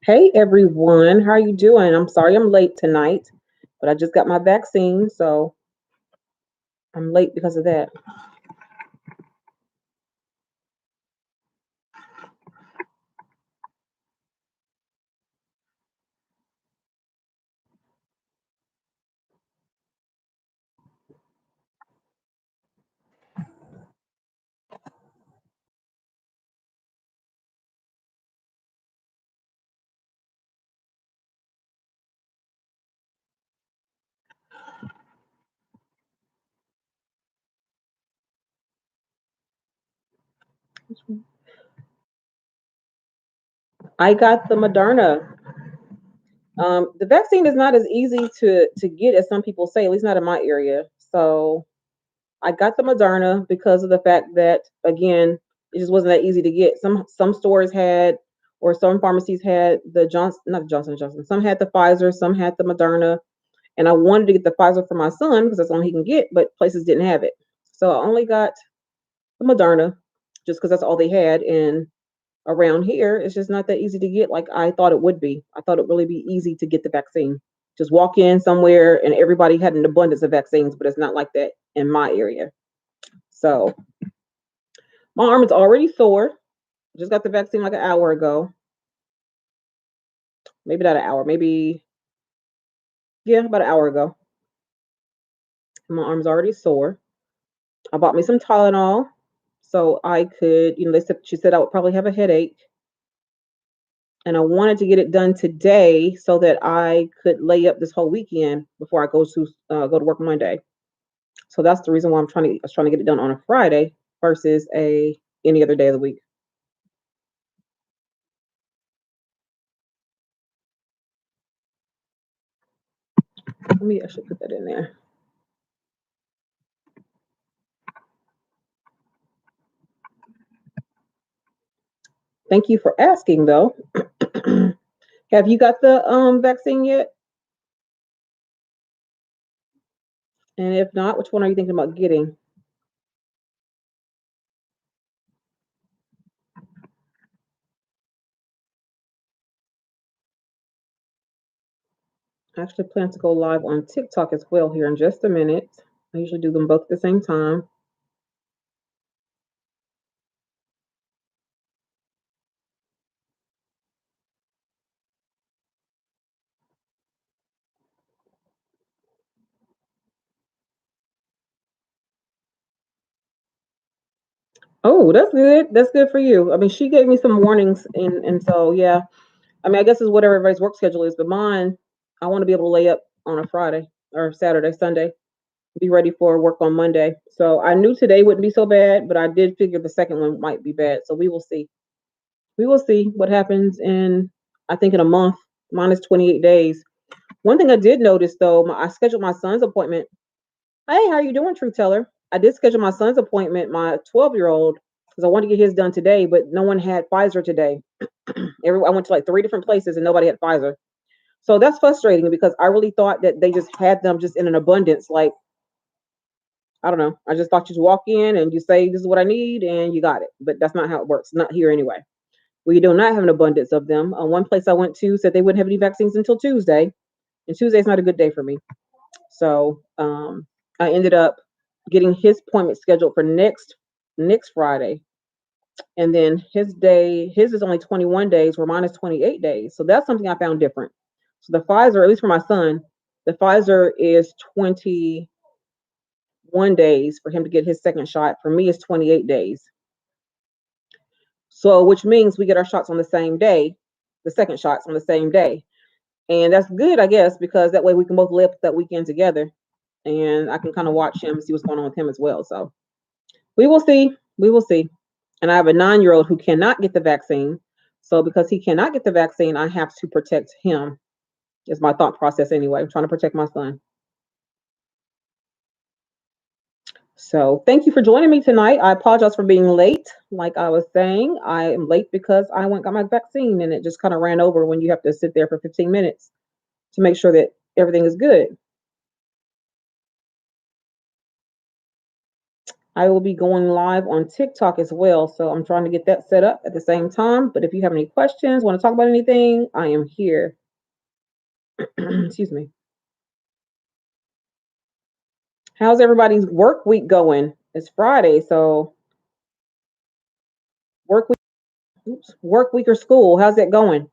Hey everyone, how are you doing? I'm sorry I'm late tonight, but I just got my vaccine, so I'm late because of that. I got the Moderna. The vaccine is not as easy to get as some people say, at least not in my area. So I got the Moderna because of the fact that again, it just wasn't that easy to get. Some stores had or some pharmacies had the Johnson, not Johnson and Johnson. Some had the Pfizer, some had the Moderna, and I wanted to get the Pfizer for my son because that's all he can get, but places didn't have it. So I only got the Moderna just because that's all they had. And around here, it's just not that easy to get like I thought it would be. I thought it would really be easy to get the vaccine. Just walk in somewhere and everybody had an abundance of vaccines, but it's not like that in my area. So my arm is already sore. Just got the vaccine like an hour ago. Maybe not an hour, maybe, yeah, about an hour ago. My arm's already sore. I bought me some Tylenol so I could, she said I would probably have a headache. And I wanted to get it done today so that I could lay up this whole weekend before I go to work Monday. So that's the reason why I was trying to get it done on a Friday versus a any other day of the week. Let me actually put that in there. Thank you for asking, though. Have you got the vaccine yet? And if not, which one are you thinking about getting? I actually plan to go live on TikTok as well here in just a minute. I usually do them both at the same time. Oh, that's good. That's good for you. I mean, she gave me some warnings, and so yeah. I mean, I guess it's whatever everybody's work schedule is, but mine, I want to be able to lay up on a Friday or Saturday, Sunday, be ready for work on Monday. So I knew today wouldn't be so bad, but I did figure the second one might be bad. So we will see. We will see what happens in, I think, in a month. Mine is 28 days. One thing I did notice though, I scheduled my son's appointment. Hey, how you doing, Truth Teller? I did schedule my son's appointment, my 12-year-old, because I wanted to get his done today, but no one had Pfizer today. I went to like 3 different places and nobody had Pfizer. So that's frustrating because I really thought that they just had them just in an abundance. Like, I don't know. I just thought you just walk in and you say, this is what I need, and you got it. But that's not how it works. Not here anyway. We do not have an abundance of them. One place I went to said they wouldn't have any vaccines until Tuesday, and Tuesday's not a good day for me. So I ended up getting his appointment scheduled for next Friday. And then his is only 21 days, where mine is 28 days. So that's something I found different. So the Pfizer, at least for my son, the Pfizer is 21 days for him to get his second shot. For me, it's 28 days. So, which means we get our shots on the same day, the second shots on the same day. And that's good, I guess, because that way we can both live that weekend together and I can kind of watch him and see what's going on with him as well. So we will see. We will see. And I have a 9-year-old who cannot get the vaccine. So because he cannot get the vaccine, I have to protect him. Is my thought process anyway. I'm trying to protect my son. So thank you for joining me tonight. I apologize for being late. Like I was saying, I am late because I went got my vaccine and it just kind of ran over when you have to sit there for 15 minutes to make sure that everything is good. I will be going live on TikTok as well. So I'm trying to get that set up at the same time. But if you have any questions, want to talk about anything, I am here. Excuse me. How's everybody's work week going? It's Friday, so work week, work week or school. How's that going?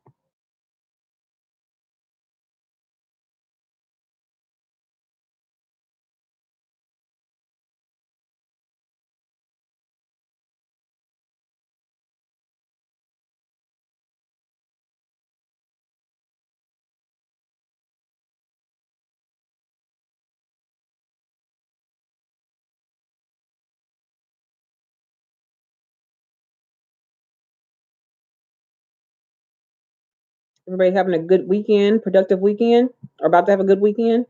Everybody having a good weekend, productive weekend, or about to have a good weekend?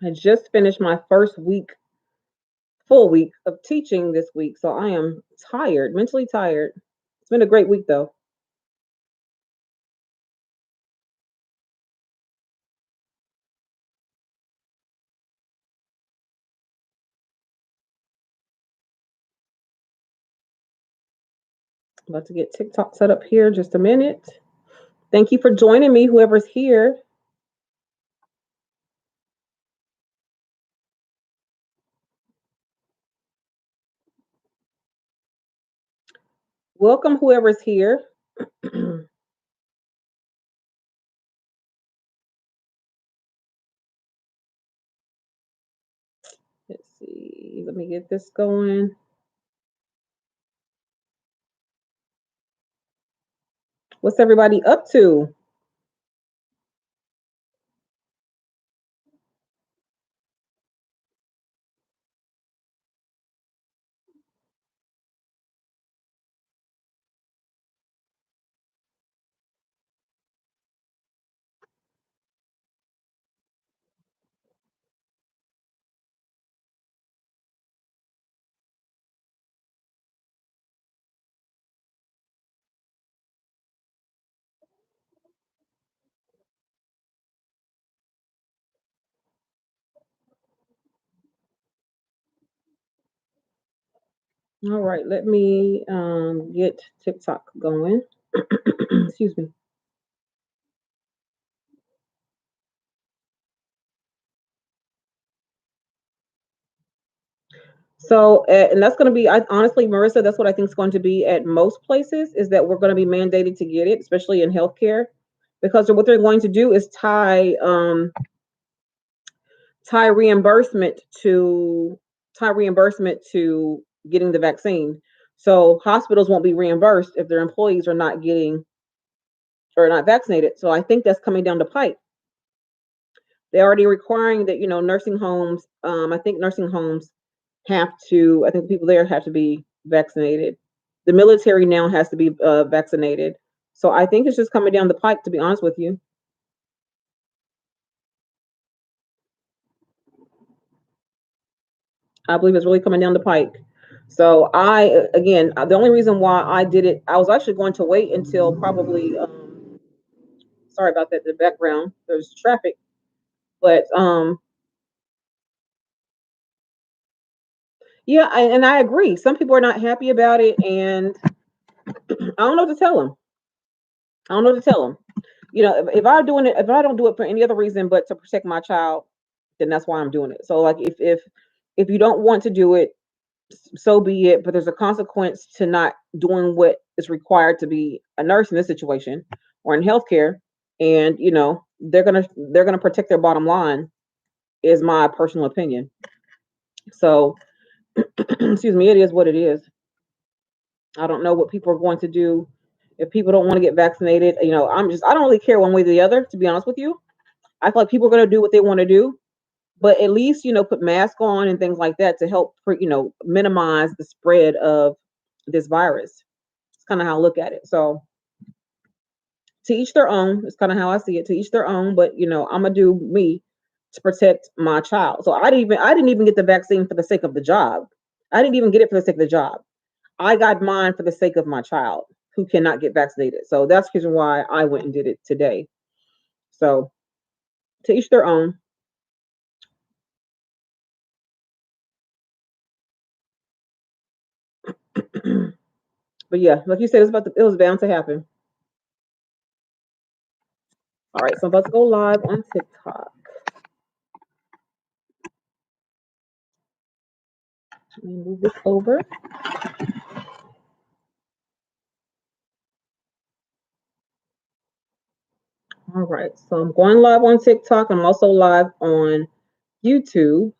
I just finished my first week, full week of teaching this week, so I am tired, mentally tired. It's been a great week though. About to get TikTok set up here. Just a minute. Thank you for joining me, whoever's here. Welcome, whoever's here. Let's see. Let me get this going. What's everybody up to? All right, let me get TikTok going. Excuse me. So, and that's going to be, I honestly, Marissa, that's what I think is going to be at most places is that we're going to be mandated to get it, especially in healthcare, because what they're going to do is tie reimbursement to tie reimbursement to getting the vaccine. So hospitals won't be reimbursed if their employees are not getting or not vaccinated. So I think that's coming down the pipe. They're already requiring that, nursing homes, I think nursing homes I think people there have to be vaccinated. The military now has to be vaccinated. So I think it's just coming down the pipe, to be honest with you. I believe it's really coming down the pike. So again, the only reason why I did it, I was actually going to wait until probably, sorry about that, the background, there's traffic, but yeah, and I agree. Some people are not happy about it, and I don't know what to tell them. I don't know what to tell them. If I'm doing it, if I don't do it for any other reason but to protect my child, then that's why I'm doing it. So like if you don't want to do it, so be it. But there's a consequence to not doing what is required to be a nurse in this situation or in healthcare, and they're gonna protect their bottom line. Is my personal opinion. So, excuse me, it is what it is. I don't know what people are going to do if people don't want to get vaccinated. I don't really care one way or the other. To be honest with you, I feel like people are going to do what they want to do, but at least put mask on and things like that to help minimize the spread of this virus. It's kind of how I look at it. So to each their own. It's kind of how I see it. To each their own. But I'm gonna do me to protect my child. So I didn't even get the vaccine for the sake of the job. I didn't even get it for the sake of the job. I got mine for the sake of my child who cannot get vaccinated. So that's the reason why I went and did it today. So to each their own. But yeah, like you said, it was bound to happen. All right, so I'm about to go live on TikTok. Let me move this over. All right, so I'm going live on TikTok. I'm also live on YouTube.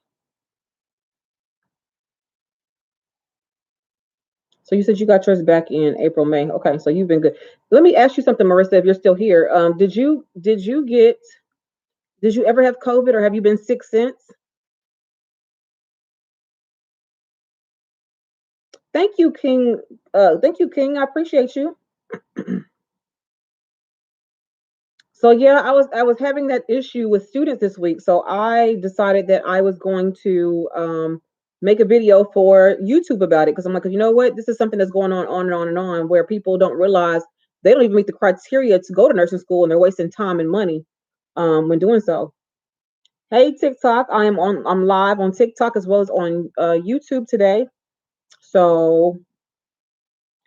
So you said you got yours back in April, May. Okay, so you've been good. Let me ask you something, Marissa, if you're still here. Did you ever have COVID, or have you been sick since? Thank you, King. Thank you, King. I appreciate you. So yeah, I was having that issue with students this week. So I decided that I was going to make a video for YouTube about it, because I'm like, you know what, this is something that's going on and on and on, where people don't realize they don't even meet the criteria to go to nursing school, and they're wasting time and money when doing so. Hey TikTok, I'm live on TikTok as well as on YouTube today. So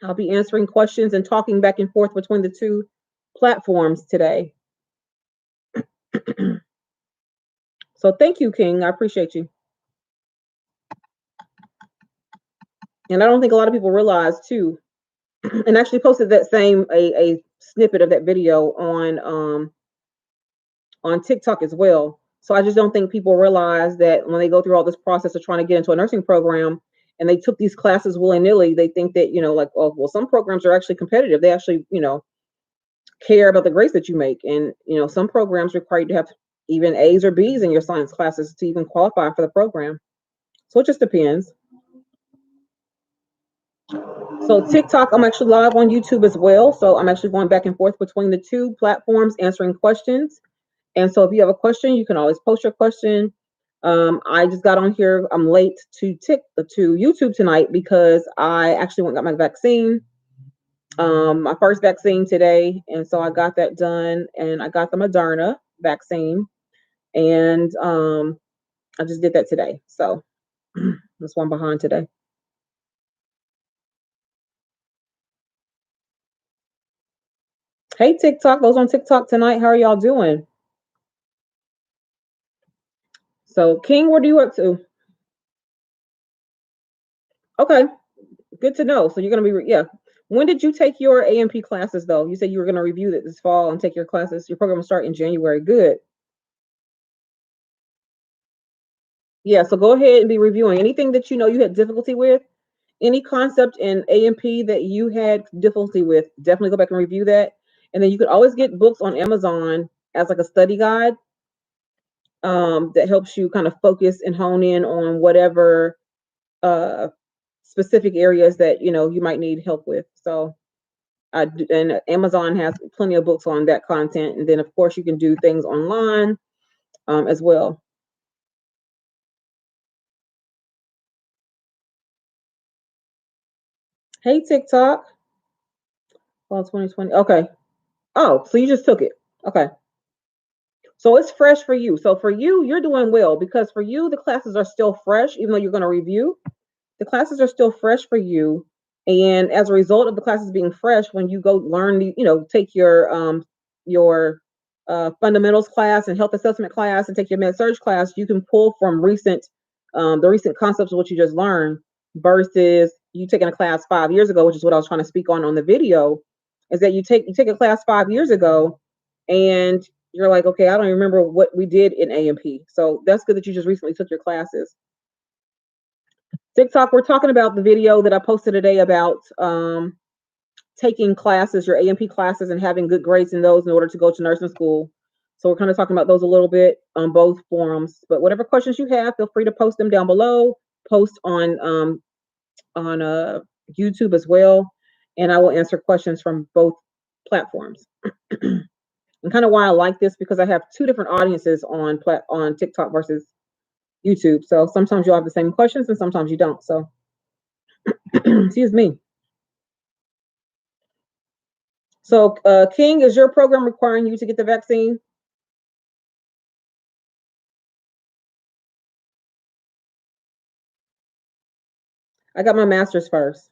I'll be answering questions and talking back and forth between the two platforms today. So thank you, King. I appreciate you. And I don't think a lot of people realize too, and actually posted that same a snippet of that video on TikTok as well. So I just don't think people realize that when they go through all this process of trying to get into a nursing program, and they took these classes willy-nilly, they think that, like, oh, well, some programs are actually competitive. They actually, care about the grades that you make. And, some programs require you to have even A's or B's in your science classes to even qualify for the program. So it just depends. So TikTok, I'm actually live on YouTube as well. So I'm actually going back and forth between the two platforms answering questions. And so if you have a question, you can always post your question. I just got on here. I'm late to YouTube tonight because I actually went and got my vaccine, my first vaccine today, and so I got that done, and I got the Moderna vaccine, and I just did that today. So that's one behind today. Hey TikTok, those on TikTok tonight. How are y'all doing? So King, where do you work to? Okay, good to know. So you're gonna be yeah. When did you take your AMP classes though? You said you were gonna review that this fall and take your classes. Your program will start in January. Good. Yeah. So go ahead and be reviewing anything that you had difficulty with. Any concept in AMP that you had difficulty with, definitely go back and review that. And then you could always get books on Amazon as like a study guide, that helps you kind of focus and hone in on whatever uh, specific areas that you might need help with. So and Amazon has plenty of books on that content, and then of course you can do things online as well. Hey TikTok, fall 2020. Okay. Oh, so you just took it. Okay. So it's fresh for you. So for you, you're doing well, because for you, the classes are still fresh, even though you're going to review. The classes are still fresh for you. And as a result of the classes being fresh, when you go learn, take your fundamentals class and health assessment class and take your med surg class, you can pull from the recent concepts of what you just learned, versus you taking a class 5 years ago, which is what I was trying to speak on the video, is that you take a class 5 years ago, and you're like, okay, I don't remember what we did in AMP. So that's good that you just recently took your classes. TikTok, we're talking about the video that I posted today about taking classes, your AMP classes, and having good grades in those in order to go to nursing school. So we're kind of talking about those a little bit on both forums. But whatever questions you have, feel free to post them down below. Post on YouTube as well, and I will answer questions from both platforms. And kind of why I like this, because I have two different audiences on TikTok versus YouTube. So sometimes you'll have the same questions and sometimes you don't. So excuse me. So King, is your program requiring you to get the vaccine? I got my master's first.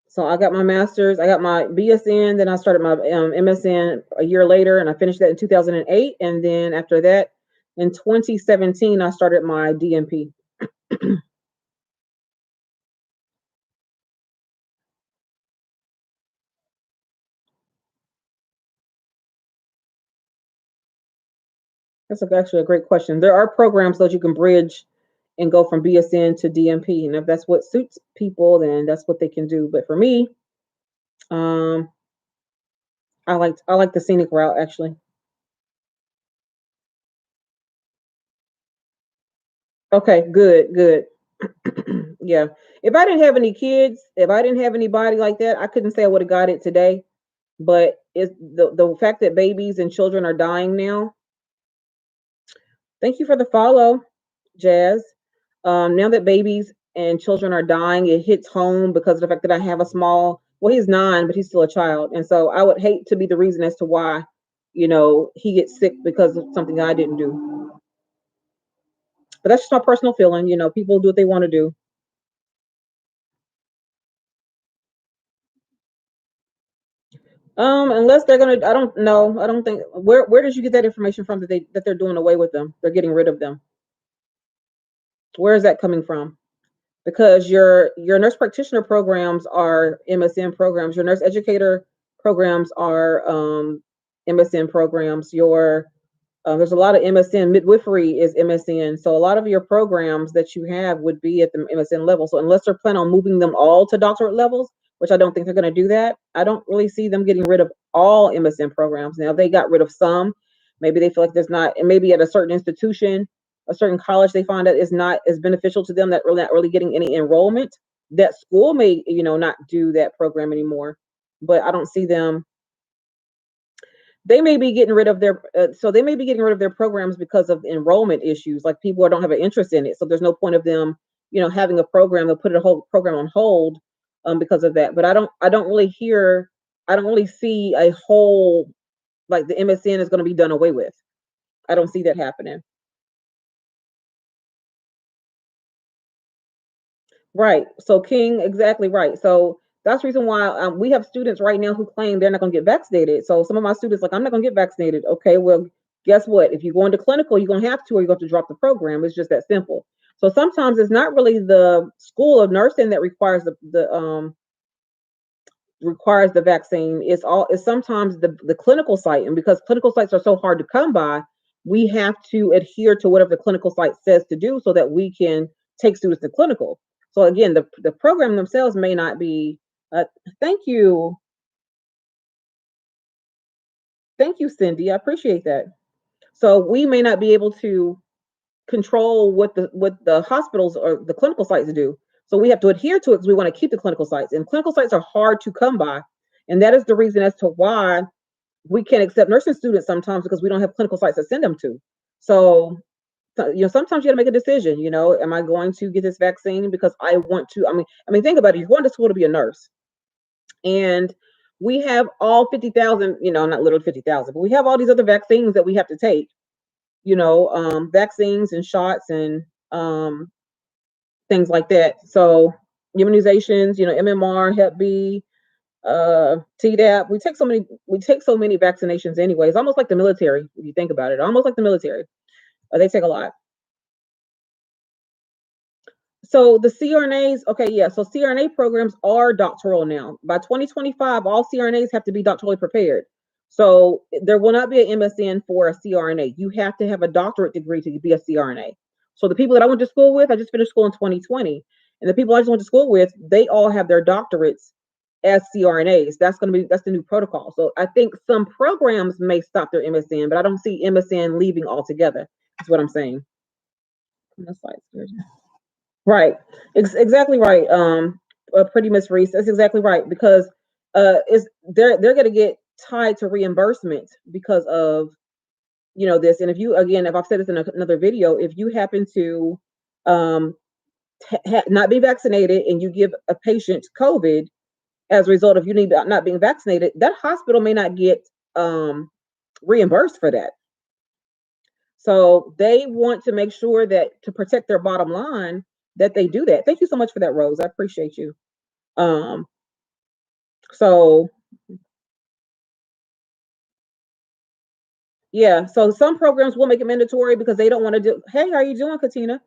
So I got my master's, I got my BSN, then I started my MSN a year later, and I finished that in 2008. And then after that, in 2017, I started my DNP. That's actually a great question. There are programs that you can bridge and go from BSN to DNP, and if that's what suits people, then that's what they can do. But for me, um, I like the scenic route actually. Okay, good, good. Yeah. If I didn't have any kids, if I didn't have anybody like that, I couldn't say I would have got it today. But it's the fact that babies and children are dying now. Thank you for the follow, Jazz. Now that babies and children are dying, it hits home because of the fact that I have a small. Well, he's 9, but he's still a child, and so I would hate to be the reason as to why, he gets sick because of something I didn't do. But that's just my personal feeling. People do what they want to do. Unless they're gonna, I don't know. I don't think. Where did you get that information from that they're doing away with them? They're getting rid of them. Where is that coming from? Because your nurse practitioner programs are MSN programs. Your nurse educator programs are MSN programs. Your There's a lot of MSN. Midwifery is MSN. So a lot of your programs that you have would be at the MSN level. So unless they're planning on moving them all to doctorate levels, which I don't think they're going to do that, I don't really see them getting rid of all MSN programs. Now, if they got rid of some, maybe they feel like there's not, and maybe at a certain institution, a certain college, they find that is not as beneficial to them, that really not really getting any enrollment. That school may, not do that program anymore. But I don't see them, they may be getting rid of their programs because of enrollment issues, like people don't have an interest in it, so there's no point of them having a program. They'll put a whole program on hold because of that. But I don't really see a whole, like, the MSN is going to be done away with. I don't see that happening. Right. So King, exactly right. So that's the reason why we have students right now who claim they're not going to get vaccinated. So some of my students like, I'm not going to get vaccinated. Okay, well, guess what? If you go into clinical, you're going to have to, or you're going to drop the program. It's just that simple. So sometimes it's not really the school of nursing that requires the vaccine. It's sometimes the clinical site, and because clinical sites are so hard to come by, we have to adhere to whatever the clinical site says to do so that we can take students to clinical. So again, the program themselves may not be. uh, Thank you, thank you, Cindy, I appreciate that. So we may not be able to control what the hospitals or the clinical sites do. So we have to adhere to it because we want to keep the clinical sites, and clinical sites are hard to come by. And that is the reason as to why we can't accept nursing students sometimes, because we don't have clinical sites to send them to. So, sometimes you got to make a decision. Am I going to get this vaccine because I want to? I mean, think about it. You're going to school to be a nurse, and we have all 50,000. Not literally 50,000, but we have all these other vaccines that we have to take. Vaccines and shots and things like that. So immunizations, MMR, Hep B, Tdap. We take so many vaccinations anyway. It's almost like the military, if you think about it. Almost like the military. They take a lot. So the CRNAs, okay, yeah. So CRNA programs are doctoral now. By 2025, all CRNAs have to be doctorally prepared. So there will not be an MSN for a CRNA. You have to have a doctorate degree to be a CRNA. So the people that I went to school with, I just finished school in 2020, and the people I just went to school with, they all have their doctorates as CRNAs. That's the new protocol. So I think some programs may stop their MSN, but I don't see MSN leaving altogether. That's what I'm saying. Right. Exactly right. Pretty Miss Reese. That's exactly right because is they're going to get tied to reimbursement because of this. And if I've said this in another video, if you happen to um not be vaccinated and you give a patient COVID as a result of you not being vaccinated, that hospital may not get reimbursed for that. So they want to make sure that to protect their bottom line that they do that. Thank you so much for that, Rose. I appreciate you. Um, so yeah, so some programs will make it mandatory because they don't want to do. Hey, how are you doing, Katina?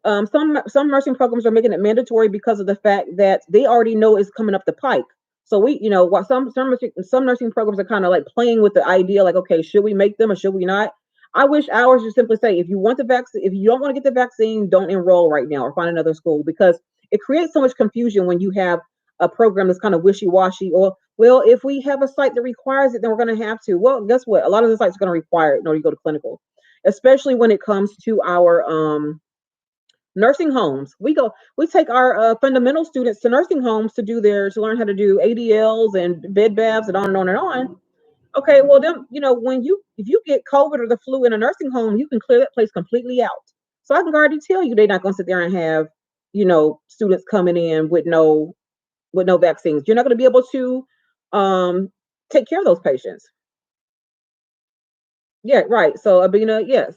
Some nursing programs are making it mandatory because of the fact that they already know it's coming up the pike. So while some nursing programs are kind of like playing with the idea, like, okay, should we make them or should we not? I wish ours would simply say, if you want the vaccine, if you don't want to get the vaccine, don't enroll right now or find another school because it creates so much confusion when you have a program that's kind of wishy-washy or, well, if we have a site that requires it, then we're going to have to. Well, guess what? A lot of the sites are going to require it in order to go to clinical, especially when it comes to our nursing homes. We take our fundamental students to nursing homes to learn how to do ADLs and bed baths and on and on and on. Okay, well then, if you get COVID or the flu in a nursing home, you can clear that place completely out. So I can already tell you they're not going to sit there and have, students coming in with no vaccines. You're not going to be able to take care of those patients. Yeah, right. So Abina, yes.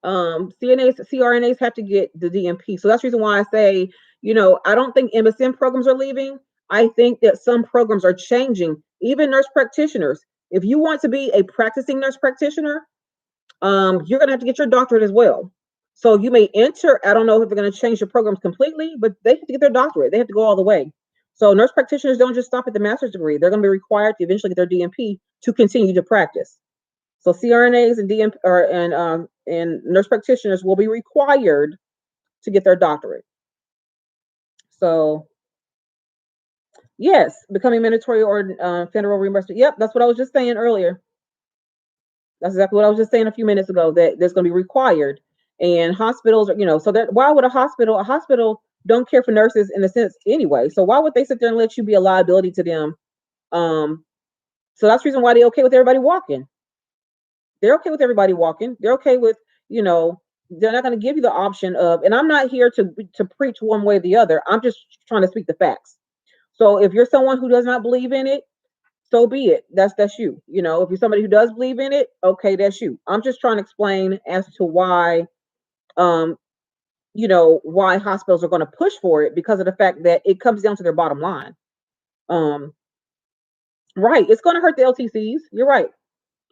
CRNAs have to get the DMP. So that's the reason why I say, I don't think MSN programs are leaving. I think that some programs are changing. Even nurse practitioners. If you want to be a practicing nurse practitioner, you're gonna have to get your doctorate as well. So you may enter, I don't know if they're gonna change your programs completely, but they have to get their doctorate. They have to go all the way. So nurse practitioners don't just stop at the master's degree. They're gonna be required to eventually get their DMP to continue to practice. So CRNAs and and nurse practitioners will be required to get their doctorate. So yes, becoming mandatory or federal reimbursement. Yep, that's what I was just saying earlier. That's exactly what I was just saying a few minutes ago. That there's going to be required, and hospitals, so that why would a hospital don't care for nurses in a sense anyway. So why would they sit there and let you be a liability to them? So that's the reason why they're okay with everybody walking. They're okay with everybody walking. They're okay with, they're not going to give you the option of, and I'm not here to preach one way or the other. I'm just trying to speak the facts. So if you're someone who does not believe in it, so be it. That's you. If you're somebody who does believe in it, okay, that's you. I'm just trying to explain as to why, um, why hospitals are going to push for it because of the fact that it comes down to their bottom line. Right. It's going to hurt the LTCs. You're right.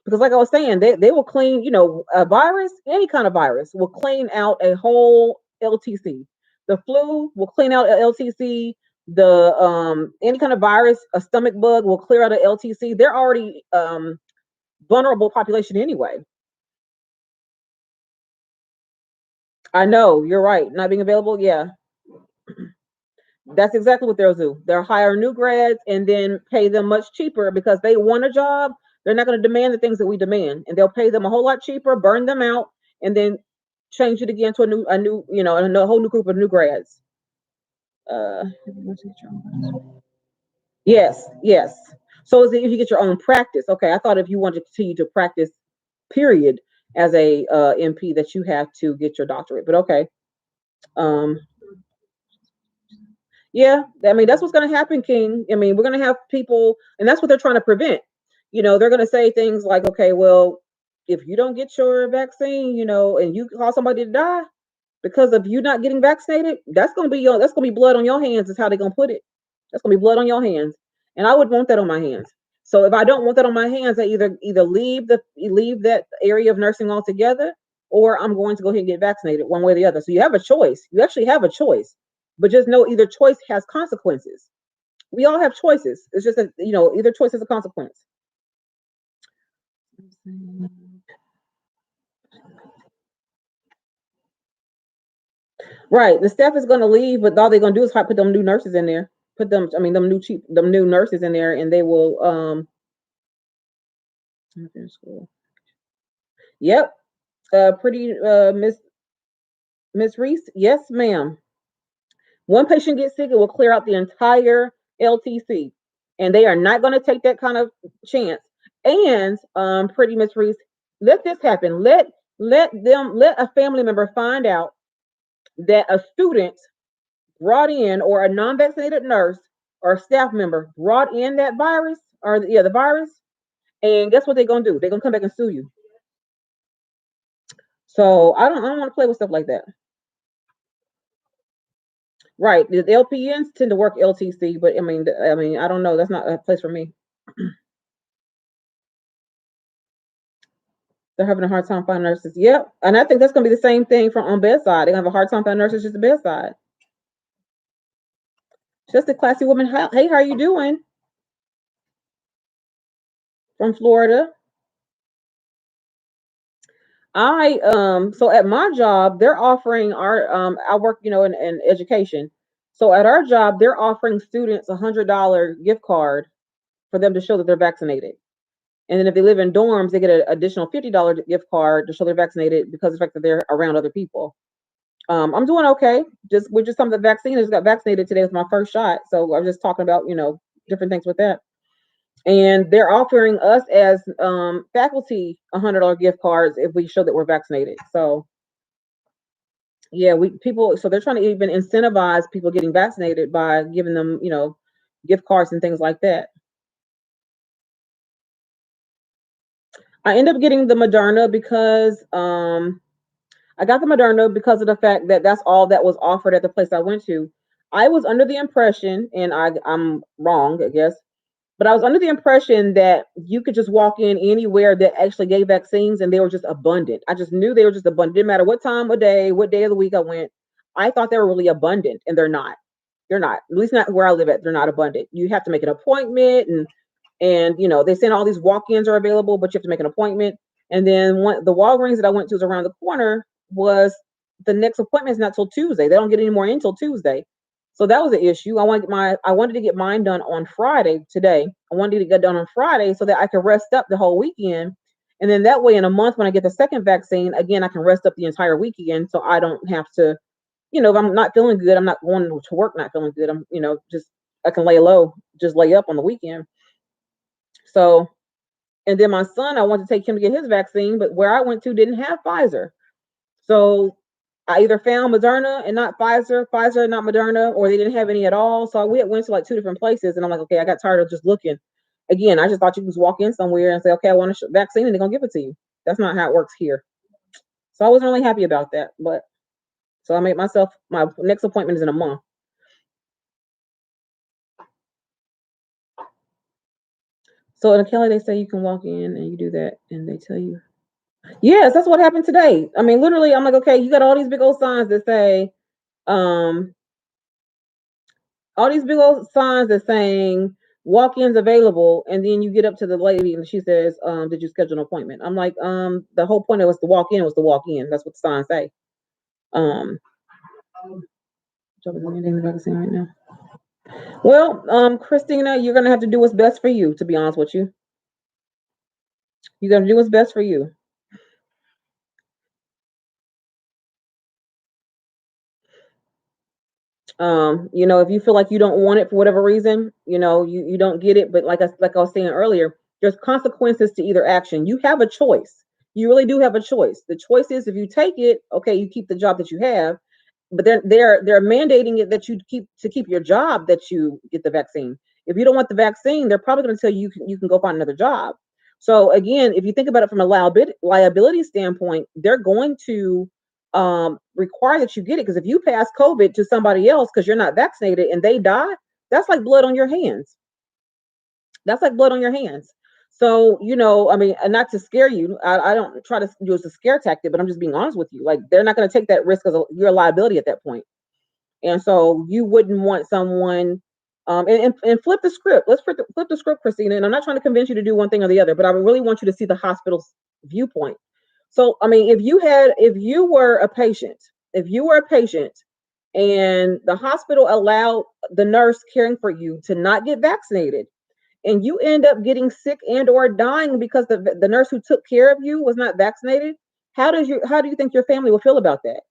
Because like I was saying, they will clean, a virus, any kind of virus will clean out a whole LTC. The flu will clean out a LTC. The any kind of virus, a stomach bug will clear out a LTC. They're already vulnerable population anyway. I know, you're right. Not being available, yeah. That's exactly what they'll do. They'll hire new grads and then pay them much cheaper because they want a job. They're not going to demand the things that we demand, and they'll pay them a whole lot cheaper, burn them out, and then change it again to a whole new group of new grads. Uh, yes, yes. So is it if you get your own practice? Okay, I thought if you wanted to continue to practice, period, as a MP, that you have to get your doctorate. But okay. Um, Yeah, I mean that's what's going to happen, King. I mean, we're going to have people, and that's what they're trying to prevent. They're going to say things like, "Okay, well, if you don't get your vaccine, and you cause somebody to die because of you not getting vaccinated, that's going to be blood on your hands." Is how they're going to put it. That's going to be blood on your hands, and I would want that on my hands. So if I don't want that on my hands, I either leave that area of nursing altogether, or I'm going to go ahead and get vaccinated, one way or the other. So you have a choice. You actually have a choice, but just know either choice has consequences. We all have choices. It's just that either choice has a consequence. Right. The staff is going to leave, but all they're going to do is put them new nurses in there. put them, I mean, them new nurses in there, and they will school. Yep. Pretty Miss Reese. Yes, ma'am. One patient gets sick, it will clear out the entire LTC, and they are not going to take that kind of chance. And pretty Miss Reese, let this happen. Let a family member find out that a student brought in, or a non-vaccinated nurse or a staff member brought in that virus, or the virus, and guess what they're gonna do? They're gonna come back and sue you. So I don't want to play with stuff like that. Right. The LPNs tend to work LTC, but I mean, I don't know. That's not a place for me. They're having a hard time finding nurses. Yep. And I think that's gonna be the same thing from on bedside. They're gonna have a hard time finding nurses just the bedside. Just a classy woman. Hey, how are you doing? From Florida. So at my job, they're offering I work, in education. So at our job, they're offering students $100 gift card for them to show that they're vaccinated. And then if they live in dorms, they get an additional $50 gift card to show they're vaccinated because of the fact that they're around other people. I'm doing okay. We're just some of the vaccine. I just got vaccinated today with my first shot. So I'm just talking about, different things with that. And they're offering us as faculty $100 gift cards if we show that we're vaccinated. So yeah, so they're trying to even incentivize people getting vaccinated by giving them, gift cards and things like that. I end up getting the Moderna because I got the Moderna because of the fact that that's all that was offered at the place I went to. I was under the impression, and I'm wrong, I guess, but I was under the impression that you could just walk in anywhere that actually gave vaccines and they were just abundant. I just knew they were just abundant. Didn't matter what time of day, what day of the week I went. I thought they were really abundant, and they're not. They're not. At least not where I live at. They're not abundant. You have to make an appointment, and they saying all these walk-ins are available, but you have to make an appointment. And then the Walgreens that I went to was around the corner. Was the next appointment is not till Tuesday. They don't get any more in till Tuesday. So that was an issue. I wanted to get mine done on Friday today. I wanted to get done on Friday so that I could rest up the whole weekend. And then that way in a month when I get the second vaccine, again, I can rest up the entire weekend so I don't have to, if I'm not feeling good, I'm not going to work not feeling good. I'm, just I can lay low, just lay up on the weekend. So, and then my son, I wanted to take him to get his vaccine, but where I went to didn't have Pfizer. So I either found Moderna and not Pfizer, Pfizer and not Moderna, or they didn't have any at all. So we went to like two different places, and I'm like, okay, I got tired of just looking. Again, I just thought you could just walk in somewhere and say, okay, I want a vaccine, and they're gonna give it to you. That's not how it works here. So I wasn't really happy about that. But so I made my next appointment is in a month. So in Kelly, they say you can walk in and you do that, and they tell you. Yes, that's what happened today. I mean, literally, I'm like, okay, you got all these big old signs that say, all these big old signs that saying walk-ins available, and then you get up to the lady and she says, did you schedule an appointment? I'm like, the whole point of was to walk in was to walk in. That's what the signs say. Right now. Well, Christina, you're gonna have to do what's best for you, to be honest with you. You're gonna do what's best for you. If you feel like you don't want it for whatever reason, you don't get it. But like I was saying earlier, there's consequences to either action. You have a choice. You really do have a choice. The choice is if you take it, okay, you keep the job that you have, but they're mandating it that you keep your job that you get the vaccine. If you don't want the vaccine, they're probably going to tell you can go find another job. So again, if you think about it from a liability standpoint, they're going to require that you get it, because if you pass COVID to somebody else because you're not vaccinated and they die, that's like blood on your hands. That's like blood on your hands. So, I mean, not to scare you, I don't try to use a scare tactic, but I'm just being honest with you. Like, they're not going to take that risk because you're a liability at that point. And so you wouldn't want someone, and flip the script. Let's flip the script, Christina. And I'm not trying to convince you to do one thing or the other, but I really want you to see the hospital's viewpoint. So, I mean, if you were a patient and the hospital allowed the nurse caring for you to not get vaccinated, and you end up getting sick and or dying because the nurse who took care of you was not vaccinated, how do you think your family will feel about that?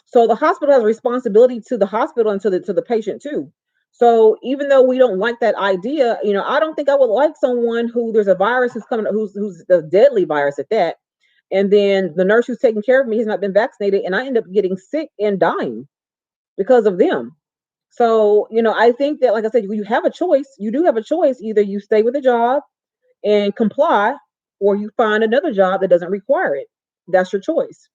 So the hospital has a responsibility to the hospital and to the patient too. So even though we don't like that idea, I don't think I would like someone who there's a virus who's coming, who's a deadly virus at that, and then the nurse who's taking care of me has not been vaccinated, and I end up getting sick and dying because of them. So I think that, like I said, you have a choice. You do have a choice. Either you stay with the job and comply, or you find another job that doesn't require it. That's your choice.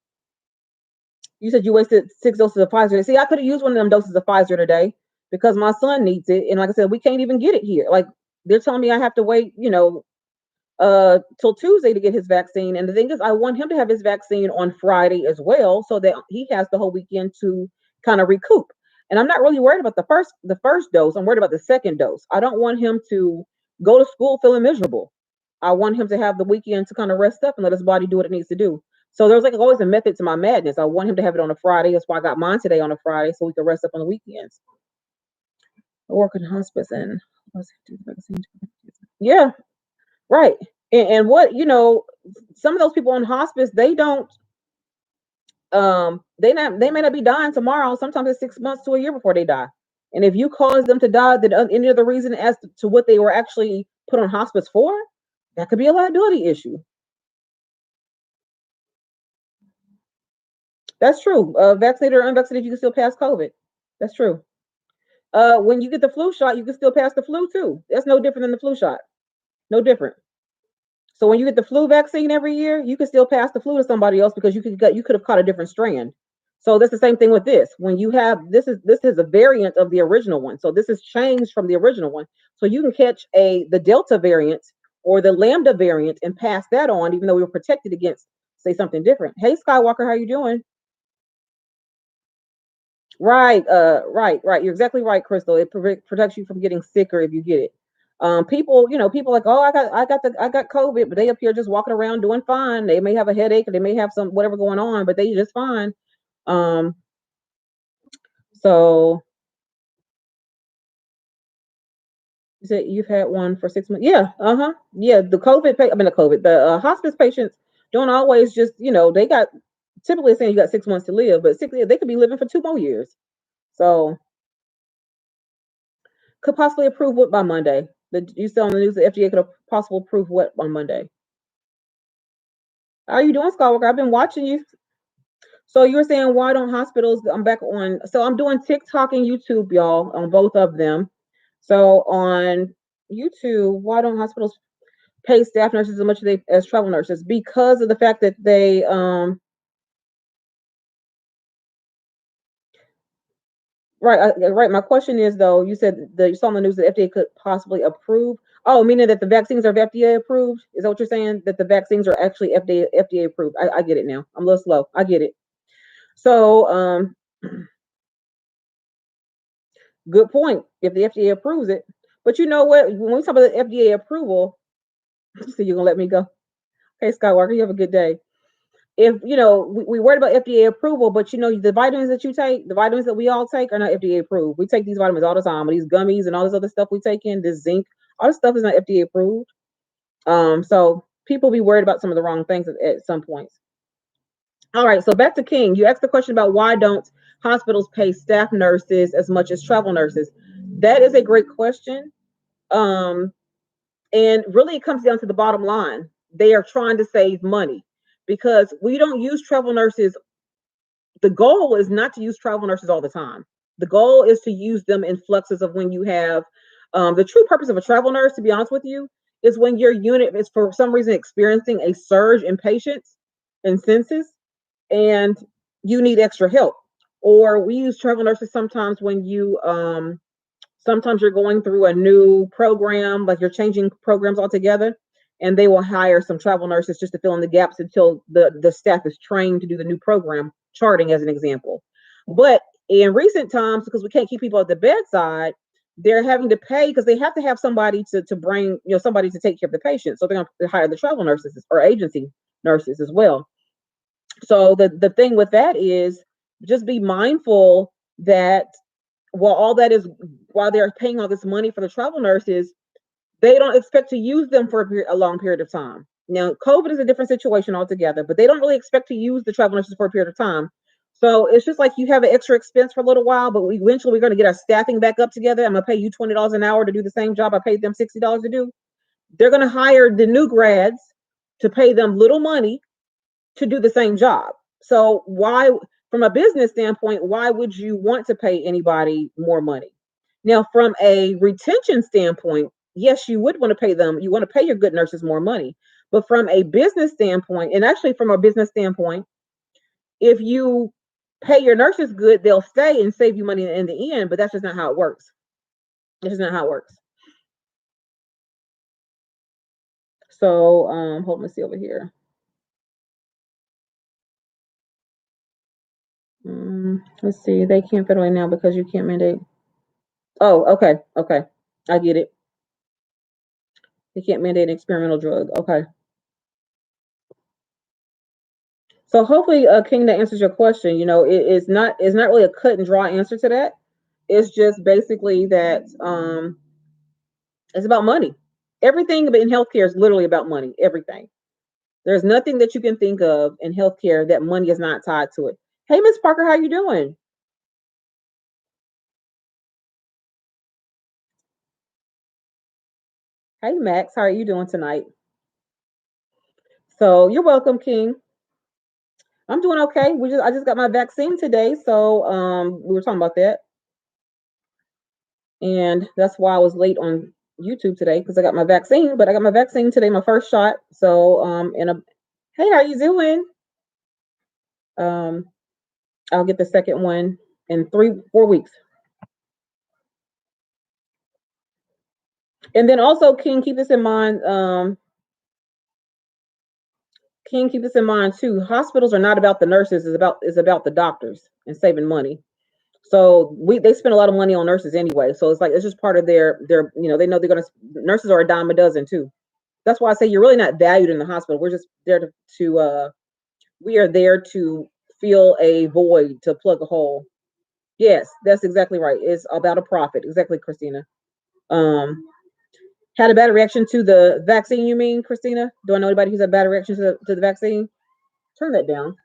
You said you wasted 6 doses of Pfizer. See, I could have used one of them doses of Pfizer today because my son needs it. And like I said, we can't even get it here. Like, they're telling me I have to wait, till Tuesday to get his vaccine. And the thing is, I want him to have his vaccine on Friday as well, so that he has the whole weekend to kind of recoup. And I'm not really worried about the first dose. I'm worried about the second dose. I don't want him to go to school feeling miserable. I want him to have the weekend to kind of rest up and let his body do what it needs to do. So there's like always a method to my madness. I want him to have it on a Friday. That's why I got mine today on a Friday, so we can rest up on the weekends. I work in hospice and yeah, right. And what some of those people in hospice, they don't they may not be dying tomorrow. Sometimes it's 6 months to a year before they die. And if you cause them to die, that any other reason as to what they were actually put on hospice for, that could be a liability issue. That's true. Vaccinated or unvaccinated, you can still pass COVID. That's true. When you get the flu shot, you can still pass the flu too. That's no different than the flu shot. No different. So when you get the flu vaccine every year, you can still pass the flu to somebody else because you could have caught a different strand. So that's the same thing with this. When you have this is a variant of the original one. So this is changed from the original one. So you can catch the Delta variant or the Lambda variant and pass that on, even though we were protected against, say, something different. Hey, Skywalker, how you doing? Right, right. You're exactly right, Crystal. It protects you from getting sicker if you get it. People like, oh, I got COVID, but they up here just walking around doing fine. They may have a headache or they may have some whatever going on, but they just fine. Um, so you said you've had one for 6 months. Yeah, uh-huh. Yeah, the hospice patients don't always just, they got typically saying you got 6 months to live, but they could be living for 2 more years. So could possibly approve what by Monday? You said on the news the FDA could possibly approve what on Monday? How are you doing, Skywalker? I've been watching you. So you were saying, why don't hospitals? I'm back on. So I'm doing TikTok and YouTube, y'all, on both of them. So on YouTube, why don't hospitals pay staff nurses as much as travel nurses? Because of the fact that they right, right. My question is though, you said that you saw on the news that FDA could possibly approve. Oh, meaning that the vaccines are FDA approved? Is that what you're saying? That the vaccines are actually FDA approved? I get it now. I'm a little slow. I get it. So, good point. If the FDA approves it, but you know what? When we talk about the FDA approval, so you're gonna let me go. Hey, Skywalker, you have a good day. If we worried about FDA approval, but the vitamins that you take, the vitamins that we all take, are not FDA approved. We take these vitamins all the time. These gummies and all this other stuff we take in, this zinc, all this stuff is not FDA approved. So people be worried about some of the wrong things at some points. All right, so back to King. You asked the question about why don't hospitals pay staff nurses as much as travel nurses. That is a great question. Um, and really, it comes down to the bottom line. They are trying to save money because we don't use travel nurses. The goal is not to use travel nurses all the time. The goal is to use them in fluxes of when you have the true purpose of a travel nurse, to be honest with you, is when your unit is for some reason experiencing a surge in patients and census and you need extra help. Or we use travel nurses sometimes when sometimes you're going through a new program, like you're changing programs altogether, and they will hire some travel nurses just to fill in the gaps until the staff is trained to do the new program, charting as an example. But in recent times, because we can't keep people at the bedside, they're having to pay because they have to have somebody to bring, somebody to take care of the patient. So they're going to hire the travel nurses or agency nurses as well. So the thing with that is just be mindful that while they're paying all this money for the travel nurses, they don't expect to use them for a long period of time. Now, COVID is a different situation altogether, but they don't really expect to use the travel nurses for a period of time. So it's just like you have an extra expense for a little while, but eventually we're going to get our staffing back up together. I'm going to pay you $20 an hour to do the same job I paid them $60 to do. They're going to hire the new grads to pay them little money to do the same job. So why, from a business standpoint, why would you want to pay anybody more money? Now, from a retention standpoint, yes, you would want to pay them. You want to pay your good nurses more money. But from a business standpoint, and actually from a business standpoint, if you pay your nurses good, they'll stay and save you money in the end. But that's just not how it works. This is not how it works. So hold on, let's see over here. Let's see. They can't federally now because you can't mandate. Oh, okay, okay. I get it. They can't mandate an experimental drug. Okay. So hopefully, King, that answers your question. It's not really a cut and dry answer to that. It's just basically that it's about money. Everything in healthcare is literally about money. Everything. There's nothing that you can think of in healthcare that money is not tied to it. Hey, Miss Parker, how you doing? Hey, Max, how are you doing tonight? So you're welcome, King. I'm doing okay. I just got my vaccine today, so we were talking about that, and that's why I was late on YouTube today because I got my vaccine. But I got my vaccine today, my first shot. So hey, how you doing? Um, I'll get the second one in 4 weeks. And then also, King, keep this in mind. King, keep this in mind too. Hospitals are not about the nurses; it's about the doctors and saving money. So they spend a lot of money on nurses anyway. So it's just part of their they know they're gonna nurses are a dime a dozen too. That's why I say you're really not valued in the hospital. We're just there to we are there to fill a void, to plug a hole. Yes, that's exactly right. It's about a profit. Exactly, Christina. Um, had a bad reaction to the vaccine, you mean, Christina? Do I know anybody who's had a bad reaction to the vaccine? Turn that down.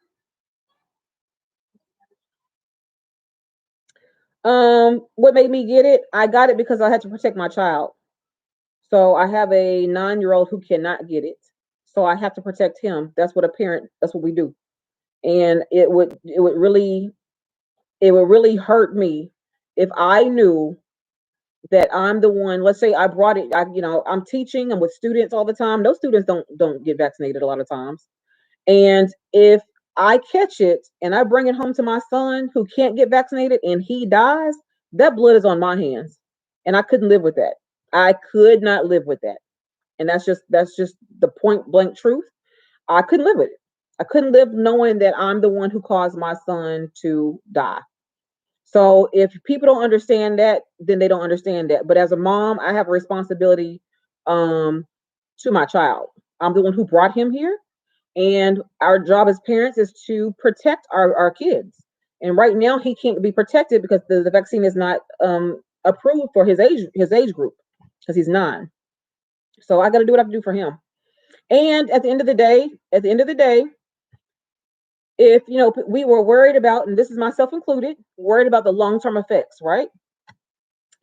What made me get it? I got it because I had to protect my child. So I have a 9-year-old who cannot get it. So I have to protect him. That's what we do. And it would really hurt me if I knew that I'm the one. Let's say I brought it. I'm teaching. I'm with students all the time. Those students don't get vaccinated a lot of times. And if I catch it and I bring it home to my son who can't get vaccinated and he dies, that blood is on my hands, and I couldn't live with that. I could not live with that, and that's just the point blank truth. I couldn't live with it. I couldn't live knowing that I'm the one who caused my son to die. So if people don't understand that, then they don't understand that. But as a mom, I have a responsibility um, to my child. I'm the one who brought him here, and our job as parents is to protect our kids. And right now, he can't be protected because the vaccine is not approved for his age group because he's 9. So I got to do what I have to do for him. And at the end of the day, if we were worried about, and this is myself included, worried about the long-term effects, right?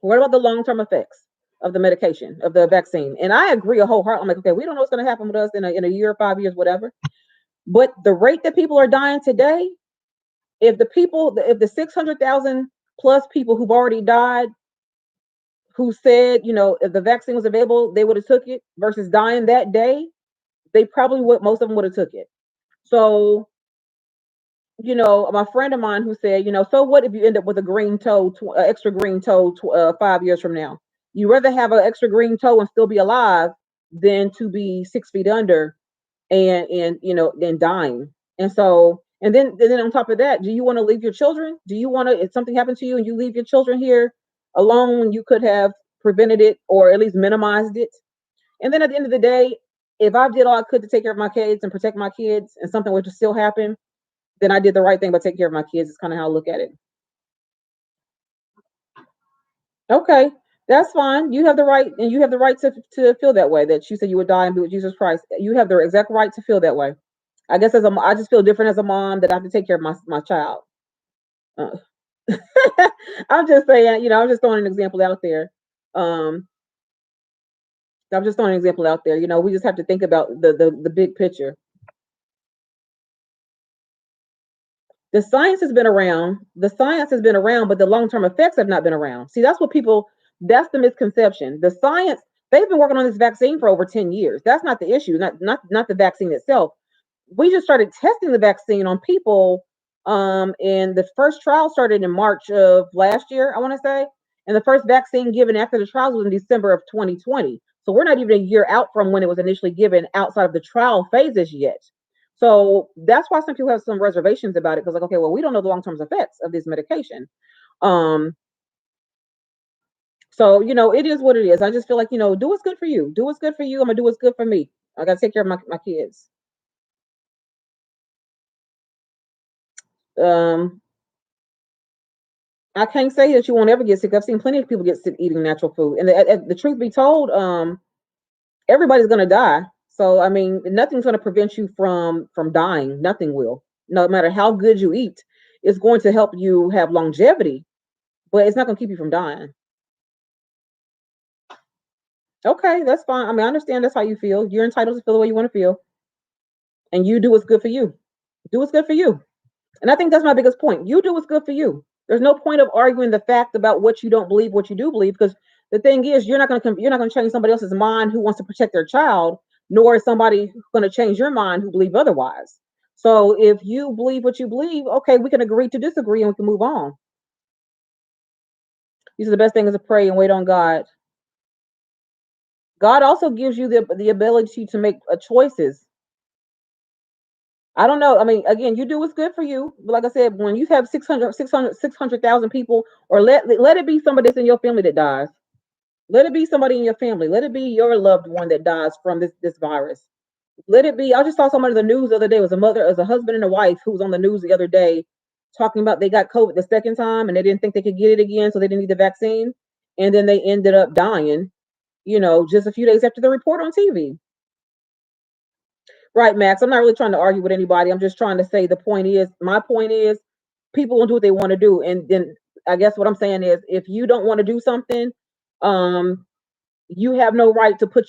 Worried about the long-term effects of the medication, of the vaccine. And I agree a whole heart. I'm like, okay, we don't know what's going to happen with us in a year, 5 years, whatever. But the rate that people are dying today, if the 600,000 plus people who've already died, who said, if the vaccine was available, they would have took it versus dying that day, they probably would. Most of them would have took it. So my friend of mine who said, so what if you end up with a green toe, extra green toe, 5 years from now? You rather have an extra green toe and still be alive than to be 6 feet under and then dying. And then on top of that, do you want to leave your children? Do you want to, if something happened to you and you leave your children here alone when you could have prevented it or at least minimized it? And then at the end of the day, if I did all I could to take care of my kids and protect my kids and something were to still happen, then I did the right thing by taking care of my kids. Is kind of how I look at it. Okay, that's fine. You have the right, and you have the right to feel that way. That you said you would die and be with Jesus Christ. You have the exact right to feel that way. I guess I just feel different as a mom that I have to take care of my child. Uh, I'm just saying, I'm just throwing an example out there. Um, I'm just throwing an example out there. We just have to think about the big picture. The science has been around. The science has been around, but the long term effects have not been around. See, that's what people. That's the misconception. The science. They've been working on this vaccine for over 10 years. That's not the issue. Not the vaccine itself. We just started testing the vaccine on people. And the first trial started in March of last year, I want to say. And the first vaccine given after the trials was in December of 2020. So we're not even a year out from when it was initially given outside of the trial phases yet. So that's why some people have some reservations about it because, like, okay, well, we don't know the long term effects of this medication. Um, so it is what it is. I just feel like do what's good for you. Do what's good for you. I'm gonna do what's good for me. I gotta take care of my kids. Um, I can't say that you won't ever get sick. I've seen plenty of people get sick eating natural food, and the truth be told, everybody's gonna die. So I mean, nothing's gonna prevent you from dying. Nothing will. No matter how good you eat, it's going to help you have longevity, but it's not gonna keep you from dying. Okay, that's fine. I mean, I understand that's how you feel. You're entitled to feel the way you want to feel, and you do what's good for you. Do what's good for you. And I think that's my biggest point. You do what's good for you. There's no point of arguing the fact about what you don't believe, what you do believe, because the thing is, you're not going to change somebody else's mind who wants to protect their child, nor is somebody going to change your mind who believe otherwise. So if you believe what you believe, okay, we can agree to disagree and we can move on. These are the best thing is to pray and wait on God. God also gives you the ability to make choices. I don't know. I mean, again, you do what's good for you. But like I said, when you have 600,000 people, or let it be somebody that's in your family that dies. Let it be somebody in your family. Let it be your loved one that dies from this virus. Let it be. I just saw somebody in the news the other day. It was a mother, as a husband and a wife who was on the news the other day talking about they got COVID the second time and they didn't think they could get it again, so they didn't need the vaccine. And then they ended up dying, just a few days after the report on TV. Right, Max. I'm not really trying to argue with anybody. I'm just trying to say my point is, people will do what they want to do. And then I guess what I'm saying is, if you don't want to do something, um, you have no right to put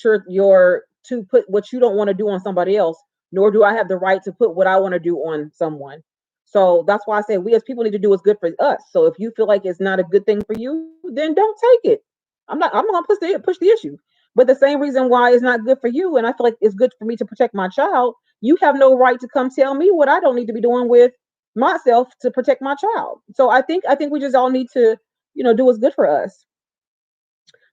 what you don't want to do on somebody else, nor do I have the right to put what I want to do on someone. So that's why I say we as people need to do what's good for us. So if you feel like it's not a good thing for you, then don't take it. I'm not gonna push the issue. But the same reason why it's not good for you, and I feel like it's good for me to protect my child, you have no right to come tell me what I don't need to be doing with myself to protect my child. So I think we just all need to, do what's good for us.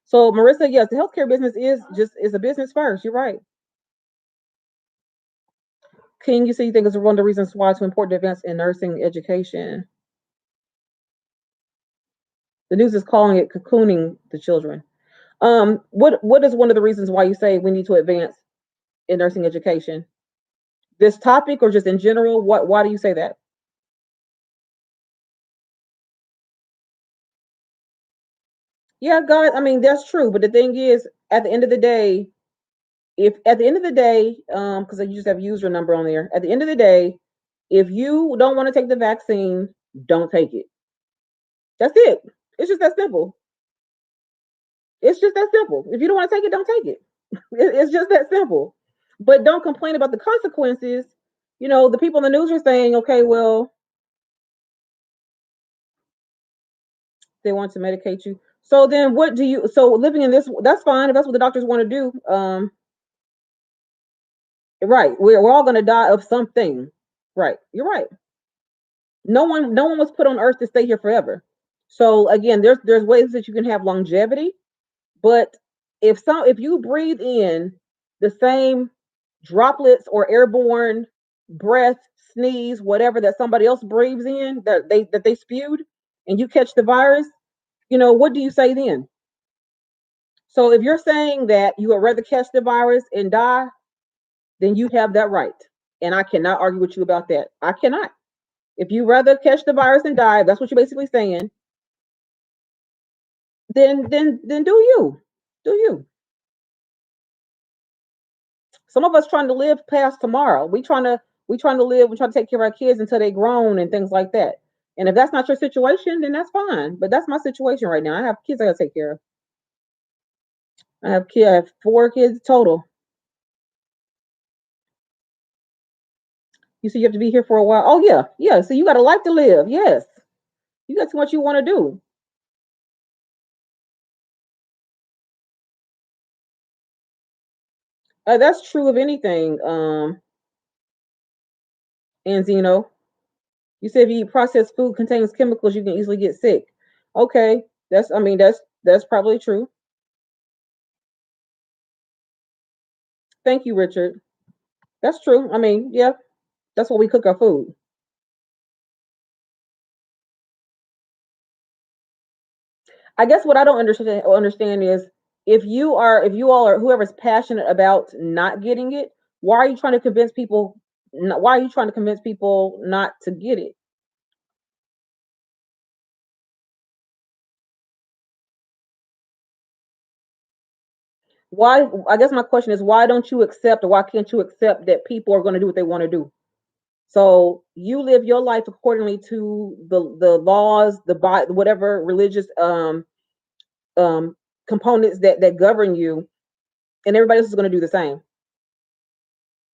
So Marissa, yes, the healthcare business is a business first. You're right. King, you say you think it's one of the reasons why it's important to advance in nursing education. The news is calling it cocooning the children. What is one of the reasons why you say we need to advance in nursing education? This topic or just in general? Why do you say that? Yeah, God, I mean that's true, but the thing is, at the end of the day, if at the end of the day, because you just have user number on there, at the end of the day, if you don't want to take the vaccine, don't take it. That's it. It's just that simple. It's just that simple. If you don't want to take it, don't take it. It's just that simple. But don't complain about the consequences. The people in the news are saying, okay, well, they want to medicate you. So then what do you so living in this, that's fine if that's what the doctors want to do. Right. We're all gonna die of something. Right. You're right. No one was put on earth to stay here forever. So again, there's ways that you can have longevity. But if you breathe in the same droplets or airborne breath, sneeze, whatever that somebody else breathes in that they spewed, and you catch the virus, what do you say then? So if you're saying that you would rather catch the virus and die, then you have that right. And I cannot argue with you about that. I cannot. If you rather catch the virus and die, if that's what you're basically saying, then do you. Do you. Some of us trying to live past tomorrow. We trying to live, we trying to take care of our kids until they grown and things like that. And if that's not your situation, then that's fine. But that's my situation right now. I have kids I gotta take care of. I have 4 kids total. You see, you have to be here for a while. Oh yeah, yeah. So you got a life to live. Yes, you got too much you want to do. That's true of anything. And Zeno, you said if you eat processed food contains chemicals, you can easily get sick. Okay, that's probably true. Thank you, Richard. That's true. I mean, yeah, that's what we cook our food. I guess what I don't understand is if you all are whoever's passionate about not getting it, why are you trying to convince people? Why are you trying to convince people not to get it? Why? I guess my question is why don't you accept or why can't you accept that people are going to do what they want to do? So you live your life accordingly to the laws, whatever religious um components that govern you, and everybody else is going to do the same.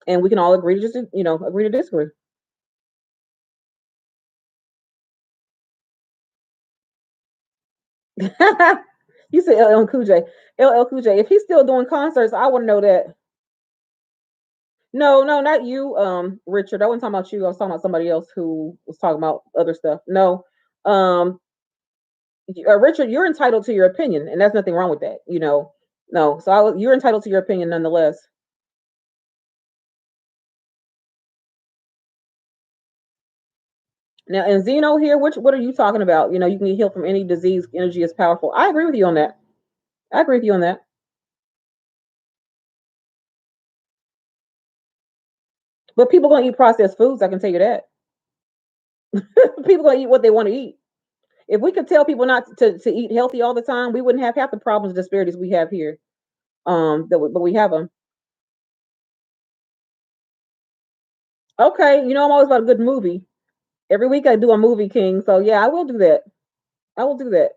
And we can all agree to just agree to disagree. You said LL Cool J. LL Cool J. If he's still doing concerts, I want to know that. No, no, not you, Richard. I wasn't talking about you. I was talking about somebody else who was talking about other stuff. No, um, Richard, you're entitled to your opinion, and there's nothing wrong with that. No. So you're entitled to your opinion nonetheless. Now, and Zeno here, what are you talking about? You can get healed from any disease. Energy is powerful. I agree with you on that. I agree with you on that. But people gonna eat processed foods. I can tell you that. People gonna eat what they want to eat. If we could tell people not to eat healthy all the time, we wouldn't have half the problems, disparities we have here. But we have them. Okay, I'm always about a good movie. Every week I do a movie king, so yeah, I will do that. I will do that.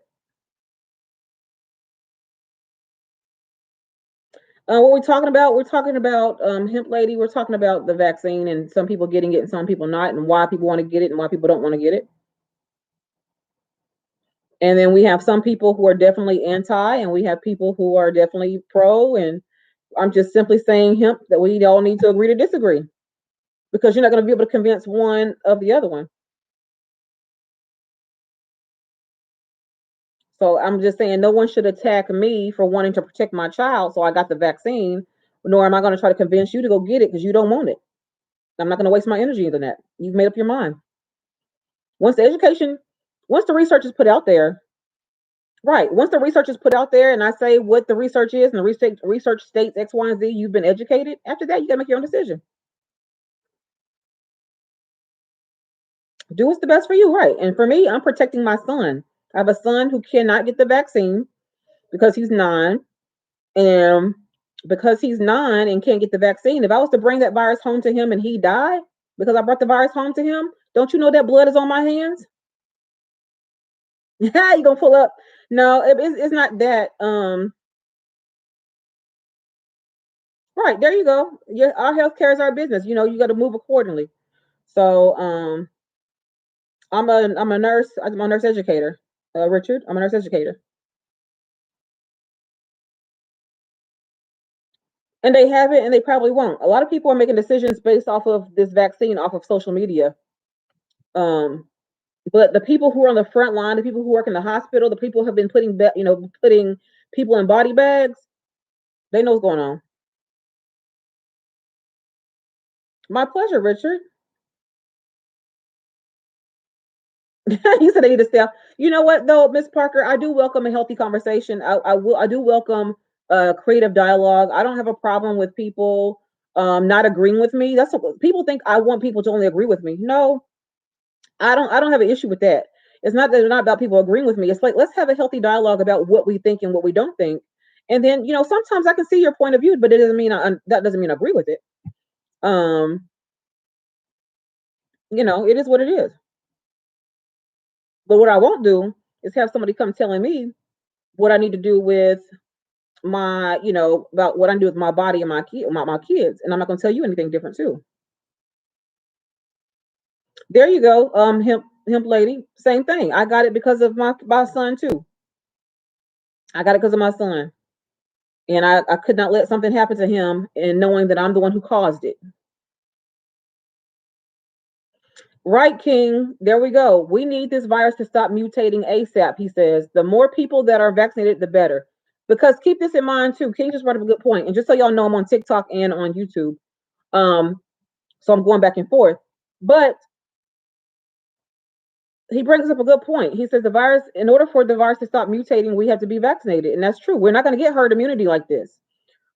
What we're talking about? We're talking about hemp lady. We're talking about the vaccine and some people getting it and some people not, and why people want to get it and why people don't want to get it. And then we have some people who are definitely anti, and we have people who are definitely pro. And I'm just simply saying hemp that we all need to agree to disagree because you're not going to be able to convince one of the other one. So I'm just saying no one should attack me for wanting to protect my child. So I got the vaccine, nor am I going to try to convince you to go get it because you don't want it. I'm not going to waste my energy into that. You've made up your mind. Once the education, once the research is put out there, right? Once the research is put out there, and I say what the research is, and the research states X, Y, and Z, you've been educated. After that, you got to make your own decision. Do what's the best for you, right? And for me, I'm protecting my son. I have a son who cannot get the vaccine because he's 9, and because he's 9 and can't get the vaccine, if I was to bring that virus home to him and he died because I brought the virus home to him, don't you know that blood is on my hands? Yeah, you gonna pull up? No, it's not that. Right there you go. Yeah, our healthcare is our business. You got to move accordingly. So, I'm a nurse. I'm a nurse educator. Richard, I'm a nurse educator, and they haven't, and they probably won't. A lot of people are making decisions based off of this vaccine, off of social media. Um, but the people who are on the front line, the people who work in the hospital, the people who have been putting people in body bags, they know what's going on. My pleasure, Richard. You said they need to stay. You know what though, Miss Parker, I do welcome a healthy conversation. I do welcome creative dialogue. I don't have a problem with people not agreeing with me. That's what people think. I want people to only agree with me. No, I don't have an issue with that. It's not that it's not about people agreeing with me. It's like let's have a healthy dialogue about what we think and what we don't think. And then, sometimes I can see your point of view, but it doesn't mean that doesn't mean I agree with it. Um, it is what it is. But what I won't do is have somebody come telling me what I need to do with my, about what I do with my body and my kids, and I'm not going to tell you anything different too. There you go, hemp lady. Same thing. I got it because of my son too. I got it because of my son, and I could not let something happen to him, and knowing that I'm the one who caused it. Right, King. There we go. We need this virus to stop mutating ASAP, he says. The more people that are vaccinated, the better. Because keep this in mind too. King just brought up a good point. And just so y'all know, I'm on TikTok and on YouTube. Um, so I'm going back and forth. But he brings up a good point. He says the virus, in order for the virus to stop mutating, we have to be vaccinated. And that's true. We're not going to get herd immunity like this.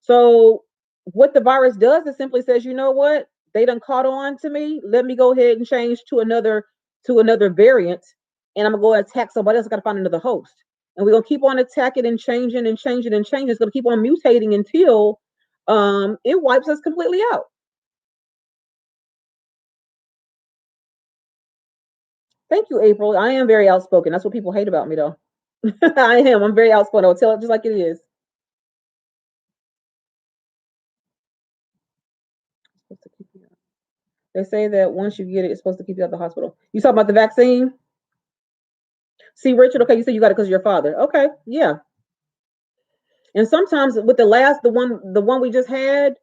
So what the virus does is simply says, you know what? They done caught on to me. Let me go ahead and change to another variant, and I'm gonna go attack somebody else. I gotta find another host. And we're gonna keep on attacking and changing and changing and changing. It's gonna keep on mutating until it wipes us completely out. Thank you, April. I am very outspoken. That's what people hate about me though. I am. I'm very outspoken. I'll tell it just like it is. They say that once you get it, it's supposed to keep you out of the hospital. You talking about the vaccine? See, Richard, okay, you said you got it because of your father. Okay, yeah. And sometimes with the one we just had,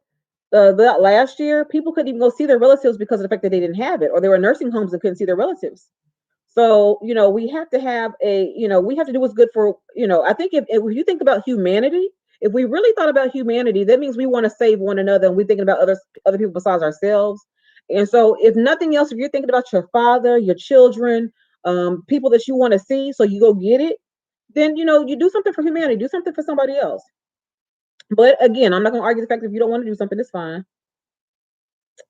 that last year, people couldn't even go see their relatives because of the fact that they didn't have it, or they were in nursing homes and couldn't see their relatives. So, we have to have we have to do what's good for, I think if you think about humanity, if we really thought about humanity, that means we want to save one another and we're thinking about other people besides ourselves. And so, if nothing else, if you're thinking about your father, your children, people that you want to see, so you go get it, then you do something for humanity, do something for somebody else. But again, I'm not going to argue the fact that if you don't want to do something, it's fine.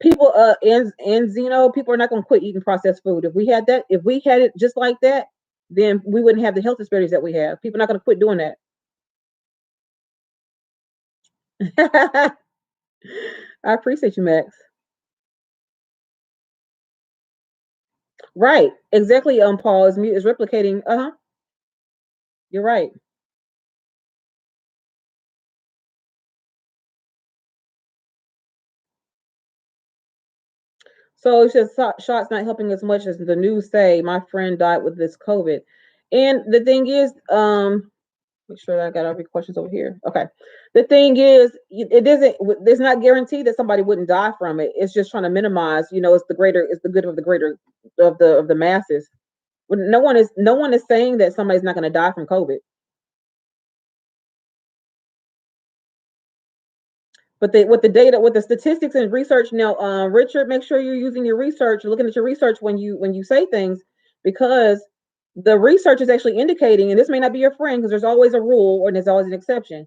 People and Zeno, people are not going to quit eating processed food. If we had it just like that, then we wouldn't have the health disparities that we have. People are not going to quit doing that. I appreciate you, Max. Right, exactly. Paul is replicating. You're right. So it's just shots not helping as much as the news say. My friend died with this COVID, and the thing is, make sure that I got all the questions over here. Okay. The thing is, it doesn't. It's not guaranteed that somebody wouldn't die from it. It's just trying to minimize. It's the good of the greater of the masses. No one is saying that somebody's not going to die from COVID. But with the data, with the statistics and research now, Richard, make sure you're using your research, looking at your research when you say things, because the research is actually indicating, and this may not be your friend because there's always a rule or there's always an exception.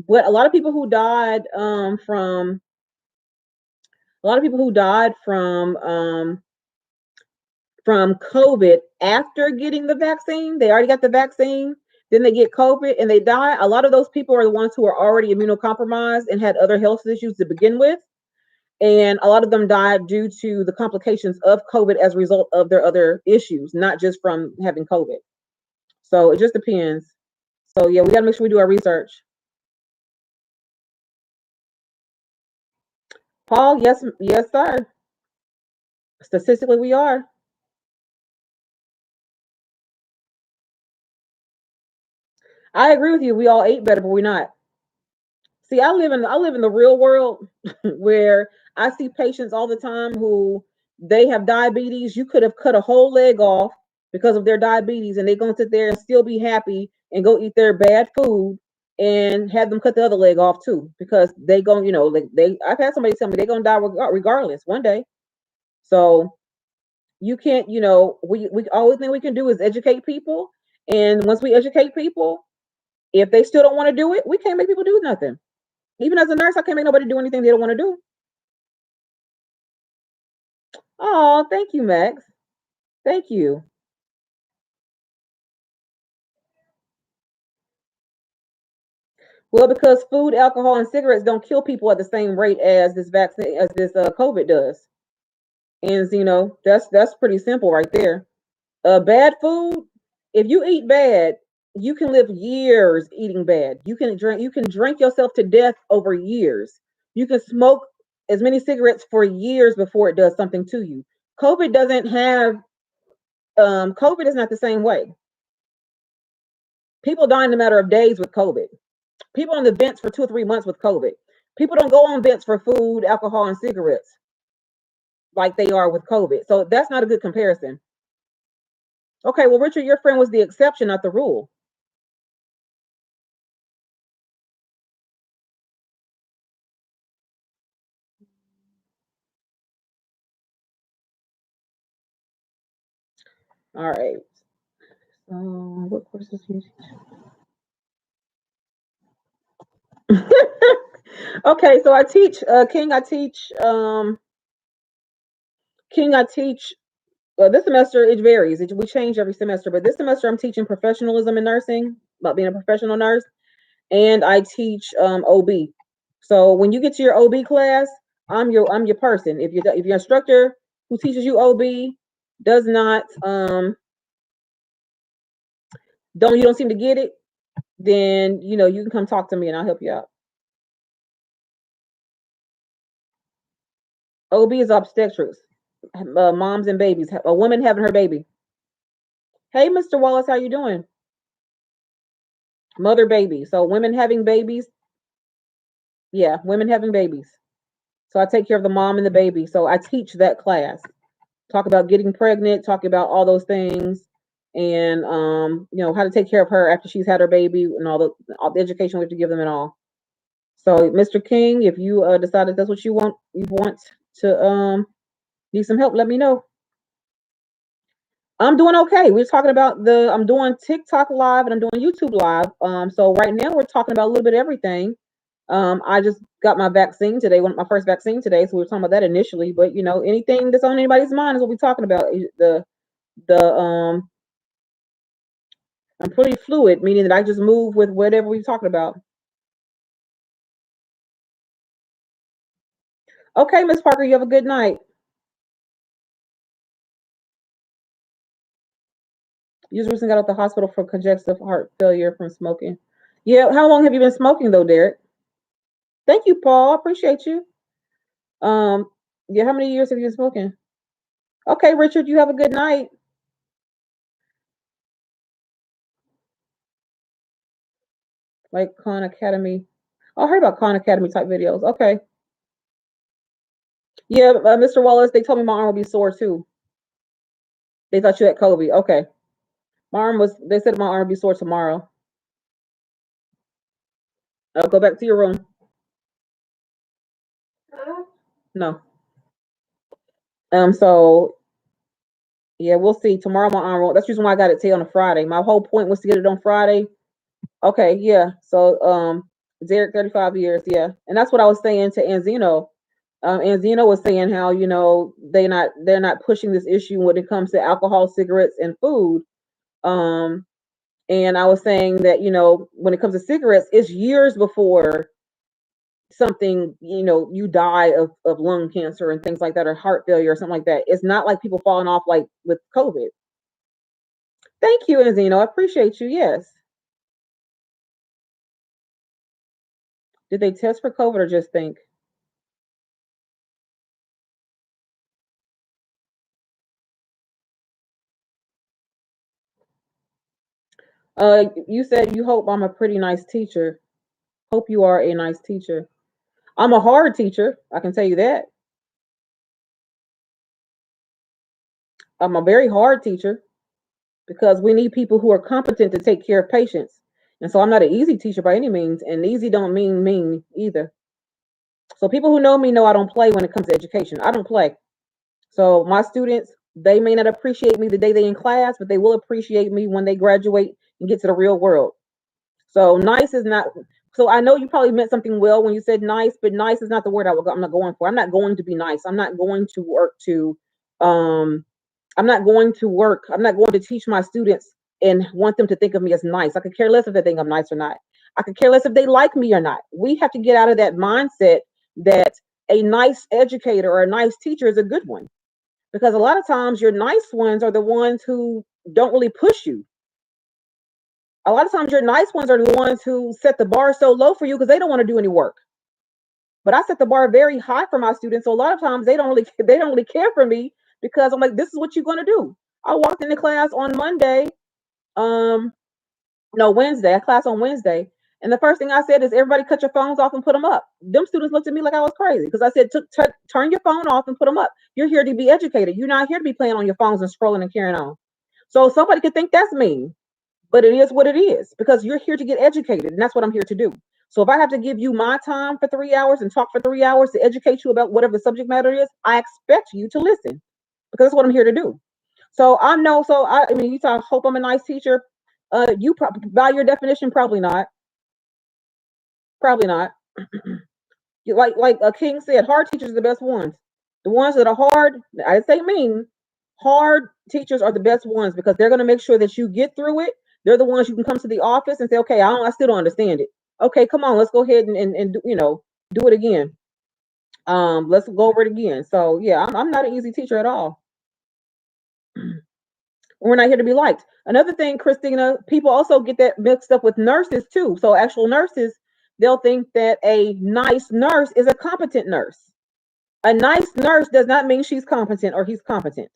But a lot of people who died from COVID after getting the vaccine, they already got the vaccine, then they get COVID and they die. A lot of those people are the ones who are already immunocompromised and had other health issues to begin with. And a lot of them died due to the complications of COVID as a result of their other issues, not just from having COVID. So it just depends. So yeah, we got to make sure we do our research. Paul, yes, yes, sir. Statistically, we are. I agree with you. We all ate better, but we're not. See, I live in the real world where I see patients all the time who they have diabetes. You could have cut a whole leg off because of their diabetes, and they're gonna sit there and still be happy and go eat their bad food and have them cut the other leg off too because they go, like they. I've had somebody tell me they're gonna die regardless one day. So you can't, we always thing we can do is educate people, and once we educate people, if they still don't want to do it, we can't make people do nothing. Even as a nurse, I can't make nobody do anything they don't want to do. Oh, thank you, Max. Thank you. Well, because food, alcohol, and cigarettes don't kill people at the same rate as this vaccine, as this COVID does. And that's pretty simple right there. Bad food. If you eat bad, you can live years eating bad. You can drink yourself to death over years. You can smoke as many cigarettes for years before it does something to you. COVID doesn't have COVID is not the same way. People die in a matter of days with COVID. People on the vents for 2 or 3 months with COVID. People don't go on vents for food, alcohol, and cigarettes like they are with COVID. So that's not a good comparison. Okay, well, Richard, your friend was the exception, not the rule. All right. What courses do you teach? Okay, so I teach King. I teach. This semester it varies. We change every semester, but this semester I'm teaching professionalism in nursing, about being a professional nurse, and I teach OB. So when you get to your OB class, I'm your person. If your instructor who teaches you OB does not don't seem to get it, then you can come talk to me and I'll help you out. OB is obstetrics, moms and babies, a woman having her baby. Hey, Mr. Wallace, how you doing? Mother baby. So women having babies, yeah, women having babies. So I take care of the mom and the baby. So I teach that class. Talk about getting pregnant, talk about all those things, and how to take care of her after she's had her baby, and all the education we have to give them and all. So, Mr. King, if you decide that that's what you want to need some help, let me know. I'm doing okay. We're talking about I'm doing TikTok live and I'm doing YouTube live. So right now we're talking about a little bit of everything. I just got my vaccine today, my first vaccine today, so we were talking about that initially. But anything that's on anybody's mind is what we're talking about. The I'm pretty fluid, meaning that I just move with whatever we're talking about. Okay, Miss Parker, you have a good night. You just recently got out the hospital for congestive heart failure from smoking. Yeah, how long have you been smoking though, Derek? Thank you, Paul. I appreciate you. Um, yeah, how many years have you been smoking? Okay, Richard, you have a good night. Like Khan Academy. Oh, I heard about Khan Academy type videos. Okay. Yeah, Mr. Wallace, they told me my arm will be sore too. They thought you had COVID. Okay. They said my arm will be sore tomorrow. I'll go back to your room. No. So yeah, we'll see. Tomorrow my arm that's the reason why I got it today on a Friday. My whole point was to get it on Friday. Okay, yeah. So Derek, 35 years, yeah. And that's what I was saying to Anzino. Anzino was saying how, they're not pushing this issue when it comes to alcohol, cigarettes, and food. Um, and I was saying that, when it comes to cigarettes, it's years before something, you die of lung cancer and things like that, or heart failure or something like that. It's not like people falling off like with COVID. Thank you, Anzino. I appreciate you. Yes. Did they test for COVID or just think? You said you hope I'm a pretty nice teacher. Hope you are a nice teacher. I'm a hard teacher. I can tell you that. I'm a very hard teacher because we need people who are competent to take care of patients. And so I'm not an easy teacher by any means, and easy don't mean mean either. So people who know me know I don't play when it comes to education. I don't play. So my students, they may not appreciate me the day they in class, but they will appreciate me when they graduate and get to the real world. So nice is not. So I know you probably meant something well when you said nice, but nice is not the word I'm not going for. I'm not going to be nice. I'm not going to work to um I'm not going to work. I'm not going to teach my students and want them to think of me as nice. I could care less if they think I'm nice or not. I could care less if they like me or not. We have to get out of that mindset that a nice educator or a nice teacher is a good one. Because a lot of times your nice ones are the ones who don't really push you. A lot of times your nice ones are the ones who set the bar so low for you because they don't want to do any work. But I set the bar very high for my students. So a lot of times they don't really care for me because I'm like, this is what you're gonna do. I walked into class on Monday, um, no Wednesday. I class on Wednesday, and the first thing I said is, everybody cut your phones off and put them up. Them students looked at me like I was crazy because I said, turn your phone off and put them up. You're here to be educated. You're not here to be playing on your phones and scrolling and carrying on. So somebody could think that's mean, but it is what it is because you're here to get educated, and that's what I'm here to do. So if I have to give you my time for 3 hours and talk for 3 hours to educate you about whatever the subject matter is, I expect you to listen because that's what I'm here to do. So I know. So I mean, you talk. Hope I'm a nice teacher. You by your definition, probably not. Probably not. Like a king said, hard teachers are the best ones. The ones that are hard, I say mean, hard teachers are the best ones because they're going to make sure that you get through it. They're the ones you can come to the office and say, okay, I still don't understand it. Okay, come on, let's go ahead and do it again. Let's go over it again. So yeah, I'm not an easy teacher at all. We're not here to be liked. Another thing, Christina, people also get that mixed up with nurses too. So actual nurses, they'll think that a nice nurse is a competent nurse. A nice nurse does not mean she's competent or he's competent.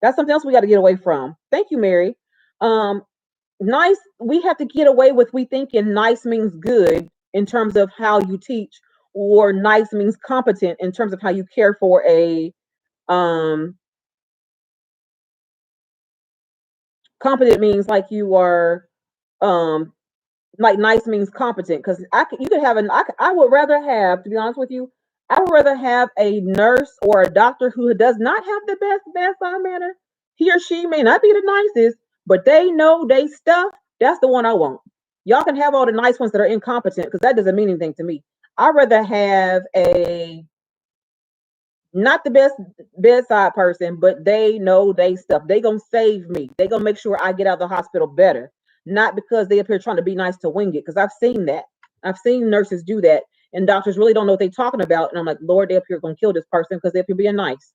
That's something else we got to get away from. Thank you, Mary. Um, Nice, we have to get away with we thinking nice means good in terms of how you teach, or nice means competent in terms of how you care for a um competent means like you are um like nice means competent because you could have I would rather have, to be honest with you, I would rather have a nurse or a doctor who does not have the best bedside manner. He or she may not be the nicest, but they know they stuff. That's the one I want. Y'all can have all the nice ones that are incompetent because that doesn't mean anything to me. I'd rather have a not the best bedside person, but they know they stuff. They gonna save me. They gonna make sure I get out of the hospital better. Not because they up here trying to be nice to wing it. Because I've seen that. I've seen nurses do that, and doctors really don't know what they're talking about. And I'm like, Lord, they up here gonna kill this person because they up here being nice.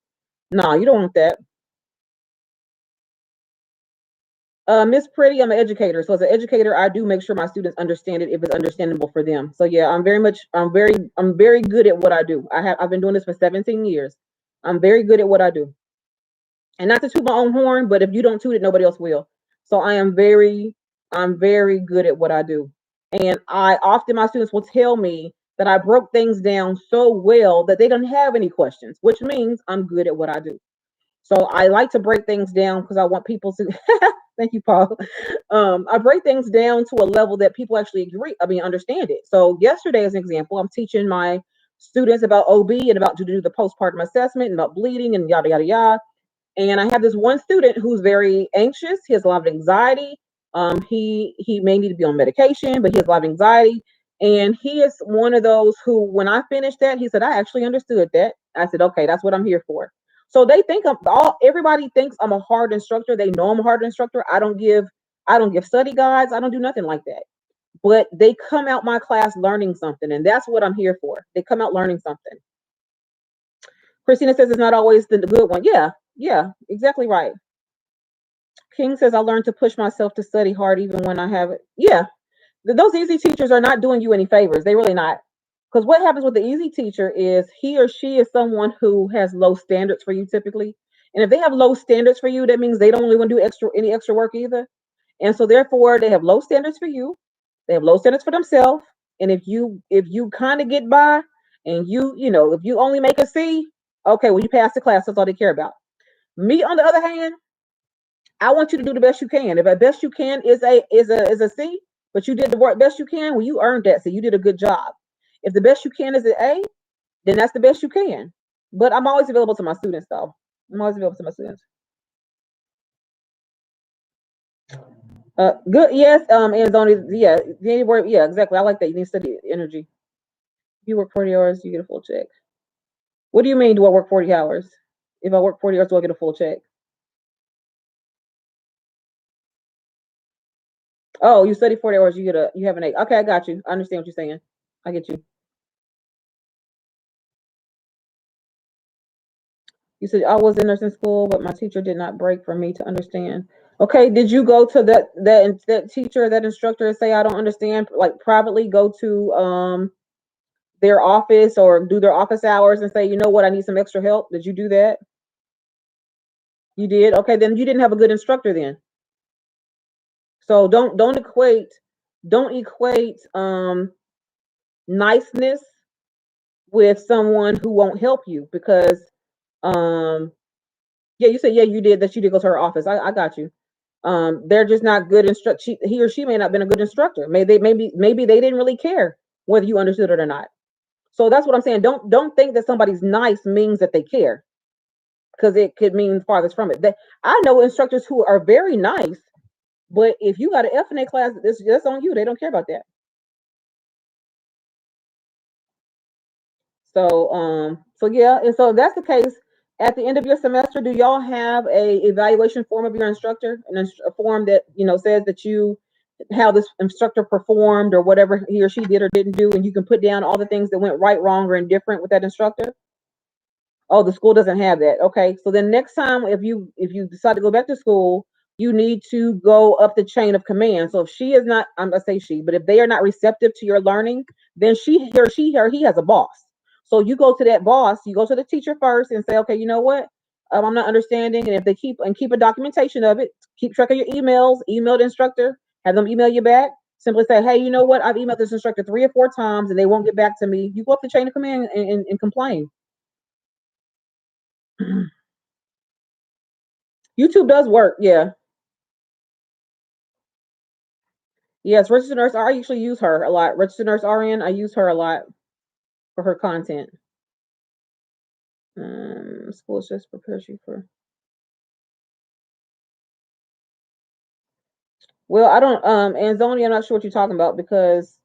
No, you don't want that. Miss Pretty, I'm an educator. So as an educator, I do make sure my students understand it if it's understandable for them. So yeah, I'm very good at what I do. I've been doing this for 17 years. I'm very good at what I do. And not to toot my own horn, but if you don't toot it, nobody else will. So I'm very good at what I do. And I often, my students will tell me that I broke things down so well that they don't have any questions, which means I'm good at what I do. So I like to break things down because I want people to thank you, Paul. I break things down to a level that people actually understand it. So yesterday, as an example, I'm teaching my students about OB and about to do the postpartum assessment and about bleeding and yada yada yada. And I have this one student who's very anxious. He has a lot of anxiety. He may need to be on medication, but he has a lot of anxiety. And he is one of those who, when I finished that, he said, I actually understood that. I said, okay, that's what I'm here for. So they think everybody thinks I'm a hard instructor. They know I'm a hard instructor. I don't give study guides. I don't do nothing like that. But they come out my class learning something, and that's what I'm here for. They come out learning something. Christina says it's not always the good one. Yeah, yeah, exactly right. King says I learned to push myself to study hard even when I have it. Yeah, those easy teachers are not doing you any favors. They really not. Because what happens with the easy teacher is he or she is someone who has low standards for you typically. And if they have low standards for you, that means they don't really want to do any extra work either. And so therefore they have low standards for you. They have low standards for themselves. And if you kind of get by and if you only make a C, okay, well you pass the class, that's all they care about. Me on the other hand, I want you to do the best you can. If the best you can is a C, but you did the work best you can, well, you earned that. So you did a good job. If the best you can is an A, then that's the best you can. But I'm always available to my students, though. I'm always available to my students. Good. Yes. And it's only yeah, exactly. I like that. You need to study energy. If you work 40 hours, you get a full check. What do you mean? Do I work 40 hours? If I work 40 hours, do I get a full check? Oh, you study 40 hours, you have an 8. Okay, I got you. I understand what you're saying. I get you. You said I was in nursing school, but my teacher did not break for me to understand. Okay, did you go to that teacher, that instructor, and say I don't understand? Like privately, go to their office or do their office hours and say, you know what, I need some extra help. Did you do that? You did. Okay, then you didn't have a good instructor then. So don't equate niceness with someone who won't help you because um yeah, you said yeah you did that you did go to her office. I got you. They're just not good instruct. He or she may not have been a good instructor. Maybe they didn't really care whether you understood it or not. So that's what I'm saying. Don't think that somebody's nice means that they care because it could mean farthest from it. I know instructors who are very nice, but if you got an F in a class, that's on you. They don't care about that. So yeah, and so if that's the case. At the end of your semester, do y'all have a evaluation form of your instructor, a form that says that how this instructor performed or whatever he or she did or didn't do, and you can put down all the things that went right, wrong, or indifferent with that instructor? Oh, the school doesn't have that. Okay. So then next time if you decide to go back to school, you need to go up the chain of command. So if she is not, I'm gonna say she, but if they are not receptive to your learning, then he has a boss. So you go to that boss, you go to the teacher first and say, okay, you know what? I'm not understanding. And if they keep a documentation of it, keep track of your emails, email the instructor, have them email you back. Simply say, hey, you know what? I've emailed this instructor 3 or 4 times and they won't get back to me. You go up the chain of command and complain. YouTube does work, yeah. Yes, registered nurse. I usually use her a lot. Registered nurse RN. I use her a lot for her content. School just prepares you for. Well, I don't. Anzoni, I'm not sure what you're talking about because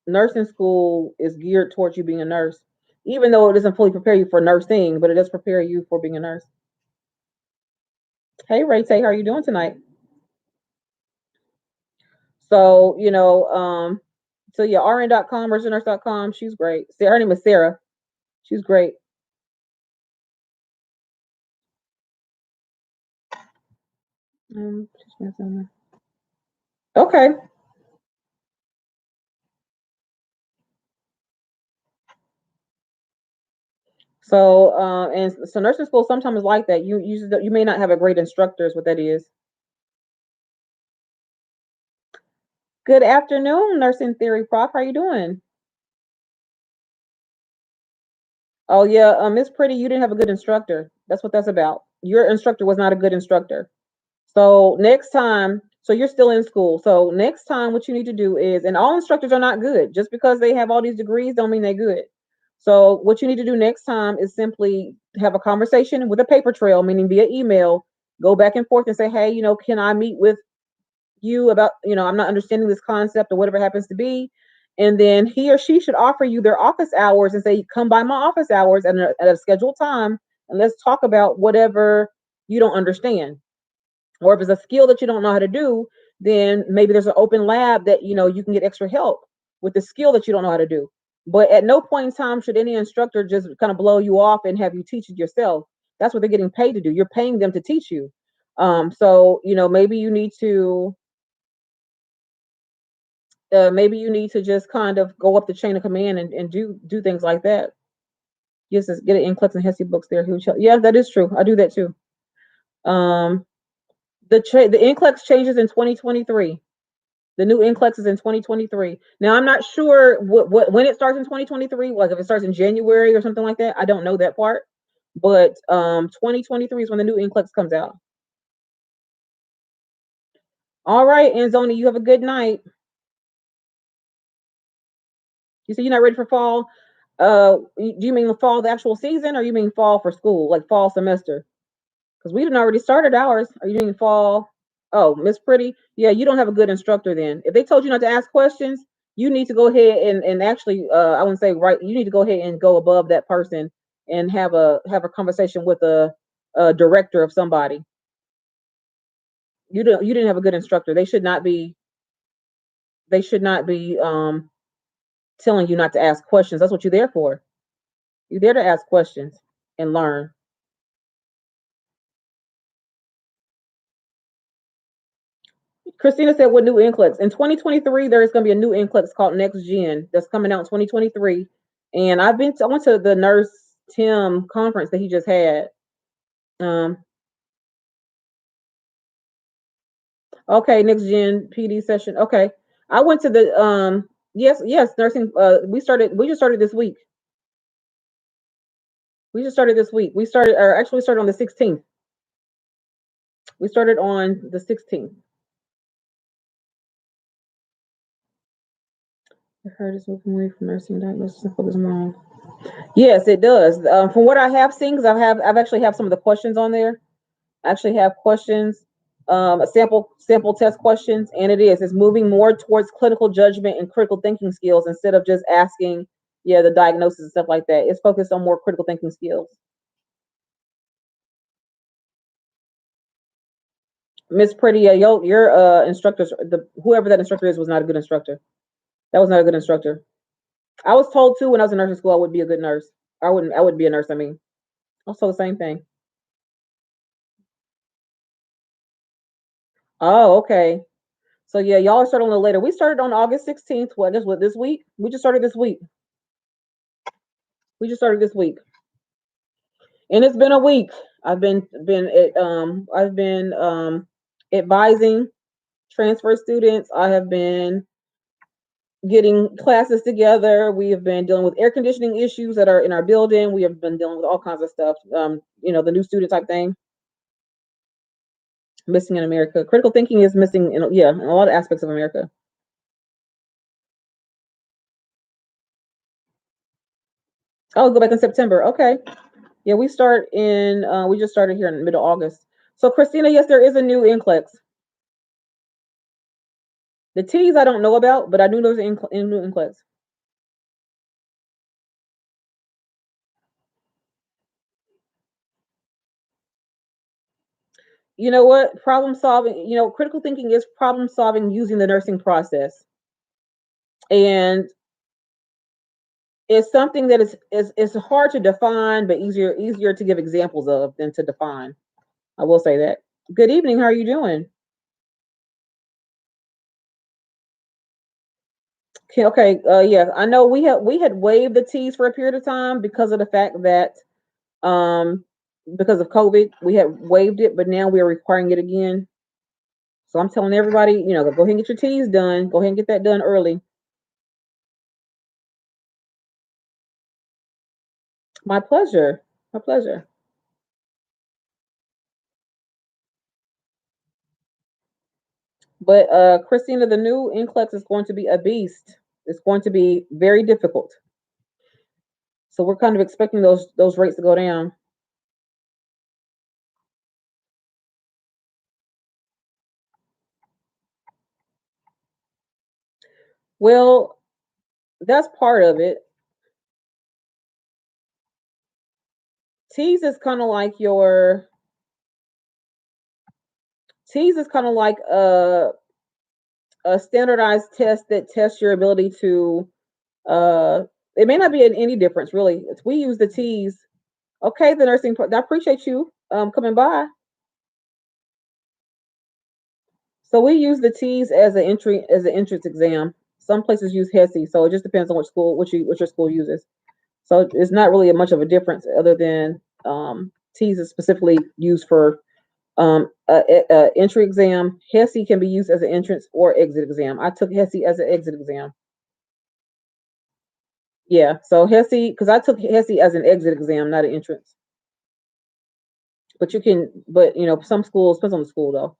nursing school is geared towards you being a nurse, even though it doesn't fully prepare you for nursing, but it does prepare you for being a nurse. Hey, Ray Tay, how are you doing tonight? So so yeah, rn.com, registerednurse.com. She's great. Her name is Sarah. She's great. Um, okay. So nursing school sometimes is like that. You may not have a great instructor, is what that is. Good afternoon, nursing theory prof. How you doing? Oh yeah, Miss Pretty, you didn't have a good instructor. That's what that's about. Your instructor was not a good instructor. So next time, so you're still in school. So next time, what you need to do is, and all instructors are not good. Just because they have all these degrees, don't mean they're good. So what you need to do next time is simply have a conversation with a paper trail, meaning via email. Go back and forth and say, hey, can I meet with you about, I'm not understanding this concept or whatever it happens to be. And then he or she should offer you their office hours and say, come by my office hours at a scheduled time and let's talk about whatever you don't understand. Or if it's a skill that you don't know how to do, then maybe there's an open lab that you can get extra help with the skill that you don't know how to do. But at no point in time should any instructor just kind of blow you off and have you teach it yourself. That's what they're getting paid to do. You're paying them to teach you. So maybe you need to just kind of go up the chain of command and do things like that. Yes, get an Nclex and Hesse books there. Yeah, that is true. I do that too. Um, the Nclex changes in 2023. The new Nclex is in 2023. Now I'm not sure when it starts in 2023. Like if it starts in January or something like that. I don't know that part. But 2023 is when the new Nclex comes out. All right, Anzoni, you have a good night. You said you're not ready for fall. Do you mean the fall, the actual season, or you mean fall for school, like fall semester? Because we didn't already started ours. Are you mean fall? Oh, Miss Pretty, yeah, you don't have a good instructor then. If they told you not to ask questions, you need to go ahead and actually, I wouldn't say right. You need to go ahead and go above that person and have a conversation with a director of somebody. You didn't have a good instructor. They should not be. they should not be telling you not to ask questions. That's what you're there for. You're there to ask questions and learn. Christina said, "What new Nclex in 2023? There is going to be a new Nclex called Next Gen that's coming out in 2023." And I went to the nurse Tim conference that he just had. Um, okay, Next Gen PD session. Okay, I went to the yes nursing. We just started this week. We just started this week. We started, or actually, we started on the 16th. We started on the 16th. I heard it's moving away from nursing diagnosis and focus more on. Yes, it does. From what I have seen, because I've actually have some of the questions on there. I actually have questions, sample test questions, and it's moving more towards clinical judgment and critical thinking skills instead of just asking, yeah, the diagnosis and stuff like that. It's focused on more critical thinking skills. Miss Pretty, your instructors, whoever that instructor is, was not a good instructor. That was not a good instructor. I was told too when I was in nursing school I would be a good nurse. I wouldn't be a nurse. I mean, also the same thing. Oh, okay. So yeah, y'all started a little later. We started on August 16th. What, this what, this week? We just started this week. We just started this week. And it's been a week. I've been advising transfer students. I have been getting classes together. We have been dealing with air conditioning issues that are in our building. We have been dealing with all kinds of stuff. The new student type thing. Missing in America. Critical thinking is missing in a lot of aspects of America. Oh, go back in September. Okay. Yeah, we just started here in the middle of August. So Christina, yes, there is a new Nclex. The T's I don't know about, but I knew there was a new Nclex. You know what? Problem solving, critical thinking is problem solving using the nursing process. And it's something that is hard to define, but easier to give examples of than to define. I will say that. Good evening. How are you doing? Okay. Yeah, I know we had waived the T's for a period of time because of the fact that um because of COVID we had waived it, but now we are requiring it again. So I'm telling everybody, go ahead and get your T's done. Go ahead and get that done early. My pleasure. My pleasure. But Christina, the new Nclex is going to be a beast. It's going to be very difficult. So we're kind of expecting those rates to go down. Well, that's part of it. T's is kind of like your T's is kind of like a standardized test that tests your ability to uh it may not be any difference really. We use the T's. Okay, the nursing I appreciate you coming by. So we use the T's as an entrance exam. Some places use HESI, so it just depends on what your school uses. So it's not really much of a difference other than T's is specifically used for a entry exam. HESI can be used as an entrance or exit exam. I took HESI as an exit exam. Yeah, so HESI, because I took HESI as an exit exam, not an entrance. But some schools, depends on the school though.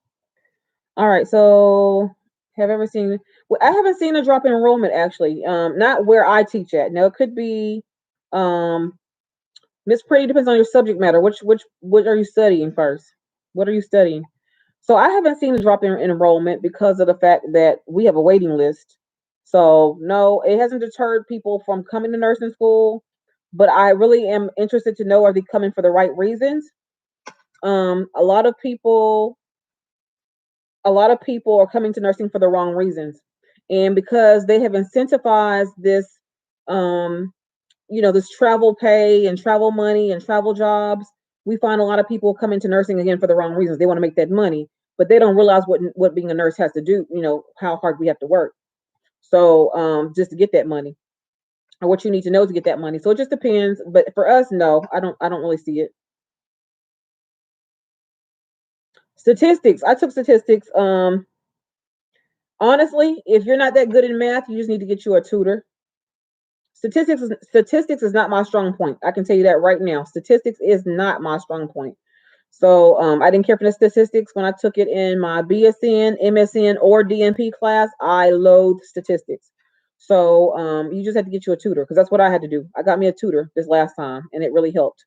All right, so have ever seen? Well, I haven't seen a drop in enrollment actually. Not where I teach at. Now it could be. Um, Miss Pretty depends on your subject matter. Which what are you studying first? What are you studying? So I haven't seen a drop in enrollment because of the fact that we have a waiting list. So no, it hasn't deterred people from coming to nursing school. But I really am interested to know, are they coming for the right reasons? A lot of people are coming to nursing for the wrong reasons. And because they have incentivized this, um, this travel pay and travel money and travel jobs, we find a lot of people come into nursing again for the wrong reasons. They want to make that money, but they don't realize what being a nurse has to do. How hard we have to work. So just to get that money, or what you need to know to get that money. So it just depends. But for us, no, I don't really see it. Statistics. I took statistics. Honestly, if you're not that good in math, you just need to get you a tutor. Statistics is not my strong point. I can tell you that right now. Statistics is not my strong point. So I didn't care for the statistics when I took it in my BSN, MSN, or DNP class. I loathe statistics. So you just have to get you a tutor, because that's what I had to do. I got me a tutor this last time, and it really helped.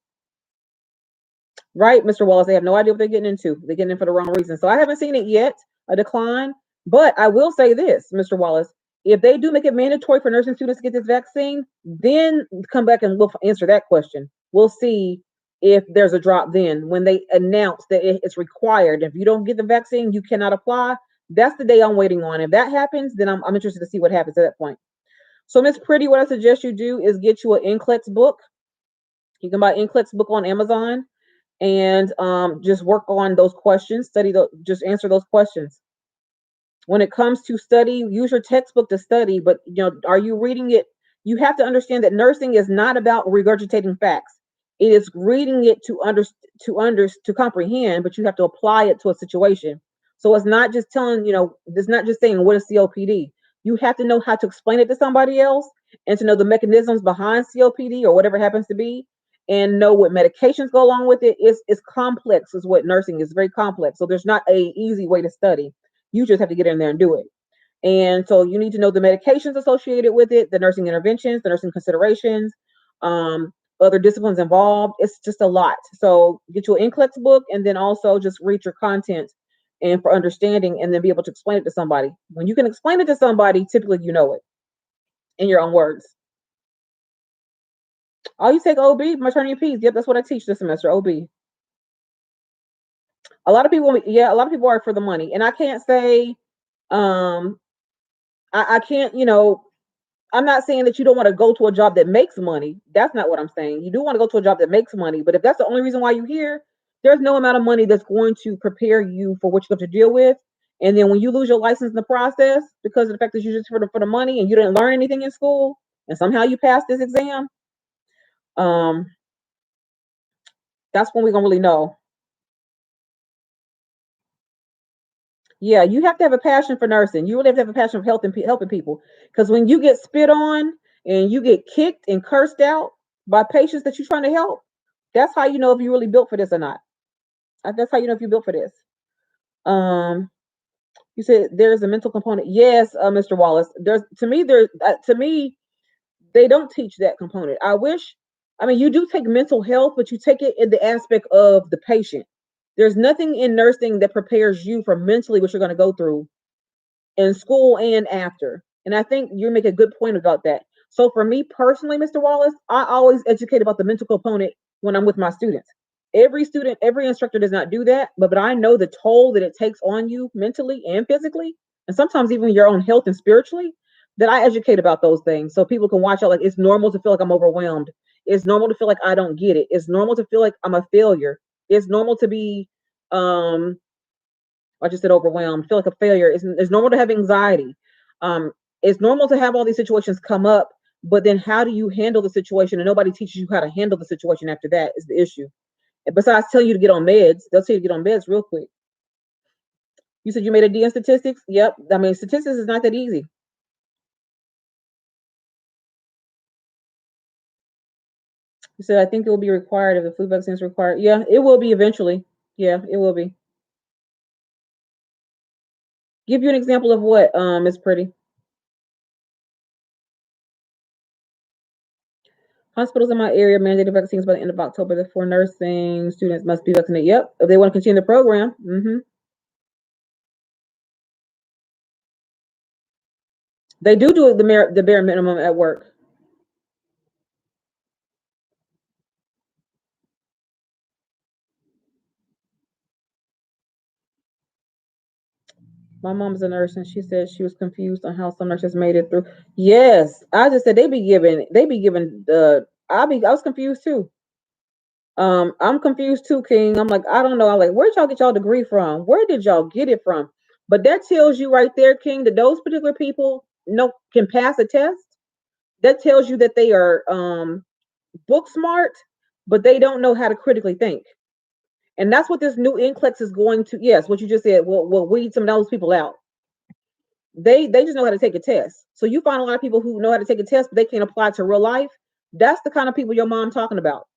Right, Mr. Wallace, they have no idea what they're getting into. They're getting in for the wrong reason. So I haven't seen it yet, a decline. But I will say this, Mr. Wallace, if they do make it mandatory for nursing students to get this vaccine, then come back and we'll answer that question. We'll see if there's a drop then when they announce that it's required. If you don't get the vaccine, you cannot apply. That's the day I'm waiting on. If that happens, then I'm interested to see what happens at that point. So, Miss Pretty, what I suggest you do is get you an Nclex book. You can buy Nclex book on Amazon, and just work on those questions, just answer those questions. When it comes to study, use your textbook to study, but are you reading it? You have to understand that nursing is not about regurgitating facts. It is reading it to comprehend, but you have to apply it to a situation. So it's not just it's not just saying what is COPD. You have to know how to explain it to somebody else, and to know the mechanisms behind COPD or whatever happens to be, and know what medications go along with it. It's complex, is what nursing is, very complex. So there's not a easy way to study. You just have to get in there and do it. And so you need to know the medications associated with it, the nursing interventions, the nursing considerations, other disciplines involved. It's just a lot. So get you an Nclex book, and then also just read your content and for understanding, and then be able to explain it to somebody. When you can explain it to somebody, typically you know it in your own words. Oh, you take OB, maternity P's. Yep, that's what I teach this semester, OB. A lot of people, yeah, a lot of people are for the money. And I can't say, um, I can't, I'm not saying that you don't want to go to a job that makes money. That's not what I'm saying. You do want to go to a job that makes money, but if that's the only reason why you're here, there's no amount of money that's going to prepare you for what you have to deal with. And then when you lose your license in the process because of the fact that you just for the money and you didn't learn anything in school, and somehow you passed this exam, um, that's when we're gonna really know. Yeah, you have to have a passion for nursing. You really have to have a passion for helping people. Because when you get spit on and you get kicked and cursed out by patients that you're trying to help, that's how you know if you're really built for this or not. That's how you know if you're built for this. Um, you said there's a mental component. Yes, Mr. Wallace. To me, they don't teach that component. I wish. I mean, you do take mental health, but you take it in the aspect of the patient. There's nothing in nursing that prepares you for mentally what you're going to go through in school and after. And I think you make a good point about that. So for me personally, Mr. Wallace, I always educate about the mental component when I'm with my students. Every instructor does not do that, but I know the toll that it takes on you mentally and physically, and sometimes even your own health and spiritually, that I educate about those things so people can watch out. Like, it's normal to feel like I'm overwhelmed. It's normal to feel like I don't get it. It's normal to feel like I'm a failure. It's normal to be um I just said overwhelmed, feel like a failure. It's normal to have anxiety. Um, it's normal to have all these situations come up, but then how do you handle the situation? And nobody teaches you how to handle the situation after that is the issue. And besides telling you to get on meds, they'll tell you to get on meds real quick. You said you made a D in statistics? Yep. I mean, statistics is not that easy. You said, I think it will be required if the flu vaccine is required. Yeah, it will be eventually. Yeah, it will be. Give you an example of what, Miss Pretty. Hospitals in my area mandated vaccines by the end of October. Therefore, nursing students must be vaccinated. Yep, if they want to continue the program. They do the bare minimum at work. My mom's a nurse, and she said she was confused on how some nurses made it through. Yes, I just said they be giving I was confused too. I'm confused too, King. I'm like, I don't know. I'm like, where'd y'all get y'all degree from? Where did y'all get it from? But that tells you right there, King, that those particular people can pass a test. That tells you that they are book smart, but they don't know how to critically think. And that's what this new Nclex is going to. Yes, what you just said will weed some of those people out. They just know how to take a test. So you find a lot of people who know how to take a test, but they can't apply it to real life. That's the kind of people your mom talking about.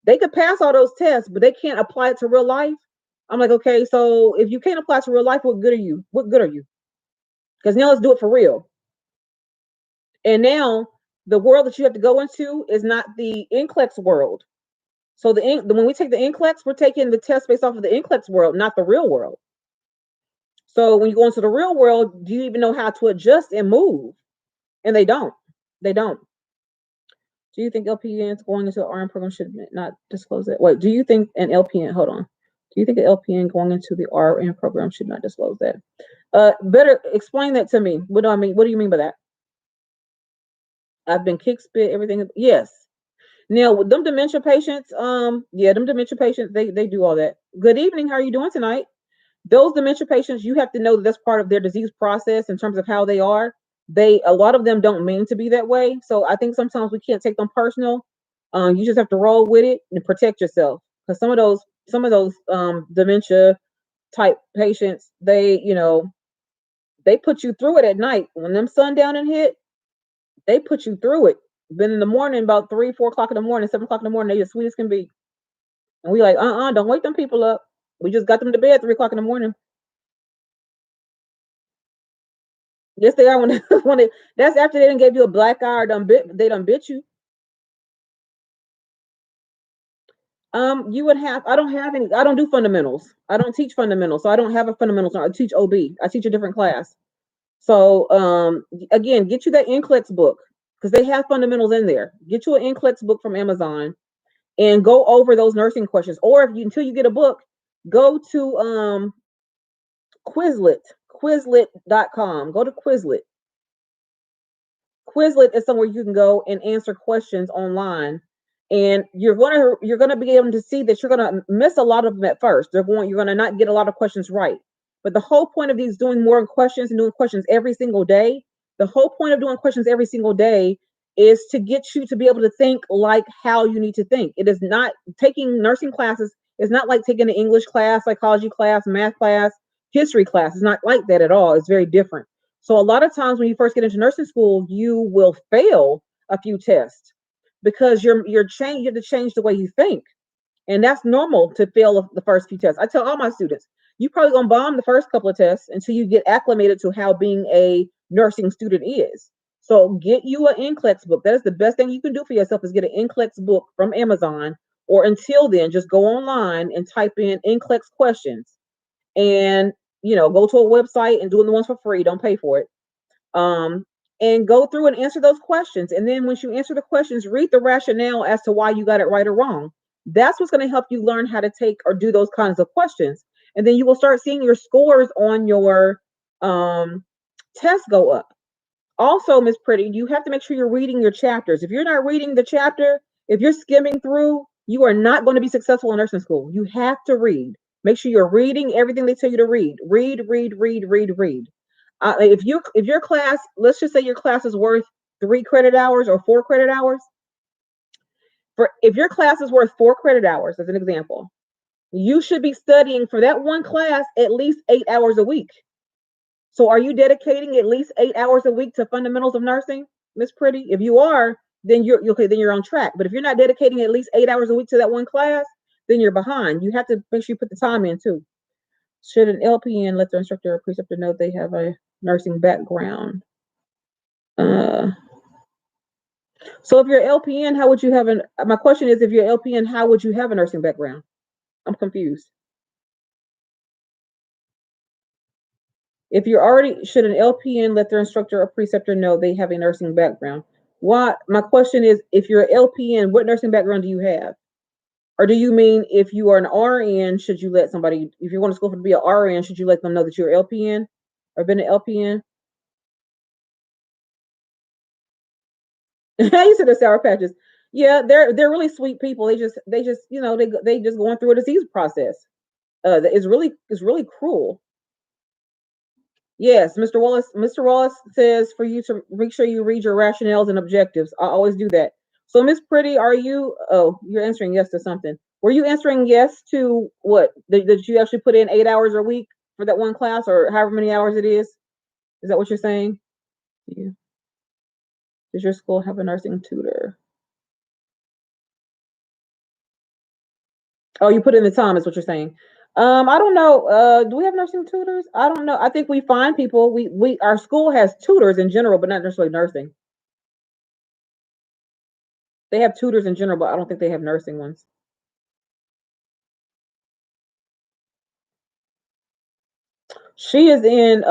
They could pass all those tests, but they can't apply it to real life. I'm like, okay, so if you can't apply it to real life, what good are you? What good are you? Because now let's do it for real. And now the world that you have to go into is not the Nclex world. So when we take the Nclex, we're taking the test based off of the Nclex world, not the real world. So when you go into the real world, do you even know how to adjust and move? And they don't. They don't. Do you think LPNs going into the RN program should not disclose that? Wait, do you think an LPN, hold on. Do you think an LPN going into the RN program should not disclose that? Better explain that to me. What do I mean? What do you mean by that? I've been kick spit, everything. Yes. Now with them dementia patients, yeah, them dementia patients, they do all that. Good evening. How are you doing tonight? Those dementia patients, you have to know that that's part of their disease process in terms of how they are. A lot of them don't mean to be that way. So I think sometimes we can't take them personal. You just have to roll with it and protect yourself. Because some of those dementia type patients, they put you through it at night. When them sundown and hit, they put you through it. Then in the morning, about 3, 4 o'clock in the morning, 7 o'clock in the morning, they as sweet as can be. And we like, don't wake them people up. We just got them to bed 3 o'clock in the morning. Yes, they are. When when that's after they didn't give you a black eye or they done bit you. You would have. I don't have any. I don't do fundamentals. I don't teach fundamentals, so I don't have a fundamentals. I teach OB. I teach a different class. So again, get you that Nclex book because they have fundamentals in there. Get you an Nclex book from Amazon and go over those nursing questions. Or if you until you get a book, go to Quizlet, Quizlet.com. Go to Quizlet. Quizlet is somewhere you can go and answer questions online, and you're gonna be able to see that you're gonna miss a lot of them at first. You're gonna not get a lot of questions right. But the whole point of these doing more questions and doing questions every single day, the whole point of doing questions every single day is to get you to be able to think like how you need to think. It is not taking nursing classes. It's not like taking an English class, psychology class, math class, history class. It's not like that at all. It's very different. So a lot of times when you first get into nursing school, you will fail a few tests because you have to change the way you think. And that's normal to fail the first few tests. I tell all my students, you probably gonna bomb the first couple of tests until you get acclimated to how being a nursing student is. So get you an Nclex book. That is the best thing you can do for yourself is get an Nclex book from Amazon. Or until then, just go online and type in Nclex questions and go to a website and doing the ones for free. Don't pay for it. um, and go through and answer those questions. And then once you answer the questions, read the rationale as to why you got it right or wrong. That's what's going to help you learn how to take or do those kinds of questions. And then you will start seeing your scores on your test go up. Also, Miss Pretty, you have to make sure you're reading your chapters. If you're not reading the chapter, if you're skimming through, you are not going to be successful in nursing school. You have to read. Make sure you're reading everything they tell you to read. Read, read, read, read, read. If your class, let's just say your class is worth 3 credit hours or 4 credit hours. If your class is worth 4 credit hours, as an example, you should be studying for that one class at least 8 hours a week. So are you dedicating at least 8 hours a week to fundamentals of nursing, Miss Pretty? If you are, then you're okay, then you're on track. But if you're not dedicating at least 8 hours a week to that one class, then you're behind. You have to make sure you put the time in too. Should an LPN let their instructor or preceptor know they have a nursing background? So if you're LPN, how would you have my question is, if you're LPN, how would you have a nursing background? I'm confused. If you're already, should an LPN let their instructor or preceptor know they have a nursing background? Why? My question is, if you're LPN, what nursing background do you have? Or do you mean if you are an RN, should you let somebody, if you're going to school to be an RN, should you let them know that you're LPN? or been an LPN? You said the Sour Patches. Yeah, they're really sweet people. They just they just going through a disease process. It's really cruel. Yes, Mr. Wallace. Mr. Wallace says for you to make sure you read your rationales and objectives. I always do that. So, Miss Pretty, are you? Oh, you're answering yes to something. Were you answering yes to what? Did you actually put in 8 hours a week for that one class, or however many hours it is? Is that what you're saying? Yeah. Does your school have a nursing tutor? Oh, you put in the time, is what you're saying. I don't know. Do we have nursing tutors? I don't know. I think we find people. We our school has tutors in general, but not necessarily nursing. They have tutors in general, but I don't think they have nursing ones. She is in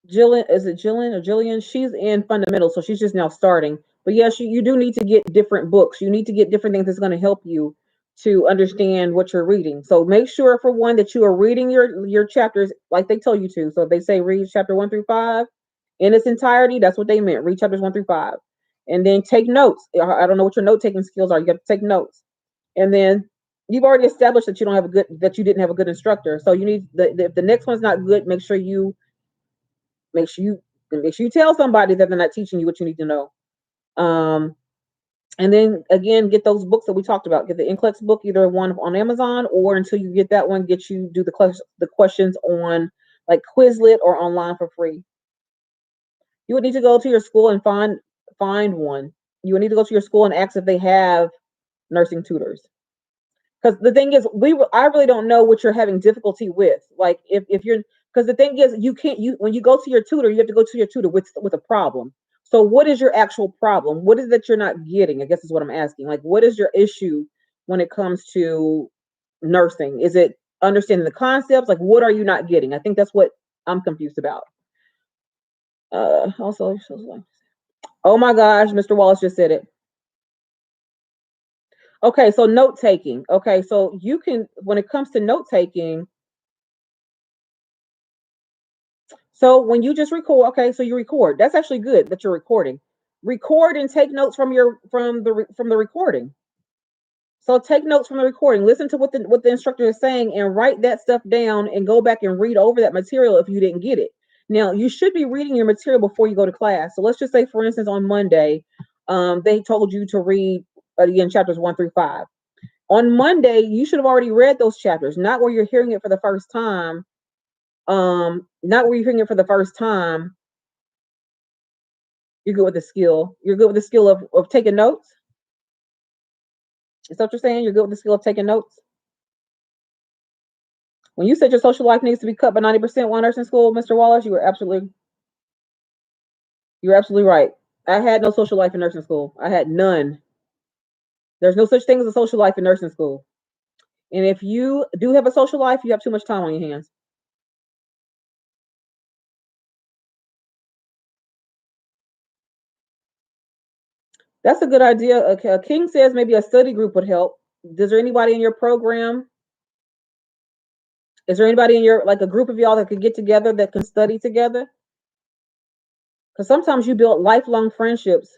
Jillian, is it Jillian or Jillian? She's in fundamentals, so she's just now starting. But yes, you do need to get different books. You need to get different things that's going to help you to understand what you're reading. So make sure, for one, that you are reading your chapters like they tell you to. So if they say read chapter 1 through 5 in its entirety, that's what they meant. Read chapters 1 through 5, and then take notes. I don't know what your note taking skills are. You got to take notes, and then you've already established that you didn't have a good instructor. So you need if the next one's not good, make sure you make sure you tell somebody that they're not teaching you what you need to know. Um, and then again, get those books that we talked about. Get the Nclex book, either one on Amazon, or until you get that one, do the questions on like Quizlet or online for free. You would need to go to your school and find one. You would need to go to your school and ask if they have nursing tutors. Because the thing is, I really don't know what you're having difficulty with. Like if you're, because the thing is, you can't you when you go to your tutor, you have to go to your tutor with a problem. So what is your actual problem? What is it that you're not getting? I guess is what I'm asking. Like, what is your issue when it comes to nursing? Is it understanding the concepts? Like, what are you not getting? I think that's what I'm confused about. Also, oh my gosh, Mr. Wallace just said it. Okay, so note taking. Okay, so you can, when it comes to note taking, so when you just record, okay, so you record. That's actually good that you're recording. Record and take notes from the recording. So take notes from the recording. Listen to what the instructor is saying and write that stuff down and go back and read over that material if you didn't get it. Now, you should be reading your material before you go to class. So let's just say, for instance, on Monday, they told you to read again chapters 1 through 5. On Monday, you should have already read those chapters, not where you're hearing it for the first time. Not where you're hearing it for the first time. You're good with the skill. You're good with the skill of taking notes. Is that what you're saying? You're good with the skill of taking notes. When you said your social life needs to be cut by 90% while nursing school, Mr. Wallace, you're absolutely right. I had no social life in nursing school. I had none. There's no such thing as a social life in nursing school. And if you do have a social life, you have too much time on your hands. That's a good idea. Okay. King says maybe a study group would help. Is there anybody in your program? Is there anybody in your, like, a group of y'all that could get together that can study together? Because sometimes you build lifelong friendships.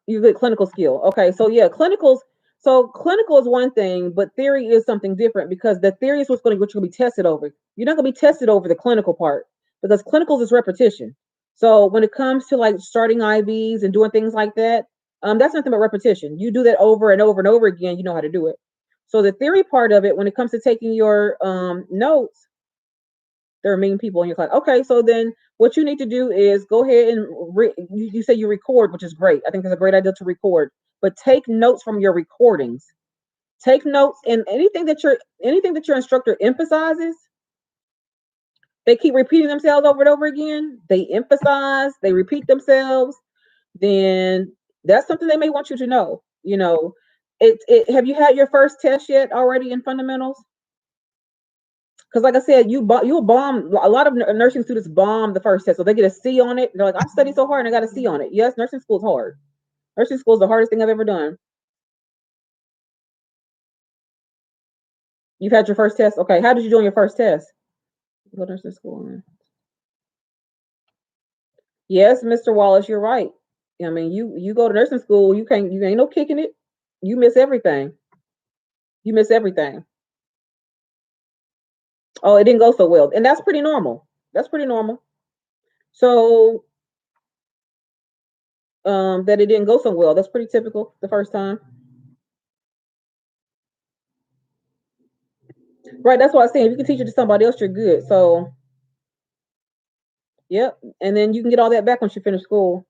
You get clinical skill. Okay, so yeah, clinicals. So clinical is one thing, but theory is something different, because the theory is what you're going to be tested over. You're not going to be tested over the clinical part, because clinicals is repetition. So when it comes to like starting IVs and doing things like that, that's nothing but repetition. You do that over and over and over again. You know how to do it. So the theory part of it, when it comes to taking your notes, there are mean people in your class. Okay, so then what you need to do is go ahead and you say you record, which is great. I think it's a great idea to record, but take notes from your recordings. Take notes, and anything that your instructor emphasizes, they keep repeating themselves over and over again. They emphasize, they repeat themselves. Then that's something they may want you to know. Have you had your first test yet already in fundamentals? Because like I said, you'll bomb. A lot of nursing students bomb the first test, so they get a C on it. They're like, I studied so hard and I got a C on it. Yes, nursing school is hard. Nursing school is the hardest thing I've ever done. You've had your first test. Okay. How did you do on your first test? Go to nursing school. Yes, Mr. Wallace, you're right. I mean, you go to nursing school, you ain't no kicking it. You miss everything. You miss everything. Oh, it didn't go so well, and that's pretty normal. That's pretty normal. So, that it didn't go so well. That's pretty typical the first time. Right. That's why I'm saying if you can teach it to somebody else, you're good. So, yep. And then you can get all that back once you finish school.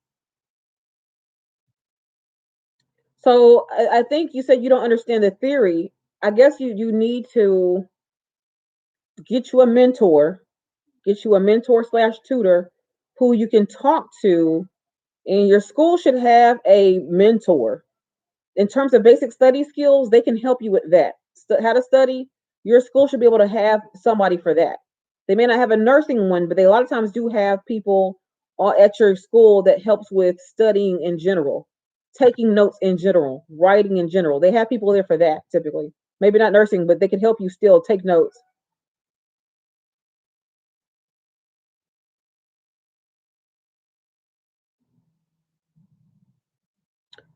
So I think you said you don't understand the theory. I guess you need to get you a mentor, get you a mentor slash tutor who you can talk to, and your school should have a mentor. In terms of basic study skills, they can help you with that. How to study, your school should be able to have somebody for that. They may not have a nursing one, but they a lot of times do have people at your school that helps with studying in general, taking notes in general, writing in general. They have people there for that typically. Maybe not nursing, but they can help you still take notes.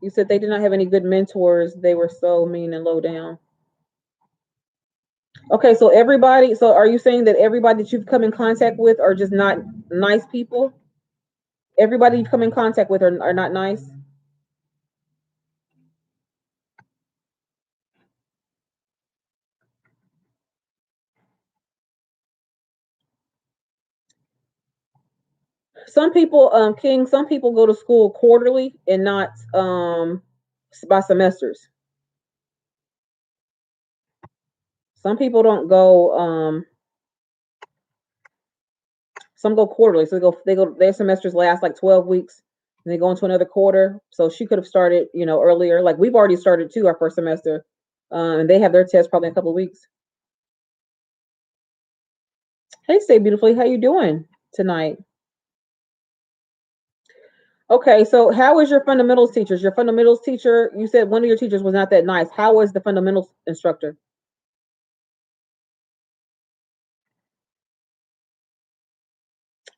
You said they did not have any good mentors. They were so mean and low down. Okay, so everybody, so are you saying that everybody that you've come in contact with are just not nice people? Everybody you've come in contact with are not nice? Some people, King, some people go to school quarterly and not by semesters. Some people don't go, some go quarterly. So their semesters last like 12 weeks and they go into another quarter. So she could have started, earlier. Like we've already started too, our first semester. And they have their test probably in a couple of weeks. Hey, Stay Beautifully, how you doing tonight? Okay, so how is your fundamentals teachers? Your fundamentals teacher, you said one of your teachers was not that nice. How was the fundamentals instructor?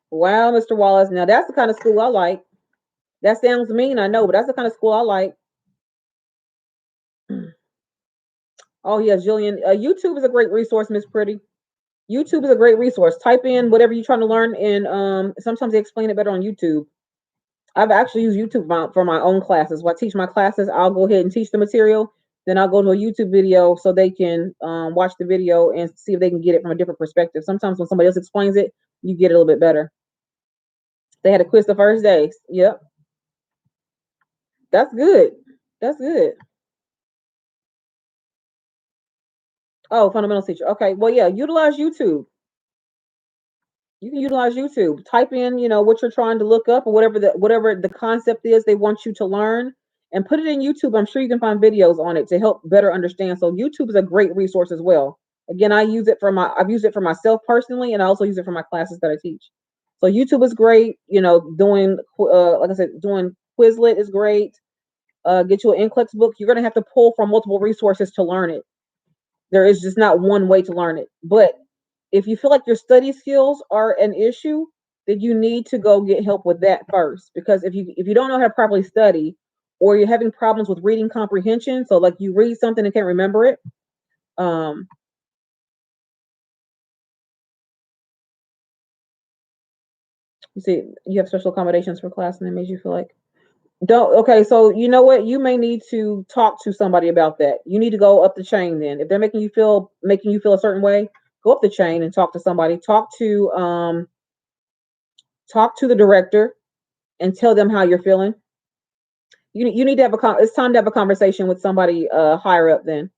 Wow, Mr. Wallace. Now that's the kind of school I like. That sounds mean, I know, but that's the kind of school I like. Oh yeah, Jillian. YouTube is a great resource, Miss Pretty. YouTube is a great resource. Type in whatever you're trying to learn, and sometimes they explain it better on YouTube. I've actually used YouTube for my own classes. When I teach my classes, I'll go ahead and teach the material. Then I'll go to a YouTube video so they can watch the video and see if they can get it from a different perspective. Sometimes when somebody else explains it, you get it a little bit better. They had a quiz the first day. Yep, that's good. That's good. Oh, fundamentals teacher. Okay, well, yeah, utilize YouTube. You can utilize YouTube. Type in, what you're trying to look up or whatever the concept is they want you to learn, and put it in YouTube. I'm sure you can find videos on it to help better understand. So YouTube is a great resource as well. Again, I've used it for myself personally, and I also use it for my classes that I teach. So YouTube is great. Doing like I said, doing Quizlet is great. Get you an Nclex book. You're gonna have to pull from multiple resources to learn it. There is just not one way to learn it. But if you feel like your study skills are an issue, then you need to go get help with that first. Because if you don't know how to properly study, or you're having problems with reading comprehension, so like you read something and can't remember it, um, you see, you have special accommodations for class, and it made you feel like don't. Okay, so you know what? You may need to talk to somebody about that. You need to go up the chain. Then, if they're making you feel a certain way, go up the chain and talk to somebody. Talk to the director and tell them how you're feeling. You need to it's time to have a conversation with somebody higher up. Then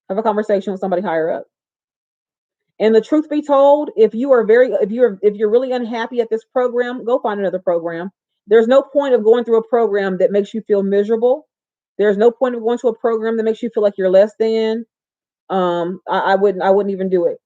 have a conversation with somebody higher up. And the truth be told, if you're really unhappy at this program, go find another program. There's no point of going through a program that makes you feel miserable. There's no point of going to a program that makes you feel like you're less than. I wouldn't even do it.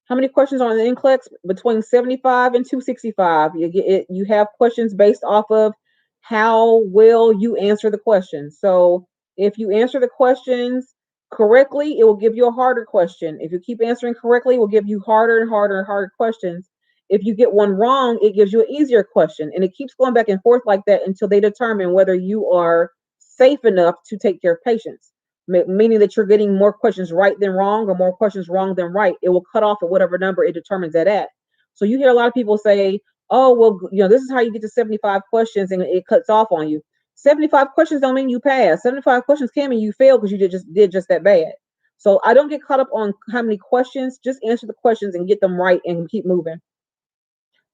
How many questions are on the NCLEX? Between 75 and 265. You have questions based off of how well you answer the questions. So if you answer the questions correctly, it will give you a harder question. If you keep answering correctly, it will give you harder and harder and harder questions. If you get one wrong, it gives you an easier question. And it keeps going back and forth like that until they determine whether you are safe enough to take care of patients. Meaning that you're getting more questions right than wrong or more questions wrong than right. It will cut off at whatever number it determines that at. So you hear a lot of people say, oh, well, this is how you get to 75 questions and it cuts off on you. 75 questions don't mean you pass. 75 questions can mean you fail because you did just that bad. So I don't get caught up on how many questions. Just answer the questions and get them right and keep moving.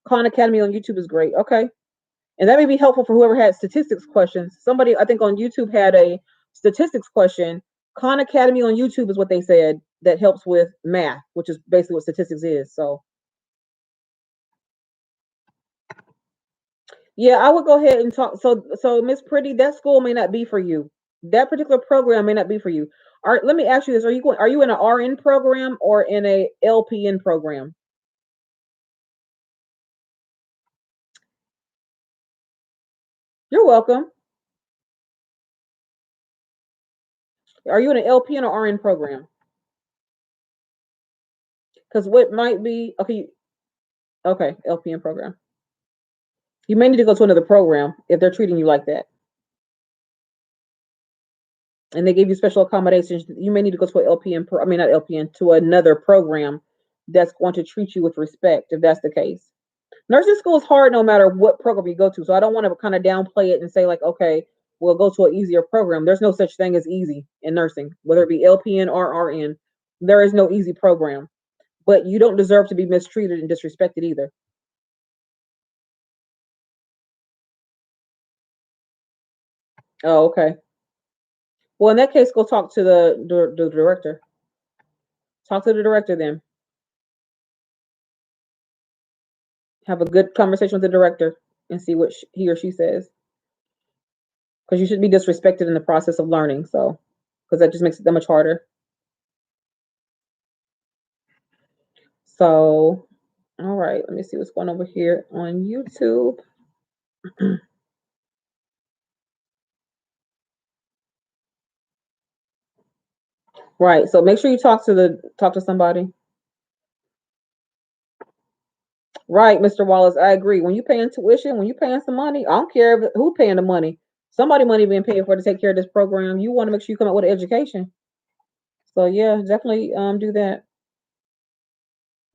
Khan Academy on YouTube is great. Okay. And that may be helpful for whoever had statistics questions. Somebody, I think, on YouTube had a statistics question. Khan Academy on YouTube is what they said that helps with math, which is basically what statistics is. So yeah, I would go ahead and talk. So Miss Pretty, that school may not be for you. That particular program may not be for you. All right, let me ask you this: Are you in an RN program or in a LPN program? You're welcome. Are you in an LPN or RN program? Because what might be okay, LPN program. You may need to go to another program if they're treating you like that, and they give you special accommodations. You may need to go to an LPN. I mean, not LPN, to another program that's going to treat you with respect. If that's the case. Nursing school is hard no matter what program you go to. So I don't want to kind of downplay it and say like, okay, we'll go to an easier program. There's no such thing as easy in nursing, whether it be LPN or RN. There is no easy program, but you don't deserve to be mistreated and disrespected either. Oh, okay. Well, in that case, go talk to the director. Talk to the director then. Have a good conversation with the director and see what he or she says. Because you should be disrespected in the process of learning. So, because that just makes it that much harder. So, all right, let me see what's going on over here on YouTube. Right. So make sure you talk to somebody. Right, Mr. Wallace. I agree. When you paying tuition, when you paying some money, I don't care who paying the money. Somebody money being paid for to take care of this program. You want to make sure you come up with an education. So yeah, definitely do that.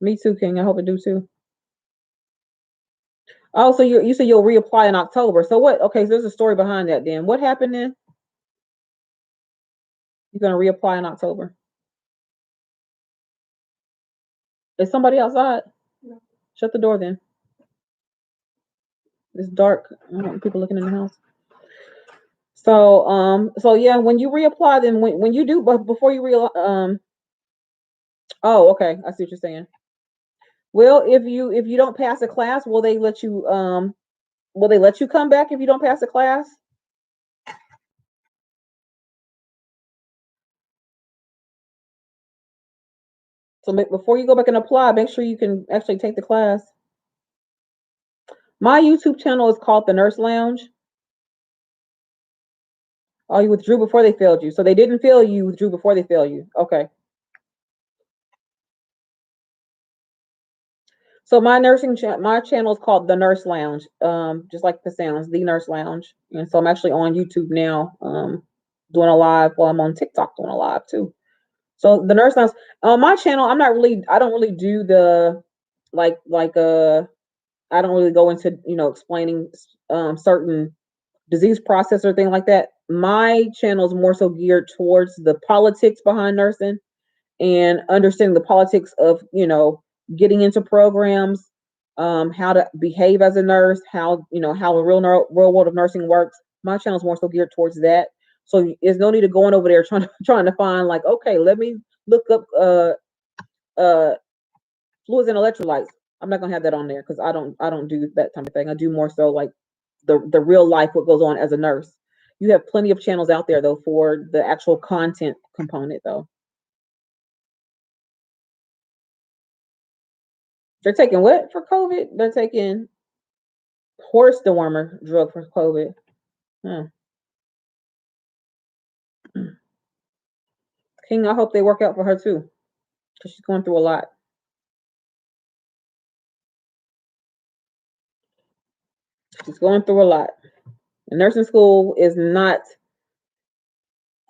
Me too, King. I hope I do too. Oh, so you said you'll reapply in October. So what? Okay, so there's a story behind that. Then what happened then? You're gonna reapply in October. Is somebody outside? Shut the door then. It's dark. I don't want people looking in the house. So yeah, when you reapply, then when you do, but before you oh, okay, I see what you're saying. Well, if you don't pass a class, will they let you come back if you don't pass a class? So before you go back and apply, make sure you can actually take the class. My YouTube channel is called The Nurse Lounge. Oh, you withdrew before they failed you. So they didn't fail you, you withdrew before they failed you. Okay. So my channel is called The Nurse Lounge, just like the sounds, The Nurse Lounge. And so I'm actually on YouTube now, doing a live. Well, I'm on TikTok doing a live too. So the Nurse Lounge on my channel, I don't really do the like I don't really go into explaining certain disease process or thing like that. My channel is more so geared towards the politics behind nursing and understanding the politics of getting into programs, how to behave as a nurse, how the real world of nursing works. My channel is more so geared towards that. So there's no need to going over there trying to find like, okay, let me look up uh fluids and electrolytes. I'm not gonna have that on there because I don't do that type of thing. I do more so like the real life what goes on as a nurse. You have plenty of channels out there though for the actual content component though. They're taking what for COVID? They're taking horse dewormer drug for COVID. Hmm. King, I hope they work out for her too, because she's going through a lot. She's going through a lot. The nursing school is not,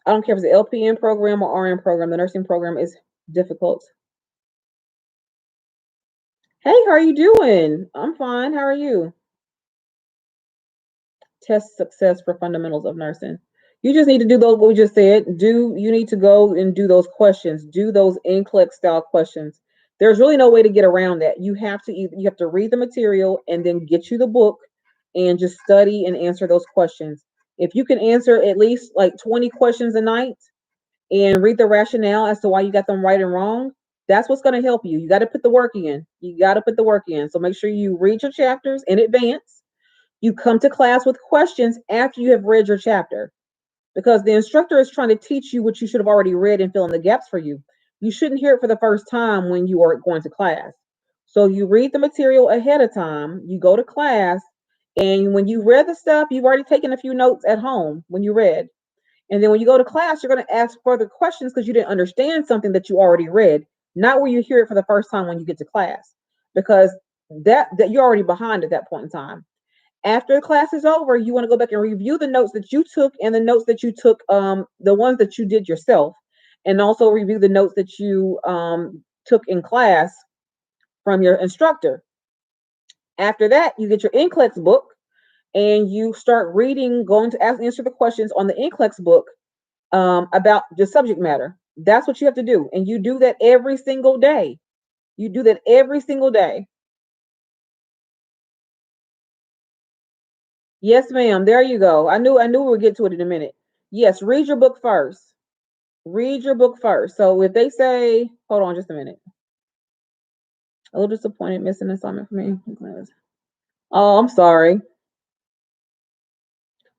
I don't care if it's an LPN program or RN program, the nursing program is difficult. Hey, how are you doing? I'm fine. How are you? Test success for fundamentals of nursing. You just need to do those, what we just said. You need to go and do those questions. Do those NCLEX style questions. There's really no way to get around that. You have to read the material and then get you the book and just study and answer those questions. If you can answer at least like 20 questions a night and read the rationale as to why you got them right and wrong, that's what's going to help you. You got to put the work in. You got to put the work in. So make sure you read your chapters in advance. You come to class with questions after you have read your chapter, because the instructor is trying to teach you what you should have already read and fill in the gaps for you. You shouldn't hear it for the first time when you are going to class. So you read the material ahead of time, you go to class, and when you read the stuff, you've already taken a few notes at home when you read. And then when you go to class, you're going to ask further questions because you didn't understand something that you already read, not where you hear it for the first time when you get to class, because that you're already behind at that point in time. After the class is over, you want to go back and review the notes that you took and the notes that you took, the ones that you did yourself, and also review the notes that you took in class from your instructor. After that, you get your NCLEX book and you start reading, going to answer the questions on the NCLEX book about the subject matter. That's what you have to do. And you do that every single day. You do that every single day. Yes, ma'am. There you go. I knew we would get to it in a minute. Yes, read your book first. Read your book first. So if they say, hold on just a minute. A little disappointed, missing assignment for me. Oh, I'm sorry.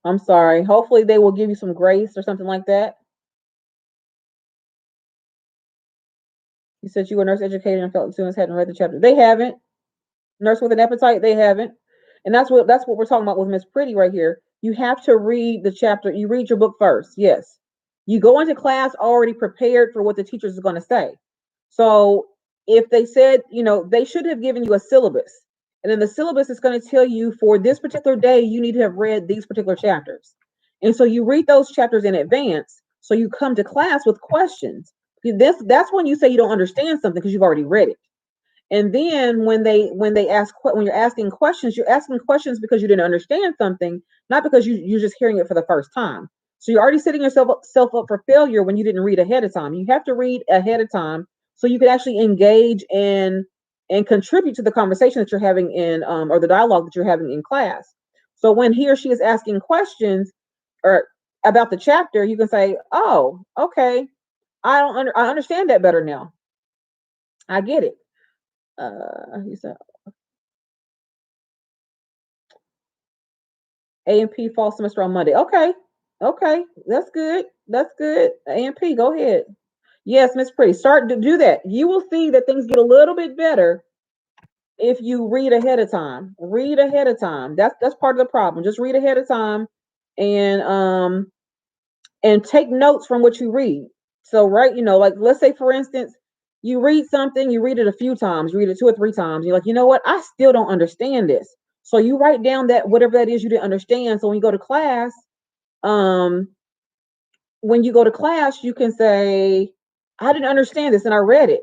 I'm sorry. Hopefully they will give you some grace or something like that. You said you were a nurse educator and felt the students hadn't read the chapter. They haven't. Nurse with an appetite, they haven't. And that's what we're talking about with Miss Pretty right here. You have to read the chapter. You read your book first. Yes. You go into class already prepared for what the teachers are going to say. So if they said, they should have given you a syllabus. And then the syllabus is going to tell you for this particular day, you need to have read these particular chapters. And so you read those chapters in advance. So you come to class with questions. That's when you say you don't understand something because you've already read it. And then when you're asking questions because you didn't understand something, not because you're just hearing it for the first time. So you're already setting yourself up for failure when you didn't read ahead of time. You have to read ahead of time so you can actually engage and contribute to the conversation that you're having in or the dialogue that you're having in class. So when he or she is asking questions or about the chapter, you can say, "Oh, okay, I understand that better now. I get it." He said A&P fall semester on Monday. Okay. Okay. That's good. That's good. A&P, go ahead. Yes, Miss Pretty. Start to do that. You will see that things get a little bit better if you read ahead of time. Read ahead of time. That's part of the problem. Just read ahead of time and and take notes from what you read. So right, like let's say for instance, you read something, you read it a few times, you read it 2 or 3 times, you're like, you know what, I still don't understand this. So you write down that whatever that is you didn't understand. So when you go to class, um, you can say, I didn't understand this and I read it.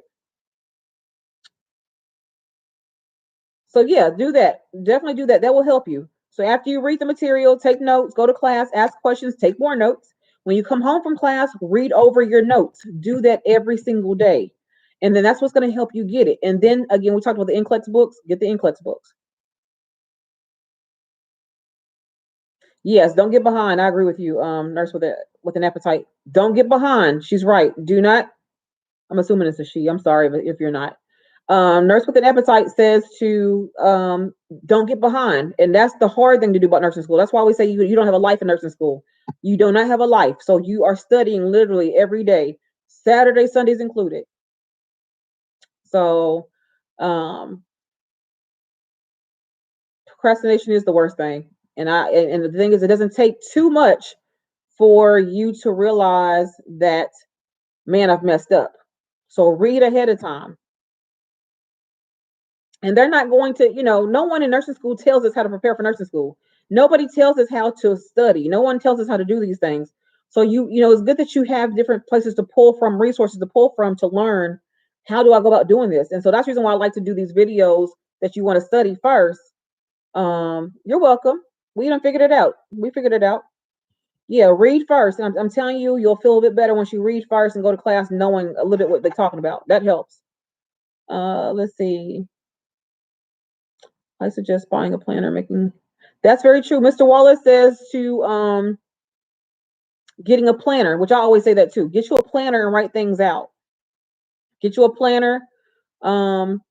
So yeah, do that. Definitely do that. That will help you. So after you read the material, take notes, go to class, ask questions, take more notes. When you come home from class, read over your notes. Do that every single day. And then that's what's going to help you get it. And then again, we talked about the NCLEX books. Get the NCLEX books. Yes, don't get behind. I agree with you, nurse with an appetite. Don't get behind. She's right. Do not. I'm assuming it's a she. I'm sorry if you're not. Nurse with an appetite says to don't get behind, and that's the hard thing to do about nursing school. That's why we say you don't have a life in nursing school. You do not have a life, so you are studying literally every day, Saturday, Sundays included. So, procrastination is the worst thing, and the thing is, it doesn't take too much for you to realize that man, I've messed up. So read ahead of time. And they're not going to, no one in nursing school tells us how to prepare for nursing school. Nobody tells us how to study. No one tells us how to do these things. So it's good that you have different places to pull from, resources to pull from to learn how do I go about doing this. And so that's the reason why I like to do these videos that you want to study first. You're welcome. We done figured it out. We figured it out. Yeah, read first. And I'm telling you, you'll feel a bit better once you read first and go to class knowing a little bit what they're talking about. That helps. Let's see. I suggest buying a planner, making. That's very true. Mr. Wallace says to getting a planner, which I always say that too. Get you a planner and write things out. Get you a planner and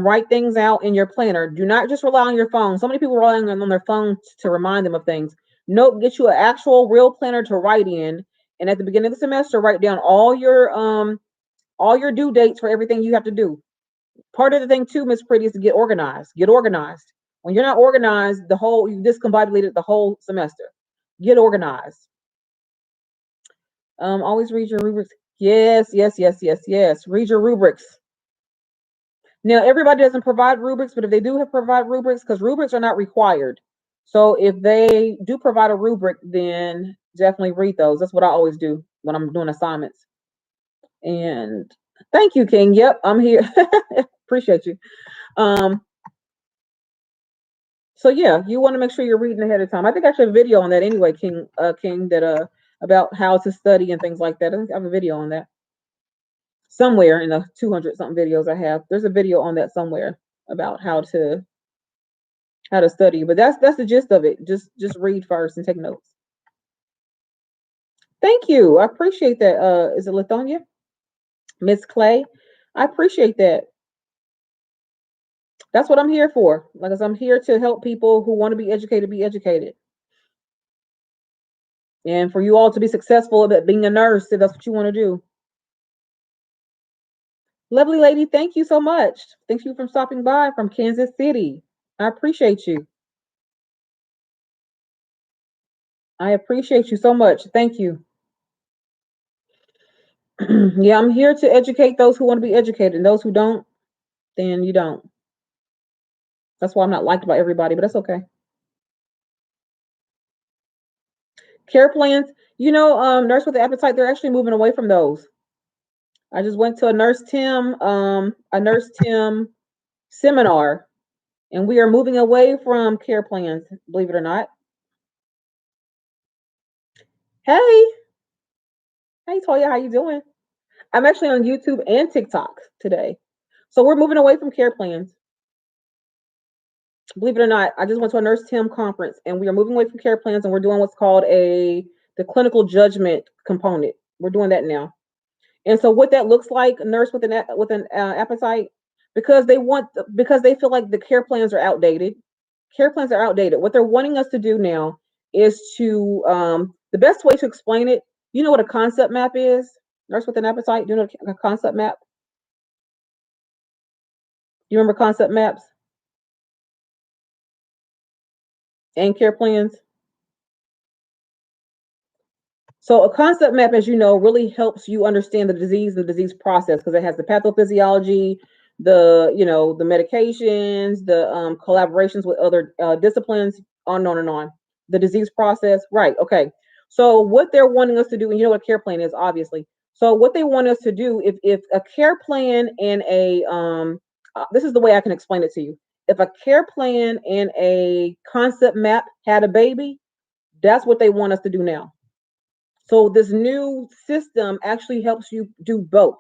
write things out in your planner. Do not just rely on your phone. So many people rely on their phone to remind them of things. Nope, get you an actual real planner to write in. And at the beginning of the semester, write down all your due dates for everything you have to do. Part of the thing too, Miss Pretty, is to get organized. Get organized. When you're not organized, you discombobulated the whole semester. Get organized. Always read your rubrics. Yes, yes, yes, yes, yes. Read your rubrics. Now, everybody doesn't provide rubrics, but if they do provide rubrics, because rubrics are not required. So if they do provide a rubric, then definitely read those. That's what I always do when I'm doing assignments. And thank you, King. Yep, I'm here. Appreciate you. So yeah, you want to make sure you're reading ahead of time. I think I should have a video on that anyway, King, that about how to study and things like that. I think I have a video on that somewhere in the 200 something videos I have. There's a video on that somewhere about how to study. But that's the gist of it. Just read first and take notes. Thank you. I appreciate that. Is it Lithonia? Miss Clay? I appreciate that. That's what I'm here for. Like I said, I'm here to help people who want to be educated. And for you all to be successful at being a nurse, if that's what you want to do. Lovely lady, thank you so much. Thank you for stopping by from Kansas City. I appreciate you. I appreciate you so much. Thank you. Yeah, I'm here to educate those who want to be educated, and those who don't, then you don't. That's why I'm not liked by everybody, but that's okay. Care plans, Nurse with the Appetite, they're actually moving away from those. I just went to a Nurse Tim seminar, and we are moving away from care plans, believe it or not. Hey, Toya, how you doing? I'm actually on YouTube and TikTok today. So we're moving away from care plans. Believe it or not, I just went to a Nurse Tim conference, and we are moving away from care plans, and we're doing what's called the clinical judgment component. We're doing that now. And so what that looks like, a nurse with an appetite, because they feel like the care plans are outdated. Care plans are outdated. What they're wanting us to do now is to the best way to explain it. You know what a concept map is? Nurse with an appetite. Do you know a concept map? You remember concept maps and care plans? So a concept map, as you know, really helps you understand the disease process, because it has the pathophysiology, the medications, the collaborations with other disciplines, on and on and on. The disease process, right? Okay. So what they're wanting us to do, and you know what a care plan is, obviously. So what they want us to do, if a care plan and this is the way I can explain it to you. If a care plan and a concept map had a baby, that's what they want us to do now. So this new system actually helps you do both.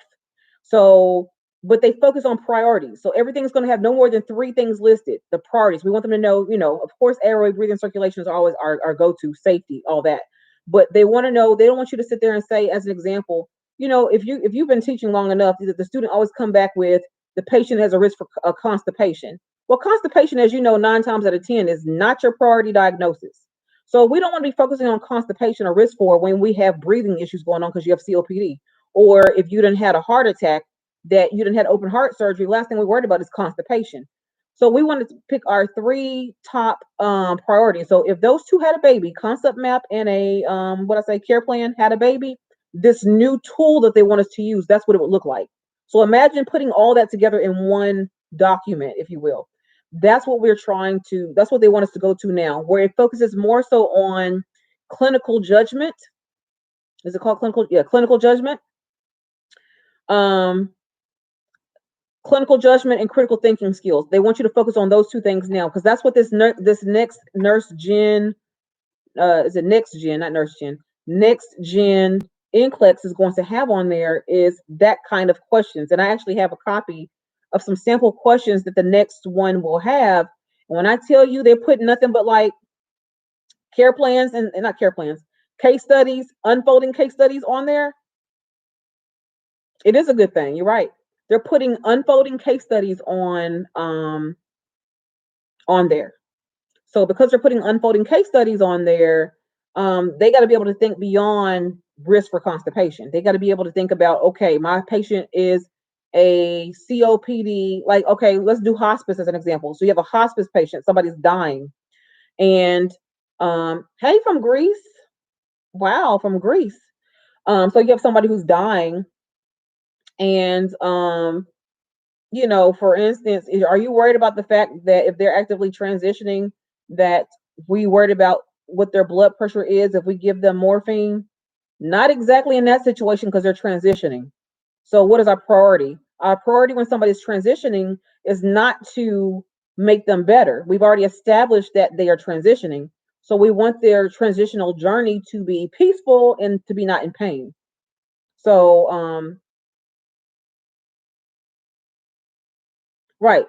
So, but they focus on priorities. So everything's going to have no more than 3 things listed. The priorities. We want them to know, of course, airway, breathing, circulation is always our go-to, safety, all that. But they want to know. They don't want you to sit there and say, as an example, if you've been teaching long enough, the student always come back with the patient has a risk for constipation. Well, constipation, as you know, 9 times out of 10 is not your priority diagnosis. So we don't want to be focusing on constipation or risk for when we have breathing issues going on because you have COPD, or if you didn't had a heart attack, that you didn't had open heart surgery. Last thing we're worried about is constipation. So we wanted to pick our 3 top priorities. So if those 2 had a baby, concept map and a care plan had a baby, this new tool that they want us to use, that's what it would look like. So imagine putting all that together in one document, if you will. That's what that's what they want us to go to now, where it focuses more so on clinical judgment. Is it called clinical? Yeah, clinical judgment. Um, Clinical judgment and critical thinking skills. They want you to focus on those two things now, because that's what this next nurse gen, is it next gen, not nurse gen, next gen Nclex is going to have on there, is that kind of questions. And I actually have a copy of some sample questions that the next one will have. And when I tell you they're putting nothing but like care plans and not care plans, case studies, unfolding case studies on there, it is a good thing. You're right. They're putting unfolding case studies on there. So because they're putting unfolding case studies on there, they got to be able to think beyond risk for constipation. They got to be able to think about, okay, my patient is a COPD. Like, okay, let's do hospice as an example. So you have a hospice patient, somebody's dying, and hey, from Greece, wow, from Greece. So you have somebody who's dying, and for instance, are you worried about the fact that if they're actively transitioning, that we worried about what their blood pressure is if we give them morphine? Not exactly in that situation, because they're transitioning. So what is our priority? Our priority when somebody's transitioning is not to make them better. We've already established that they are transitioning. So we want their transitional journey to be peaceful and to be not in pain. So right.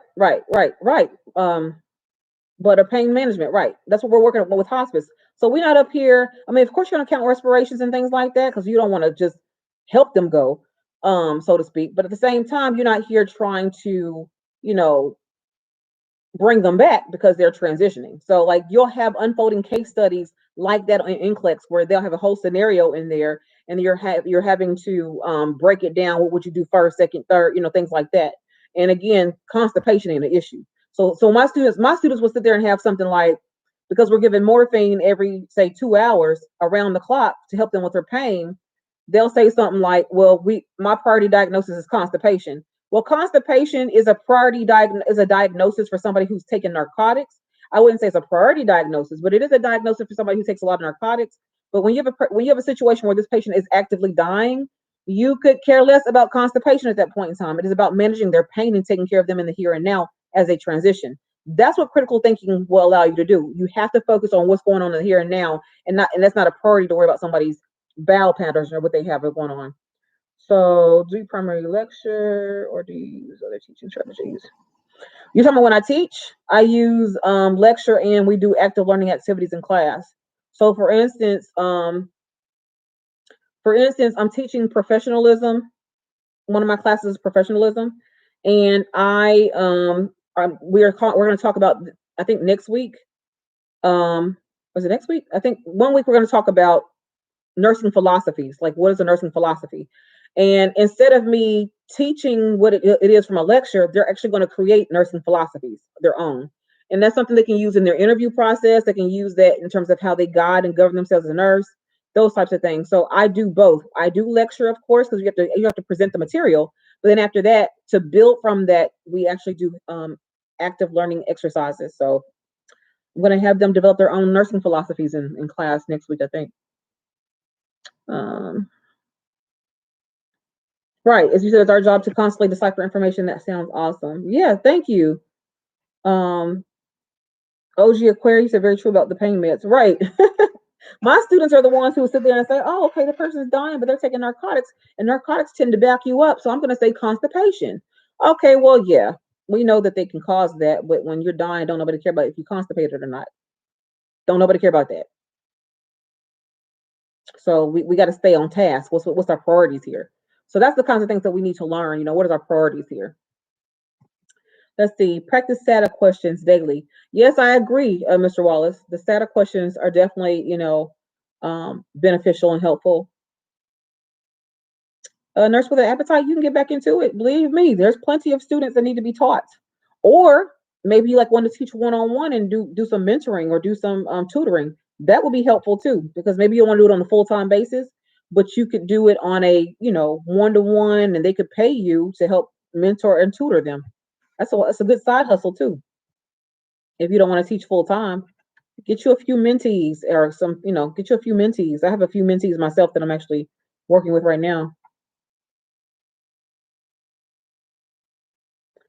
But a pain management, right? That's what we're working with hospice. So we're not up here. I mean, of course, you're gonna count respirations and things like that, because you don't want to just help them go, so to speak. But at the same time, you're not here trying to, you know, bring them back because they're transitioning. So like you'll have unfolding case studies like that in Nclex, where they'll have a whole scenario in there, and you're having to break it down. What would you do first, second, third, things like that. And again, constipation ain't an issue. So my students will sit there and have something like, because we're giving morphine every, say, 2 hours around the clock to help them with their pain, they'll say something like, well, my priority diagnosis is constipation. Well, constipation is a diagnosis for somebody who's taking narcotics. I wouldn't say it's a priority diagnosis, but it is a diagnosis for somebody who takes a lot of narcotics. But when you have a situation where this patient is actively dying, you could care less about constipation at that point in time. It is about managing their pain and taking care of them in the here and now as they transition. That's what critical thinking will allow you to do. You have to focus on what's going on in the here and now, and that's not a priority to worry about somebody's bowel patterns or what they have going on. So, do you primary lecture or do you use other teaching strategies? You're talking about when I teach, I use lecture, and we do active learning activities in class. So, for instance, I'm teaching professionalism. One of my classes is professionalism, and we're going to talk about, I think next week. Was it next week? I think one week we're going to talk about nursing philosophies. Like, what is a nursing philosophy? And instead of me teaching what it is from a lecture, they're actually going to create nursing philosophies, their own. And that's something they can use in their interview process. They can use that in terms of how they guide and govern themselves as a nurse, those types of things. So I do both. I do lecture, of course, because you have to present the material. But then after that, to build from that, we actually do active learning exercises. So I'm going to have them develop their own nursing philosophies in class next week, I think. Um, right. As you said, it's our job to constantly decipher information. That sounds awesome. Yeah, thank you. OG Aquarius said very true about the pain meds. Right. My students are the ones who sit there and say, oh, okay, the person's dying, but they're taking narcotics, and narcotics tend to back you up. So I'm going to say constipation. Okay, well, yeah, we know that they can cause that, but when you're dying, don't nobody care about if you constipated or not. Don't nobody care about that. So we got to stay on task. What's our priorities here? So that's the kinds of things that we need to learn. What is our priorities here? Let's see. Practice SATA questions daily. Yes, I agree, Mr. Wallace. The SATA questions are definitely, beneficial and helpful. Nurse with an appetite, you can get back into it. Believe me, there's plenty of students that need to be taught. Or maybe you want to teach one-on-one and do some mentoring or do some tutoring. That would be helpful too, because maybe you want to do it on a full-time basis. but you could do it on a, one-to-one, and they could pay you to help mentor and tutor them. That's a good side hustle too. If you don't want to teach full time, get you a few mentees or get you a few mentees. I have a few mentees myself that I'm actually working with right now.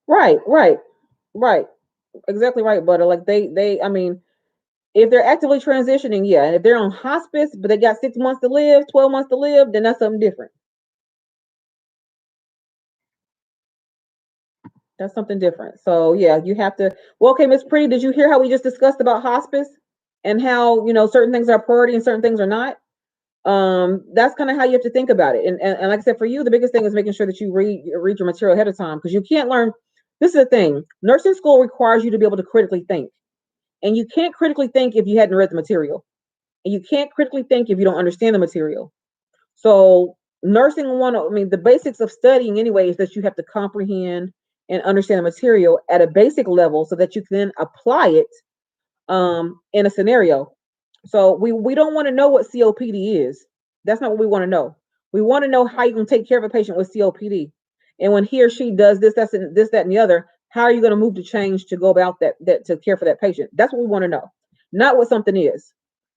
Right, right, right. Exactly right, Butter. Like I mean, if they're actively transitioning, yeah. And if they're on hospice, but they got 6 months to live, 12 months to live, then that's something different. That's something different. So yeah, you have to. Well, okay, Miss Pretty, did you hear how we just discussed about hospice and how certain things are priority and certain things are not? That's kind of how you have to think about it. And like I said, for you, the biggest thing is making sure that you read your material ahead of time, because you can't learn. This is the thing. Nursing school requires you to be able to critically think, and you can't critically think if you hadn't read the material, and you can't critically think if you don't understand the material. So nursing one, I mean, the basics of studying anyway is that you have to comprehend and understand the material at a basic level so that you can then apply it in a scenario. So we don't want to know what COPD is. That's not what we want to know. We want to know how you can take care of a patient with COPD. And when he or she does this, this, that, and the other, how are you going to move to change to go about that to care for that patient? That's what we want to know, not what something is.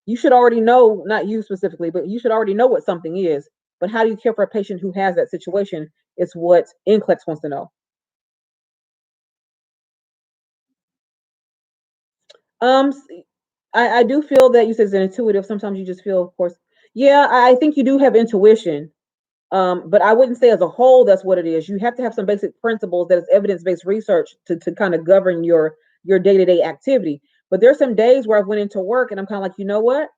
You should already know, not you specifically, but you should already know what something is. But how do you care for a patient who has that situation? It's what Nclex wants to know. Um, I do feel that you said it's intuitive. Sometimes you just feel, of course. Yeah, I think you do have intuition. But I wouldn't say as a whole that's what it is. You have to have some basic principles that is evidence-based research to kind of govern your day-to-day activity. But there's some days where I went into work and I'm kind of like, you know what?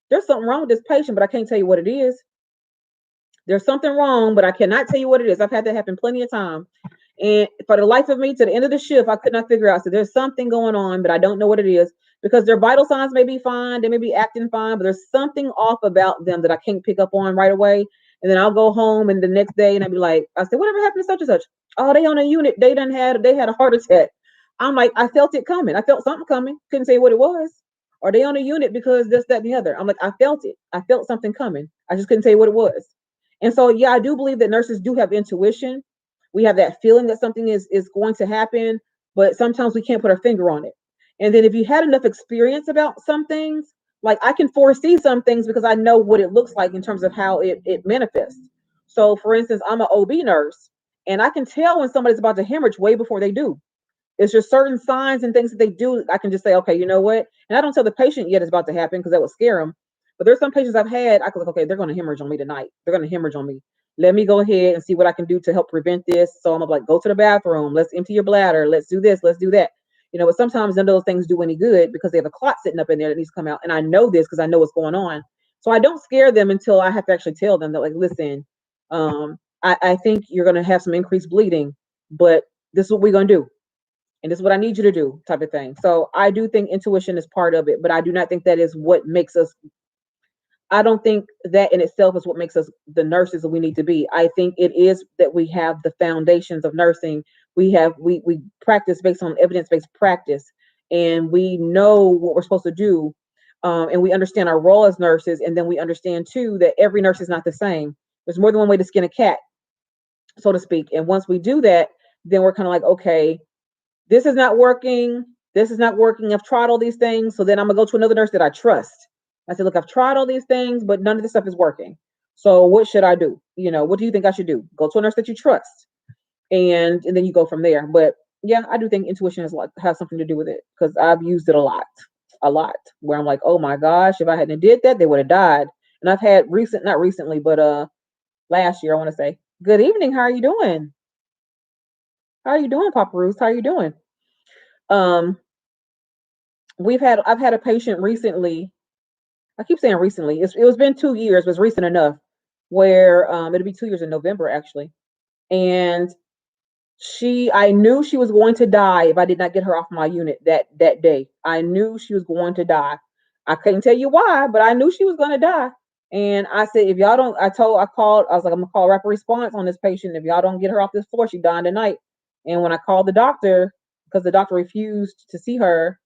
There's something wrong with this patient, but I can't tell you what it is. There's something wrong, but I cannot tell you what it is. I've had that happen plenty of times. And for the life of me, to the end of the shift, I could not figure out. So there's something going on, but I don't know what it is, because their vital signs may be fine, they may be acting fine, but there's something off about them that I can't pick up on right away. And then I'll go home and the next day and I'll be like, I said, whatever happened to such and such? Oh, they on a unit. They had a heart attack. I'm like, I felt it coming. I felt something coming. Couldn't say what it was. Are they on a unit because this, that, and the other? I'm like, I felt it. I felt something coming. I just couldn't tell you what it was. And so, yeah, I do believe that nurses do have intuition. We have that feeling that something is going to happen, but sometimes we can't put our finger on it. And then if you had enough experience about some things, like I can foresee some things because I know what it looks like in terms of how it manifests. So, for instance, I'm an OB nurse, and I can tell when somebody's about to hemorrhage way before they do. It's just certain signs and things that they do. I can just say, okay, you know what? And I don't tell the patient yet it's about to happen because that would scare them. But there's some patients I've had, I could look, okay, they're going to hemorrhage on me tonight. They're going to hemorrhage on me. Let me go ahead and see what I can do to help prevent this. So I'm like, go to the bathroom. Let's empty your bladder. Let's do this. Let's do that. But sometimes none of those things do any good because they have a clot sitting up in there that needs to come out. And I know this because I know what's going on. So I don't scare them until I have to actually tell them that, like, listen, I think you're going to have some increased bleeding, but this is what we're going to do, and this is what I need you to do, type of thing. So I do think intuition is part of it, but I do not think that is what makes us. I don't think that in itself is what makes us the nurses that we need to be. I think it is that we have the foundations of nursing. We practice based on evidence-based practice, and we know what we're supposed to do, and we understand our role as nurses, and then we understand too that every nurse is not the same. There's more than one way to skin a cat, so to speak. And once we do that, then we're kind of like, okay, this is not working. This is not working. I've tried all these things. So then I'm gonna go to another nurse that I trust. I said, look, I've tried all these things, but none of this stuff is working. So what should I do? What do you think I should do? Go to a nurse that you trust, and then you go from there. But yeah, I do think intuition has something to do with it because I've used it a lot. Where I'm like, oh my gosh, if I hadn't did that, they would have died. And I've had not recently, but last year I want to say. Good evening. How are you doing? How are you doing, Papa Ruth? How are you doing? Um, I've had a patient recently. I keep saying recently. It was been 2 years, but it's recent enough where it'll be 2 years in November actually. And I knew she was going to die if I did not get her off my unit that day. I knew she was going to die. I couldn't tell you why, but I knew she was going to die. And I said, if y'all don't, I called, I was like, I'm gonna call rapid response on this patient. If y'all don't get her off this floor, she dying tonight. And when I called the doctor, because the doctor refused to see her,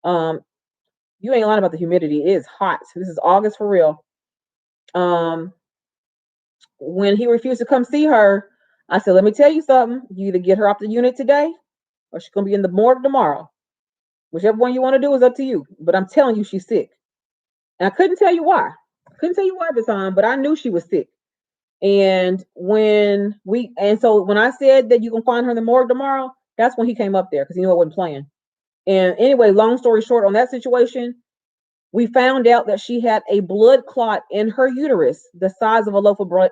um, you ain't lying about the humidity. It is hot. This is August for real. Um, When he refused to come see her, I said, let me tell you something. You either get her off the unit today or she's going to be in the morgue tomorrow. Whichever one you want to do is up to you. But I'm telling you, she's sick. And I couldn't tell you why. Couldn't tell you why at the time, but I knew she was sick. So when I said that you can find her in the morgue tomorrow, that's when he came up there because he knew I wasn't playing. And anyway, long story short, on that situation, we found out that she had a blood clot in her uterus, the size of a loaf of bread.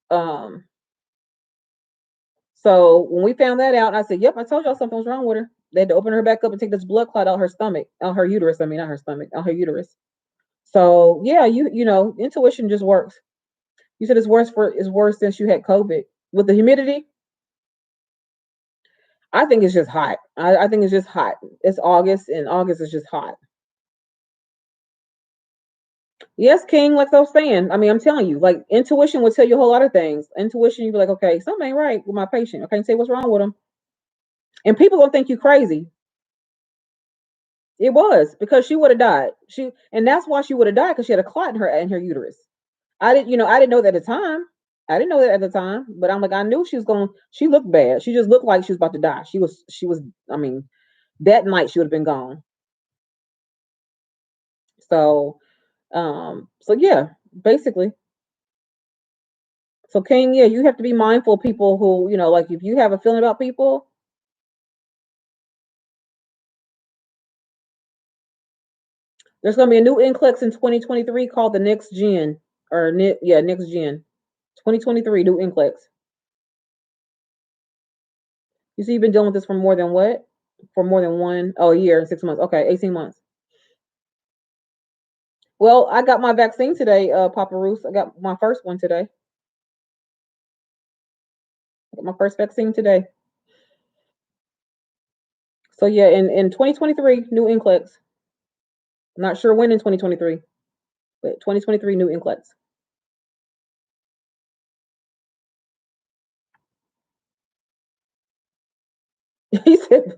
Um, so when we found that out, I said, "Yep, I told y'all something was wrong with her." They had to open her back up and take this blood clot out her stomach, out her uterus. I mean, not her stomach, out her uterus. So yeah, intuition just works. You said it's worse since you had COVID with the humidity. I think it's just hot. I think it's just hot. It's August, and August is just hot. Yes, King, like I was saying. I mean, I'm telling you, like intuition will tell you a whole lot of things. Intuition, you'd be like, okay, something ain't right with my patient. I can't say what's wrong with him. And people don't think you crazy. It was because she would have died. And that's why she would have died because she had a clot in her uterus. I didn't know that at the time. I didn't know that at the time, but I'm like, I knew she was going. She looked bad. She just looked like she was about to die. She was. I mean, that night she would have been gone. So, so yeah, basically. So King, yeah, you have to be mindful of people who, like if you have a feeling about people, there's gonna be a new Nclex in 2023 called the Next Gen. Next Gen. 2023 new Nclex. You see, you've been dealing with this for more than what? For more than a year and 6 months. Okay, 18 months. Well, I got my vaccine today, Papa Roos. I got my first one today. I got my first vaccine today. So yeah, in 2023, new Nclex. I'm not sure when in 2023, but 2023 new Nclex. He said,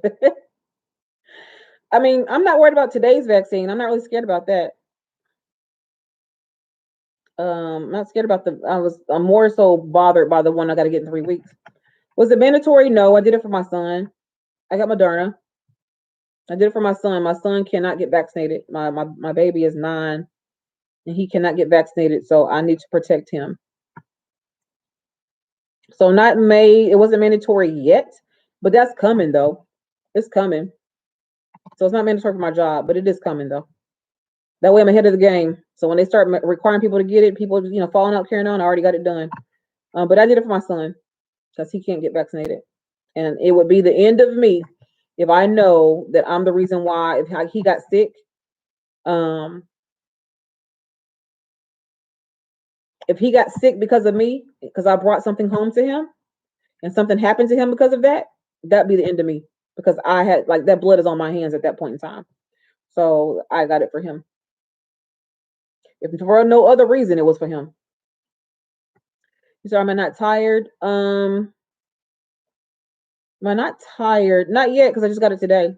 I mean, I'm not worried about today's vaccine. I'm not really scared about that. I'm not scared about I'm more so bothered by the one I got to get in 3 weeks. Was it mandatory? No, I did it for my son. I got Moderna. I did it for my son. My son cannot get vaccinated. My baby is 9 and he cannot get vaccinated, so I need to protect him. So not made, it wasn't mandatory yet, but that's coming though. It's coming. So it's not mandatory for my job, but it is coming though. That way I'm ahead of the game. So when they start requiring people to get it, people, falling out, carrying on, I already got it done. But I did it for my son because he can't get vaccinated. And it would be the end of me if I know that I'm the reason why if he got sick. Um, if he got sick because of me, because I brought something home to him and something happened to him because of that, that'd be the end of me because I had like that blood is on my hands at that point in time. So I got it for him. If for no other reason, it was for him. So am I not tired? Am I not tired? Not yet, because I just got it today.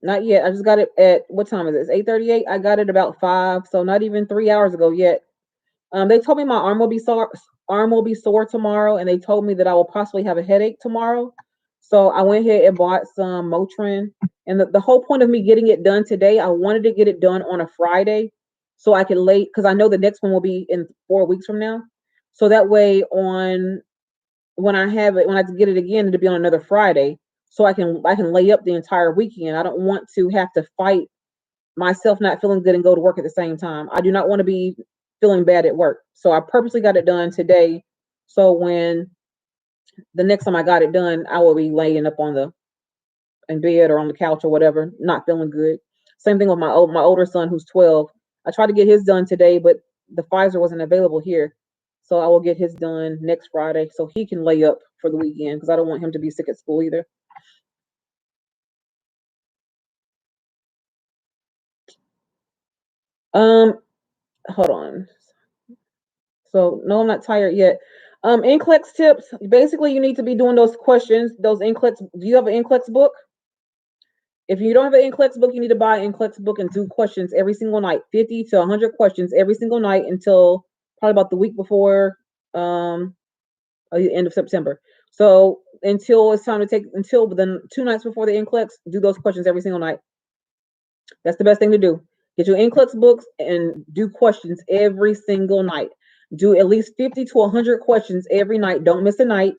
Not yet. I just got it at what time is it? It's 8:38. I got it about 5, so not even 3 hours ago yet. They told me my arm will be sore tomorrow, and they told me that I will possibly have a headache tomorrow. So I went ahead and bought some Motrin. And the whole point of me getting it done today, I wanted to get it done on a Friday so I can because I know the next one will be in 4 weeks from now. So that way when I get it again, it'll be on another Friday. So I can lay up the entire weekend. I don't want to have to fight myself not feeling good and go to work at the same time. I do not want to be feeling bad at work. So I purposely got it done today. So when the next time I got it done, I will be laying up in bed or on the couch or whatever, not feeling good. Same thing with my older son who's 12. I tried to get his done today, but the Pfizer wasn't available here. So I will get his done next Friday so he can lay up for the weekend because I don't want him to be sick at school either. Hold on. So no, I'm not tired yet. Nclex tips. Basically, you need to be doing those questions. Those Nclex. Do you have an Nclex book? If you don't have an Nclex book, you need to buy an Nclex book and do questions every single night, 50 to 100 questions every single night until probably about the week before the end of September. So until it's time to take, until the 2 nights before the Nclex, do those questions every single night. That's the best thing to do. Get your Nclex books and do questions every single night. Do at least 50 to 100 questions every night. Don't miss a night.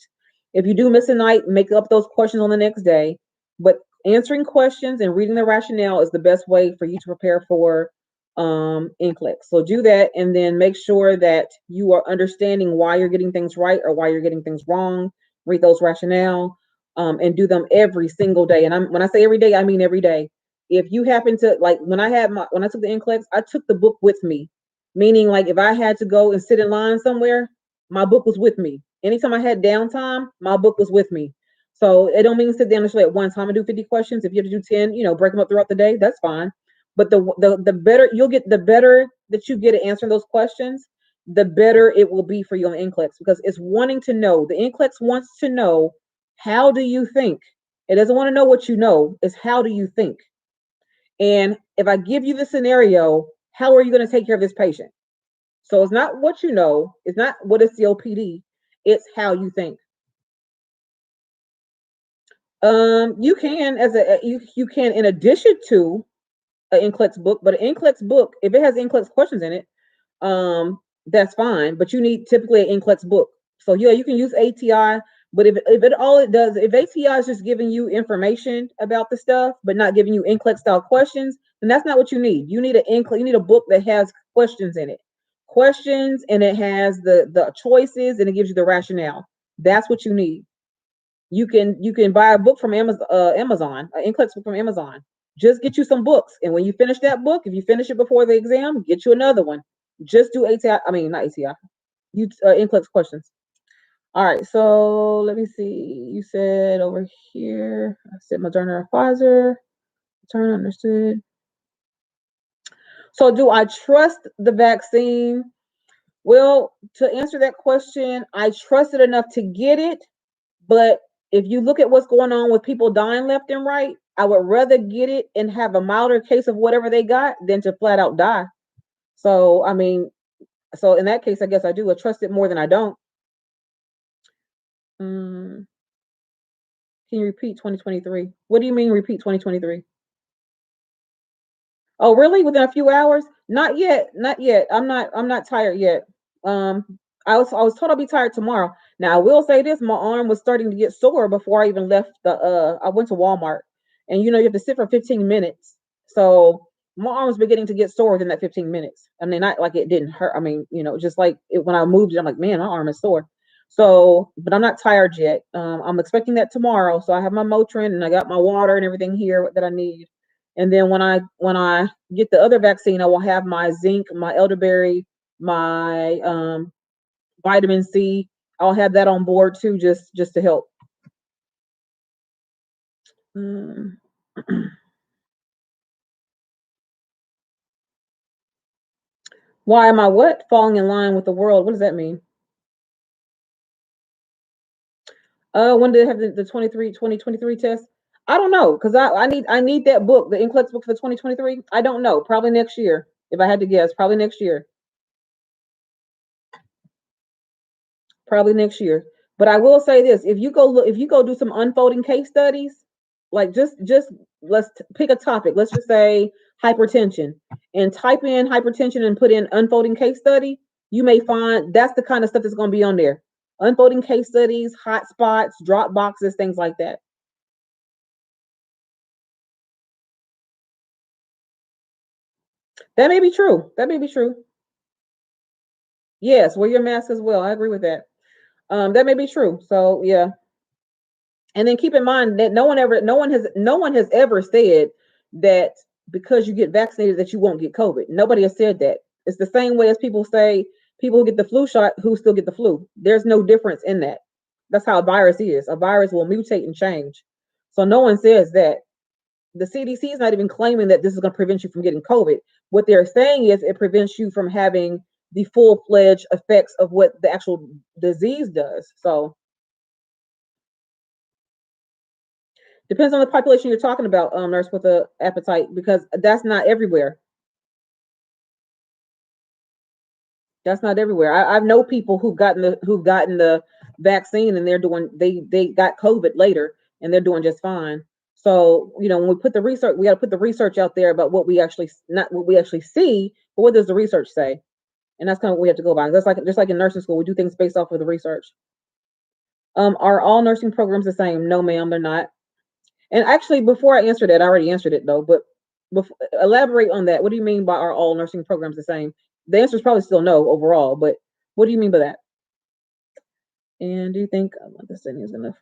If you do miss a night, make up those questions on the next day. But answering questions and reading the rationale is the best way for you to prepare for Nclex. So do that, and then make sure that you are understanding why you're getting things right or why you're getting things wrong. Read those rationale and do them every single day. And when I say every day, I mean every day. If you happen to, like, when I took the Nclex, I took the book with me, meaning like if I had to go and sit in line somewhere, my book was with me. Anytime I had downtime, my book was with me. So it don't mean sit down and at one time and do 50 questions. If you have to do 10, break them up throughout the day, that's fine. But the better you'll get, the better that you get at answering those questions, the better it will be for you on Nclex, because it's wanting to know. The Nclex wants to know, how do you think? It doesn't want to know what you know. It's how do you think? And if I give you the scenario, how are you going to take care of this patient? So it's not what you know, it's not what is COPD, it's how you think. You can, you can, in addition to an Nclex book, but an Nclex book, if it has Nclex questions in it, that's fine. But you need typically an Nclex book. So yeah, you can use ATI, but if it all it does, if ATI is just giving you information about the stuff, but not giving you Nclex style questions, then that's not what you need. You need you need a book that has questions in it, questions, and it has the choices, and it gives you the rationale. That's what you need. You can buy a book from Amazon, an Nclex book from Amazon. Just get you some books, and when you finish that book, if you finish it before the exam, get you another one. Just do ATI. I mean, not ATI. You Nclex questions. All right. So let me see. You said over here. I said Moderna or Pfizer. Turn understood. So do I trust the vaccine? Well, to answer that question, I trust it enough to get it. But if you look at what's going on with people dying left and right, I would rather get it and have a milder case of whatever they got than to flat out die. So, I mean, so in that case, I guess I do. I trust it more than I don't. Can you repeat 2023? What do you mean repeat 2023? Oh, really? Within a few hours? Not yet. Not yet. I'm not tired yet. I was told I'll be tired tomorrow. Now I will say this: my arm was starting to get sore before I even left the. I went to Walmart, and you have to sit for 15 minutes. So my arm was beginning to get sore within that 15 minutes. I mean, not like it didn't hurt. I mean, just like when I moved it, I'm like, man, my arm is sore. So, but I'm not tired yet. I'm expecting that tomorrow. So I have my Motrin and I got my water and everything here that I need. And then when I get the other vaccine, I will have my zinc, my elderberry, my vitamin C. I'll have that on board too, just to help. Um, why am I what? Falling in line with the world. What does that mean? When did they have the 2023 test? I don't know, because I need that book, the Nclex book for the 2023. I don't know. Probably next year. If I had to guess, probably next year. Probably next year. But I will say this: if you go do some unfolding case studies, like just let's pick a topic. Let's just say hypertension, and type in hypertension and put in unfolding case study. You may find that's the kind of stuff that's going to be on there. Unfolding case studies, hot spots, drop boxes, things like that. That may be true. That may be true. Yes, wear your mask as well. I agree with that. That may be true. So yeah. And then keep in mind that no one has ever said that because you get vaccinated that you won't get COVID. Nobody has said that. It's the same way as people say people who get the flu shot who still get the flu. There's no difference in that. That's how a virus is. A virus will mutate and change. So no one says that. The CDC is not even claiming that this is going to prevent you from getting COVID. What they're saying is it prevents you from having the full-fledged effects of what the actual disease does. So Depends on the population you're talking about, nurse with a appetite, because that's not everywhere. That's not everywhere. I know people who've gotten the vaccine and they got COVID later and they're doing just fine. So when we put the research, we got to put the research out there about what we actually not what we actually see, but what does the research say? And that's kind of what we have to go by. That's like just like in nursing school, we do things based off of the research. Are all nursing programs the same? No, ma'am, they're not. And actually, before I answer that, I already answered it though. But elaborate on that. What do you mean by are all nursing programs the same? The answer is probably still no overall. But what do you mean by that? And do you think this thing is enough?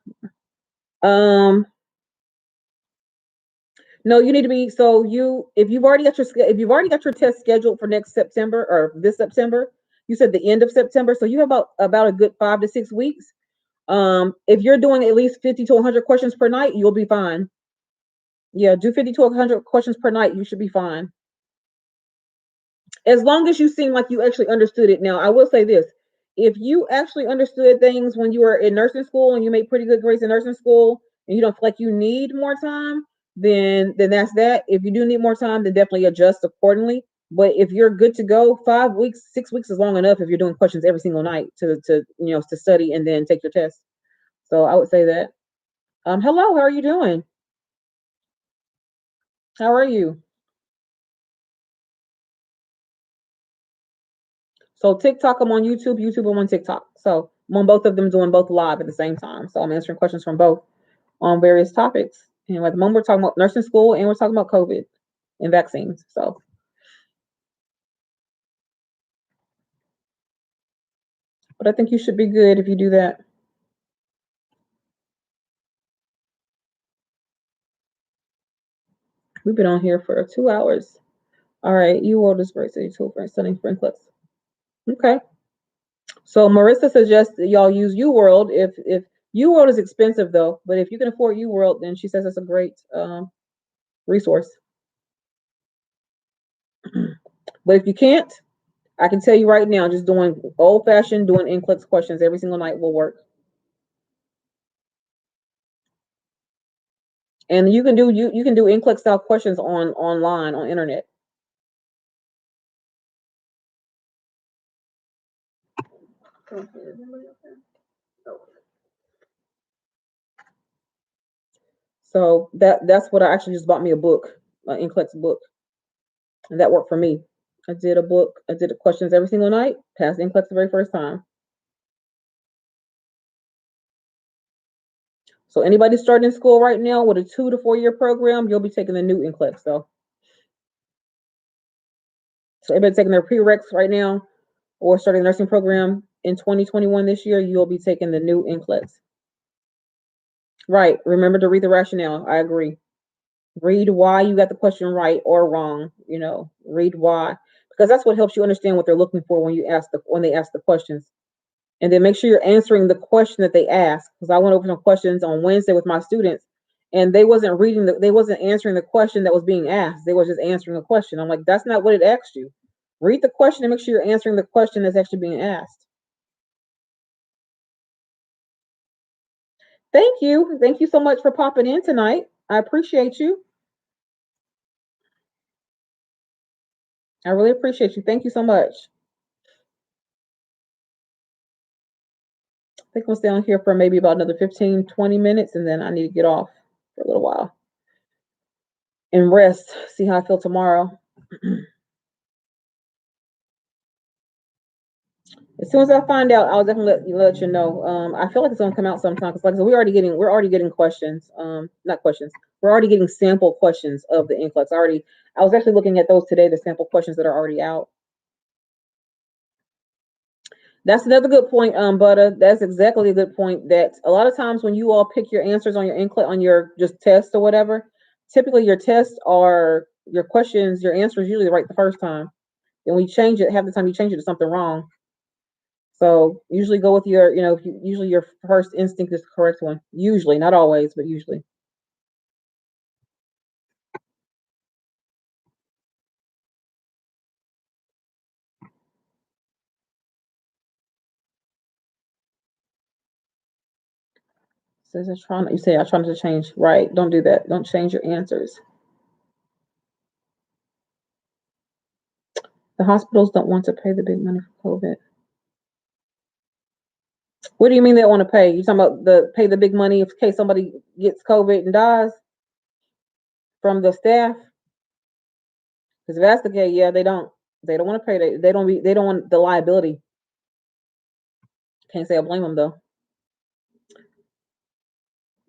Um, no, you need to be so you if you've already got your test scheduled for next September or this September. You said the end of September, so you have about a good 5 to 6 weeks. If you're doing at least 50 to 100 questions per night, you'll be fine. Yeah, do 50 to 100 questions per night. You should be fine. As long as you seem like you actually understood it. Now, I will say this. If you actually understood things when you were in nursing school and you made pretty good grades in nursing school and you don't feel like you need more time, then that's that. If you do need more time, then definitely adjust accordingly. But if you're good to go, 5 weeks, 6 weeks is long enough if you're doing questions every single night to study and then take your test. So I would say that. Hello, how are you doing? How are you? So TikTok, I'm on YouTube. YouTube, I'm on TikTok. So I'm on both of them, doing both live at the same time. So I'm answering questions from both on various topics. And at the moment, we're talking about nursing school and we're talking about COVID and vaccines. So, but I think you should be good if you do that. We've been on here for 2 hours. All right, you world is great city tool for studying for Nclex. Okay. So Marissa suggests that y'all use UWorld if UWorld is expensive though, but if you can afford UWorld, then she says it's a great resource. But if you can't, I can tell you right now, just doing old fashioned, doing Nclex questions every single night will work. And you can do Nclex style questions online on internet. So that's what I actually just bought me a book, an Nclex book, and that worked for me. I did a book. I did the questions every single night. Passed Nclex the very first time. So anybody starting school right now with a 2 to 4 year program, you'll be taking the new Nclex. So anybody taking their prereqs right now or starting a nursing program in 2021 this year, you'll be taking the new Nclex. Right. Remember to read the rationale. I agree. Read why you got the question right or wrong. Read why, because that's what helps you understand what they're looking for when they ask the questions. And then make sure you're answering the question that they ask. Because I went over some questions on Wednesday with my students, and they wasn't answering the question that was being asked. They were just answering a question. I'm like, that's not what it asked you. Read the question and make sure you're answering the question that's actually being asked. Thank you. Thank you so much for popping in tonight. I appreciate you. I really appreciate you. Thank you so much. I think we'll stay on here for maybe about another 15, 20 minutes, and then I need to get off for a little while and rest, see how I feel tomorrow. As soon as I find out, I'll definitely let you know. I feel like it's gonna come out sometime because, like I said, we're already getting questions. Not questions. We're already getting sample questions of the Nclex. I was actually looking at those today, the sample questions that are already out. That's another good point, Butter. That's exactly a good point. That a lot of times when you all pick your answers on your Nclex on your just test or whatever, typically your tests are your questions, your answers usually right the first time. And we change it half the time. You change it to something wrong. So usually go with usually your first instinct is the correct one. Usually, not always, but usually. Says you say I trying to change. Right. Don't do that. Don't change your answers. The hospitals don't want to pay the big money for COVID. What do you mean they want to pay? You talking about pay the big money in case somebody gets COVID and dies from the staff? Because if that's the case, yeah, they don't. They don't want to pay. They don't want the liability. Can't say I blame them though.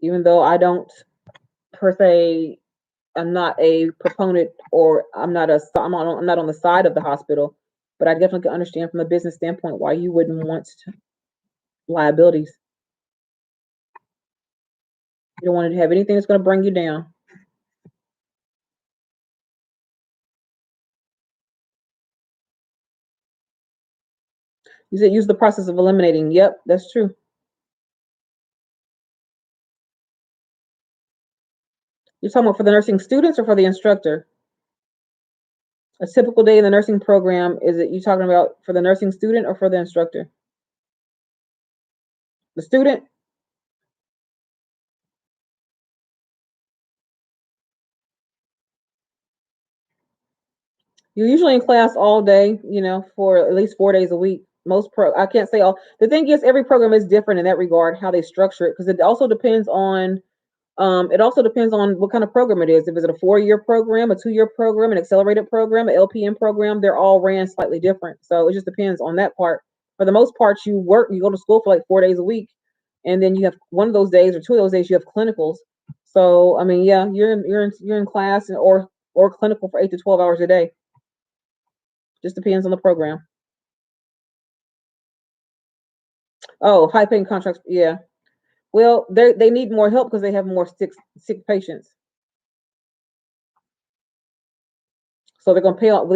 Even though I don't per se, I'm not a proponent or I'm not on the side of the hospital, but I definitely can understand from a business standpoint why you wouldn't want liabilities. You don't want to have anything that's going to bring you down. You said use the process of eliminating. Yep, that's true. You're talking about for the nursing students or for the instructor? A typical day in the nursing program, is it you talking about for the nursing student or for the instructor? The student? You're usually in class all day, for at least 4 days a week. I can't say all. The thing is, every program is different in that regard, how they structure it, because it also depends on what kind of program it is. If it's a 4-year program, a 2-year program, an accelerated program, an LPN program, they're all ran slightly different. So it just depends on that part. For the most part, you go to school for like 4 days a week, and then you have one of those days or two of those days you have clinicals. So I mean, yeah, you're in class or clinical for 8 to 12 hours a day. Just depends on the program. Oh, high paying contracts, yeah. Well, they need more help because they have more sick patients. So they're gonna pay out.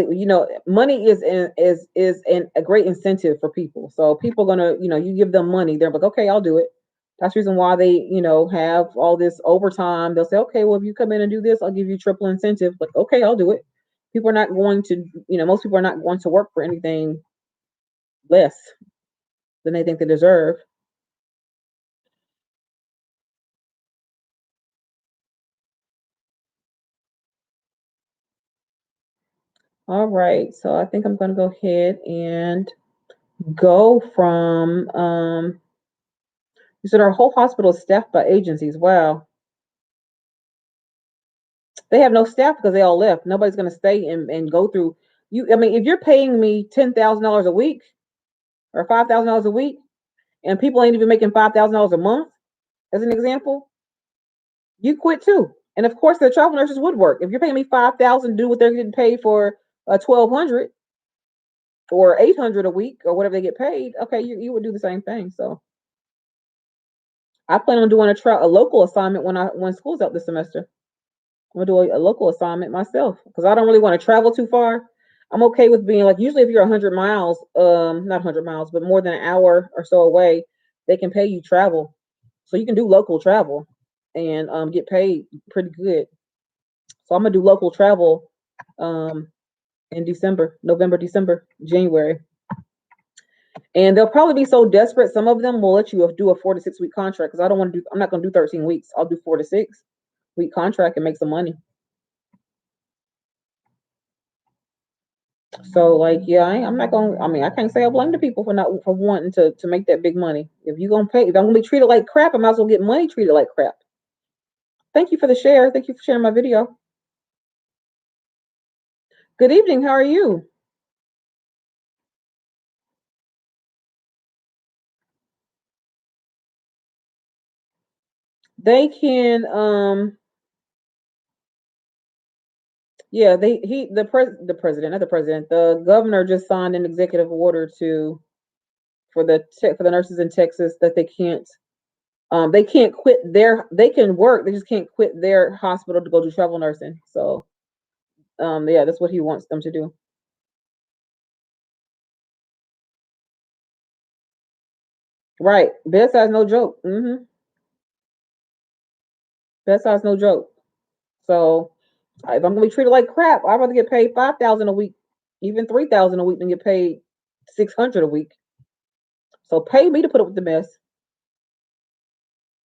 Money is a great incentive for people. So people are gonna, you give them money, they're like, okay, I'll do it. That's the reason why they, have all this overtime. They'll say, okay, well, if you come in and do this, I'll give you triple incentive. Like, okay, I'll do it. People are not going to, most people are not going to work for anything less than they think they deserve. All right, so I think I'm gonna go ahead and go from you said our whole hospital is staffed by agencies. Wow. They have no staff because they all left. Nobody's gonna stay and go through you. I mean, if you're paying me $10,000 a week or $5,000 a week, and people ain't even making $5,000 a month, as an example, you quit too. And of course, the travel nurses would work. If you're paying me 5,000 to do what they're getting paid for 1,200 or 800 a week or whatever they get paid, okay, you would do the same thing. So I plan on doing a local assignment when school's out this semester. I'm gonna do a local assignment myself because I don't really want to travel too far. I'm okay with being like usually if you're 100 miles, not 100 miles, but more than an hour or so away, they can pay you travel, so you can do local travel and get paid pretty good. So I'm gonna do local travel in December, November, December, January, and they'll probably be so desperate. Some of them will let you do a 4 to 6 week contract because I don't want to do. I'm not gonna do 13 weeks. I'll do 4 to 6 week contract and make some money. So like, yeah, I'm not gonna. I mean, I can't say I blame the people for wanting to make that big money. If you gonna pay, if I'm gonna be treated like crap, I might as well get money treated like crap. Thank you for the share. Thank you for sharing my video. Good evening. How are you? They can. Yeah. The president, not the president. The governor just signed an executive order for the nurses in Texas that they can't quit they can work, they just can't quit their hospital to go do travel nursing. So yeah, that's what he wants them to do. Right. Bedside's no joke. Bedside's no joke. So if I'm gonna be treated like crap, I'd rather get paid 5,000 a week, even 3,000 a week, than get paid 600 a week. So pay me to put up with the mess.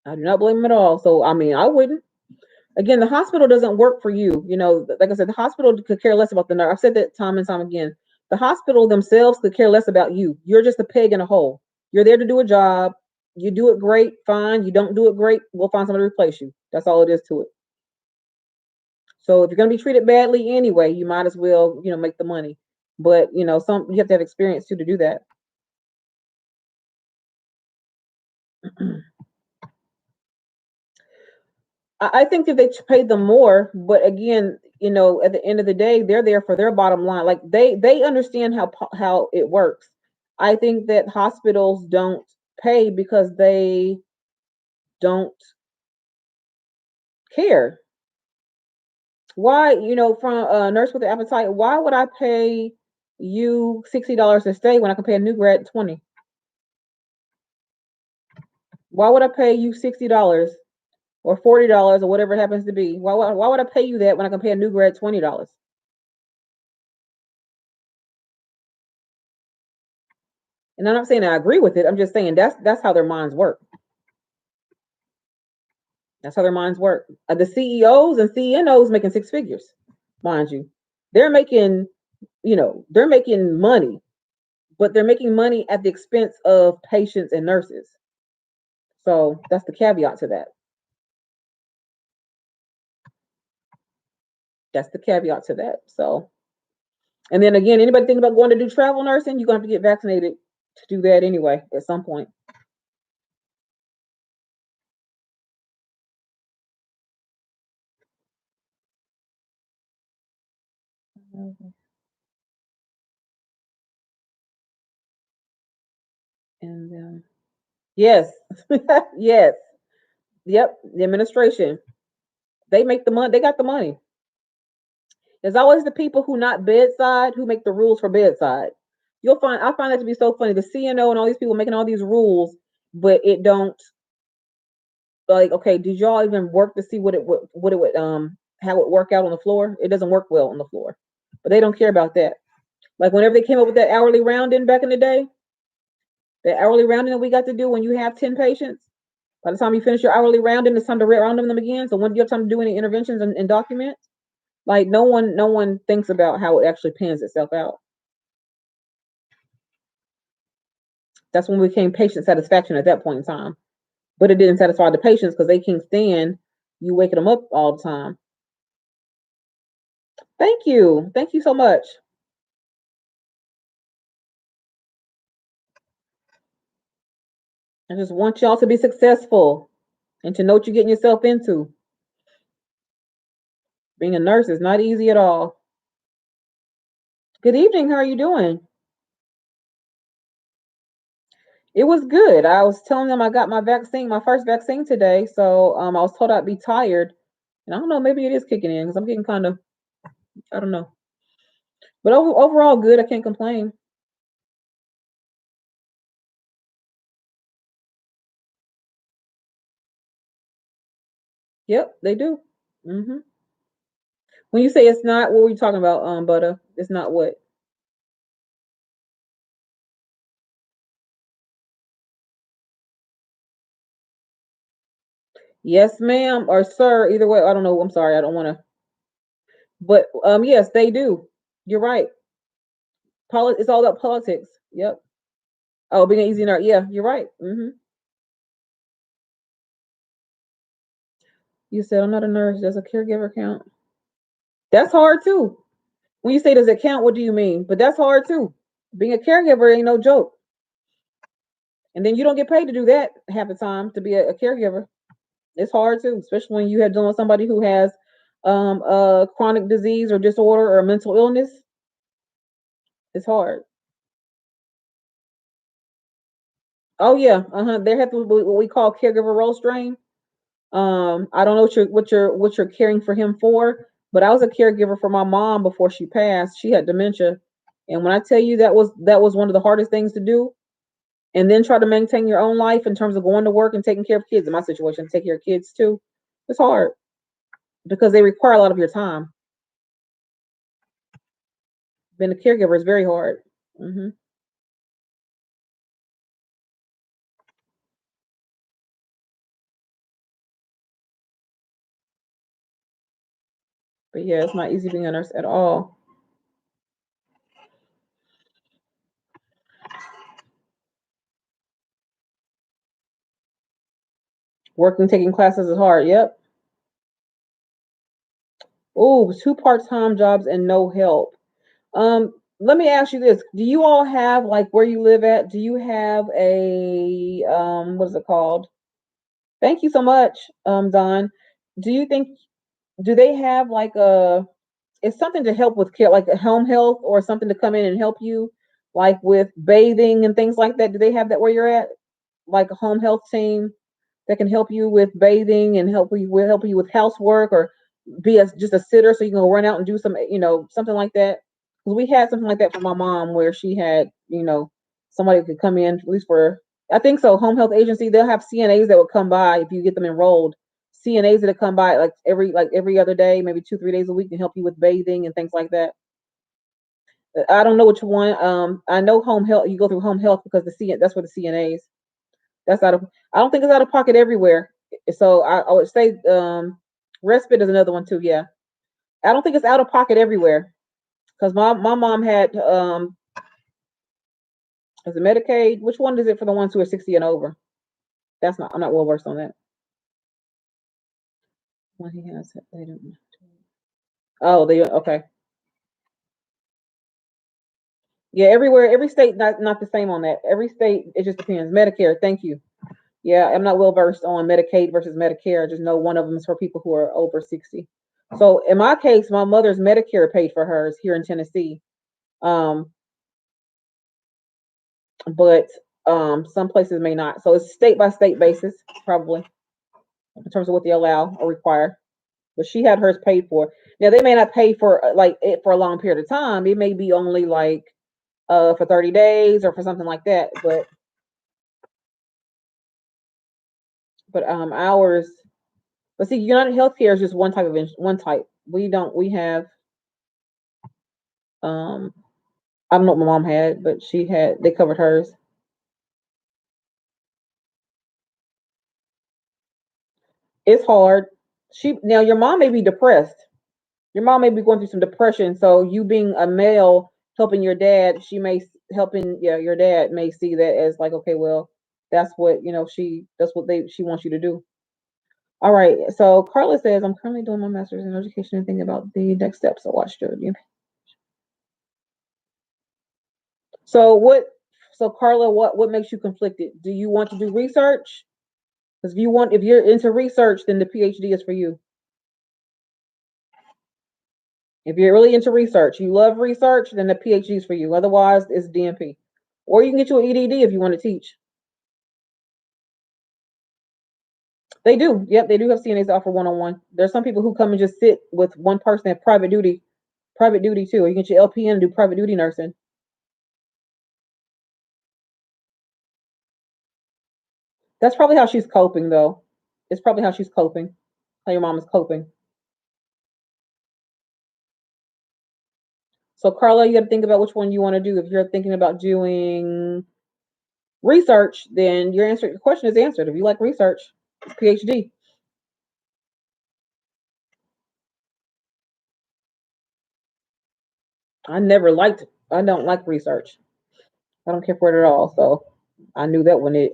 I do not blame them at all. So I mean, I wouldn't. Again, the hospital doesn't work for you. You know, like I said, the hospital could care less about the nurse. I've said that time and time again. The hospital themselves could care less about you. You're just a peg in a hole. You're there to do a job. You do it great, fine. You don't do it great, we'll find somebody to replace you. That's all it is to it. So if you're going to be treated badly anyway, you might as well, make the money. But some you have to have experience too to do that. I think if they paid them more, but again, at the end of the day, they're there for their bottom line. Like they understand how it works. I think that hospitals don't pay because they don't care. Why, from a nurse with an appetite, why would I pay you $60 to stay when I can pay a new grad 20? Why would I pay you $60 or $40 or whatever it happens to be? Why would I pay you that when I can pay a new grad $20? And I'm not saying I agree with it. I'm just saying that's how their minds work. That's how their minds work. The CEOs and CNOs making six figures, mind you. They're making, they're making money, but they're making money at the expense of patients and nurses. So that's the caveat to that. That's the caveat to that. So, and then again, anybody thinking about going to do travel nursing, you're going to have to get vaccinated to do that anyway at some point. And yes, yes, yep. The administration, they make the money. They got the money. There's always the people who not bedside who make the rules for bedside. I find that to be so funny. The CNO and all these people making all these rules, but it don't, like, okay, did y'all even work to see what it would how it work out on the floor? It doesn't work well on the floor. But they don't care about that. Like whenever they came up with that hourly rounding back in the day, the hourly rounding that we got to do when you have 10 patients, by the time you finish your hourly rounding, it's time to round them again. So when do you have time to do any interventions and documents? Like no one thinks about how it actually pans itself out. That's when we became patient satisfaction at that point in time. But it didn't satisfy the patients because they can't stand you waking them up all the time. Thank you. Thank you so much. I just want y'all to be successful and to know what you're getting yourself into. Being a nurse is not easy at all. Good evening. How are you doing? It was good. I was telling them I got my first vaccine today. So I was told I'd be tired. And I don't know, maybe it is kicking in because I'm getting kind of, I don't know. But overall, good. I can't complain. Yep, they do. When you say it's not, what were you talking about, Butter? It's not what? Yes, ma'am, or sir. Either way, I don't know. I'm sorry, I don't want to. But yes, they do. You're right. It's all about politics. Yep. Oh, being an easy nerd. Yeah, you're right. You said I'm not a nurse. Does a caregiver count? That's hard too. When you say does it count, what do you mean? But that's hard too. Being a caregiver ain't no joke. And then you don't get paid to do that half the time to be a caregiver. It's hard too, especially when you have dealing with somebody who has a chronic disease or disorder or a mental illness. It's hard. Oh yeah, There have to be what we call caregiver role strain. I don't know what you're caring for him for, but I was a caregiver for my mom before she passed. She had dementia, and when I tell you that was one of the hardest things to do, and then try to maintain your own life in terms of going to work and taking care of kids. In my situation, take care of kids too. It's hard because they require a lot of your time. Being a caregiver is very hard. hmm But yeah, it's not easy being a nurse at all. Working, taking classes is hard. Yep. Oh, two part-time jobs and no help. Let me ask you this. Do you all have, like, where you live at? Do you have a what is it called? Thank you so much, Don. Do you think do they have like a it's something to help with care, like a home health or something to come in and help you, like with bathing and things like that? Do they have that where you're at? Like a home health team that can help you with bathing and help you with housework, or be just a sitter so you can go run out and do some, something like that. Because we had something like that for my mom where she had, somebody could come in at least for, I think so, home health agency. They'll have CNAs that would come by if you get them enrolled. CNAs that come by like every other day, maybe 2 3 days a week, and help you with bathing and things like that. I don't know which one. I know home health. You go through home health because that's where the CNAs. That's out of. I don't think it's out of pocket everywhere. So I would say respite is another one too. Yeah, I don't think it's out of pocket everywhere because my mom had is it Medicaid? Which one is it for the ones who are 60 and over? That's not. I'm not well versed on that. What he has, they don't. Oh, they okay. Yeah, everywhere, every state not the same on that. Every state it just depends. Medicare, thank you. Yeah, I'm not well versed on Medicaid versus Medicare. I just know one of them is for people who are over 60. So in my case, my mother's Medicare paid for hers here in Tennessee. Um, but some places may not. So it's state by state basis, probably, in terms of what they allow or require. But she had hers paid for. Now they may not pay for like it for a long period of time. It may be only like for 30 days or for something like that. But ours, but see, United Healthcare is just one type of one type. We have um I don't know what my mom had, but they covered hers. It's hard. Now your mom may be depressed. Your mom may be going through some depression. So you being a male helping your dad, she may helping your dad may see that as like, okay, well, that's what that's what she wants you to do. All right. So Carla says, I'm currently doing my master's in education and thinking about the next steps. So watch the So what? So Carla, what makes you conflicted? Do you want to do research? Because if you're into research, then the PhD is for you. If you're really into research, you love research, then the PhD is for you. Otherwise, it's DNP. Or you can get you an EDD if you want to teach. They do. Yep, they do have CNAs that offer one-on-one. There's some people who come and just sit with one person at private duty too. Or you can get your LPN and do private duty nursing. That's probably how she's coping, though. It's probably how she's coping. How your mom is coping. So Carla, you got to think about which one you want to do. If you're thinking about doing research, then your question is answered. If you like research, it's PhD. I don't like research. I don't care for it at all. So I knew that when it.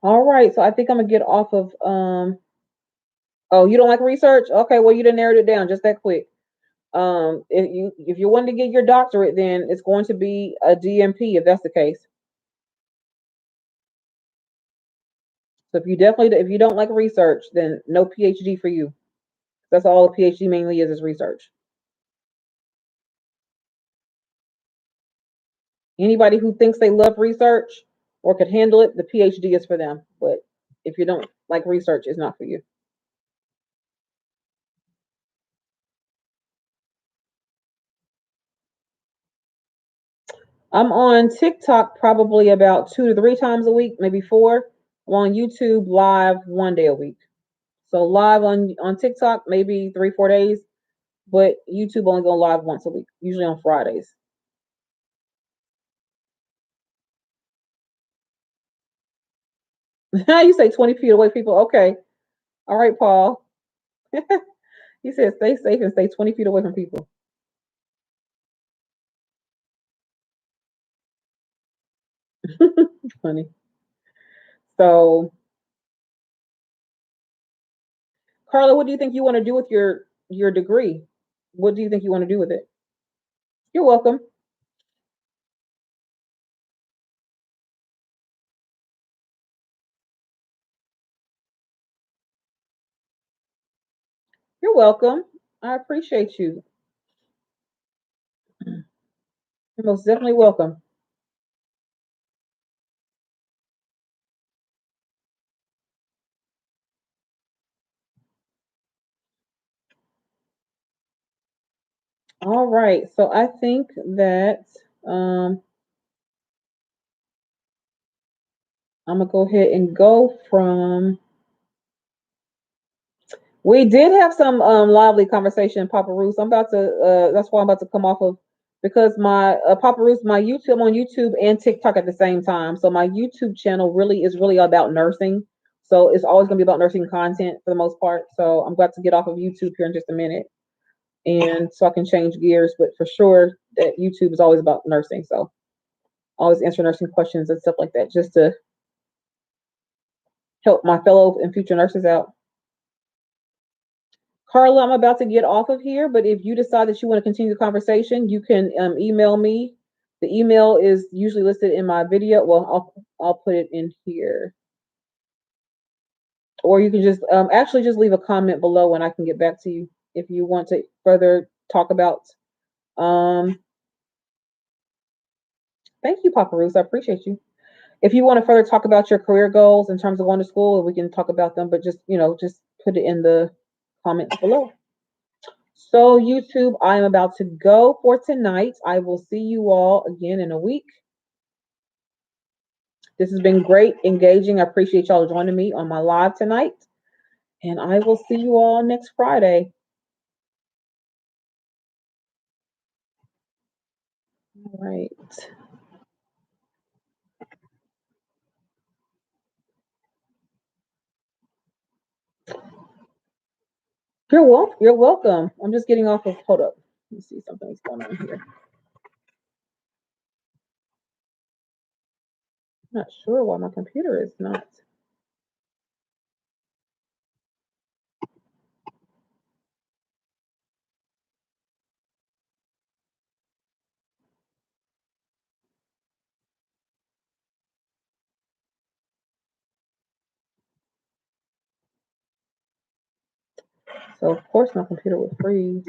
All right, so I think I'm gonna get off of oh, you don't like research? Okay, well you done narrowed it down just that quick. If you want to get your doctorate, then it's going to be a DMP if that's the case. So if you don't like research, then no PhD for you. That's all a PhD mainly is research. Anybody who thinks they love research or could handle it, the PhD is for them. But if you don't like research, it's not for you. I'm on TikTok probably about 2 to 3 times a week, maybe 4. I'm on YouTube live 1 day a week. So live on TikTok maybe 3 4 days, but YouTube only go live once a week, usually on Fridays. You say 20 feet away, people. Okay, all right, Paul. He said stay safe and stay 20 feet away from people. Funny. So, Carla, what do you think you want to do with your degree? What do you think you want to do with it? You're welcome. You're welcome. I appreciate you. You're most definitely welcome. All right. So I think that um, I'm gonna go ahead and go from. We did have some lively conversation, Papa Ruth. I'm about to. That's why I'm about to come off of because my Papa Ruth, my YouTube, I'm on YouTube and TikTok at the same time. So my YouTube channel really is really about nursing. So it's always gonna be about nursing content for the most part. So I'm about to get off of YouTube here in just a minute, and so I can change gears. But for sure, that YouTube is always about nursing. So always answer nursing questions and stuff like that, just to help my fellow and future nurses out. Carla, I'm about to get off of here, but if you decide that you want to continue the conversation, you can email me. The email is usually listed in my video. Well, I'll put it in here, or you can just actually just leave a comment below, and I can get back to you if you want to further talk about. Um, Thank you, Papa Ruth. I appreciate you. If you want to further talk about your career goals in terms of going to school, we can talk about them. But just just put it in the comments below. So, YouTube, I am about to go for tonight. I will see you all again in a week. This has been great, engaging. I appreciate y'all joining me on my live tonight. And I will see you all next Friday. All right. You're welcome. I'm just getting off of, hold up. Let me see, something's going on here. I'm not sure why my computer is not. So, of course, my computer will freeze.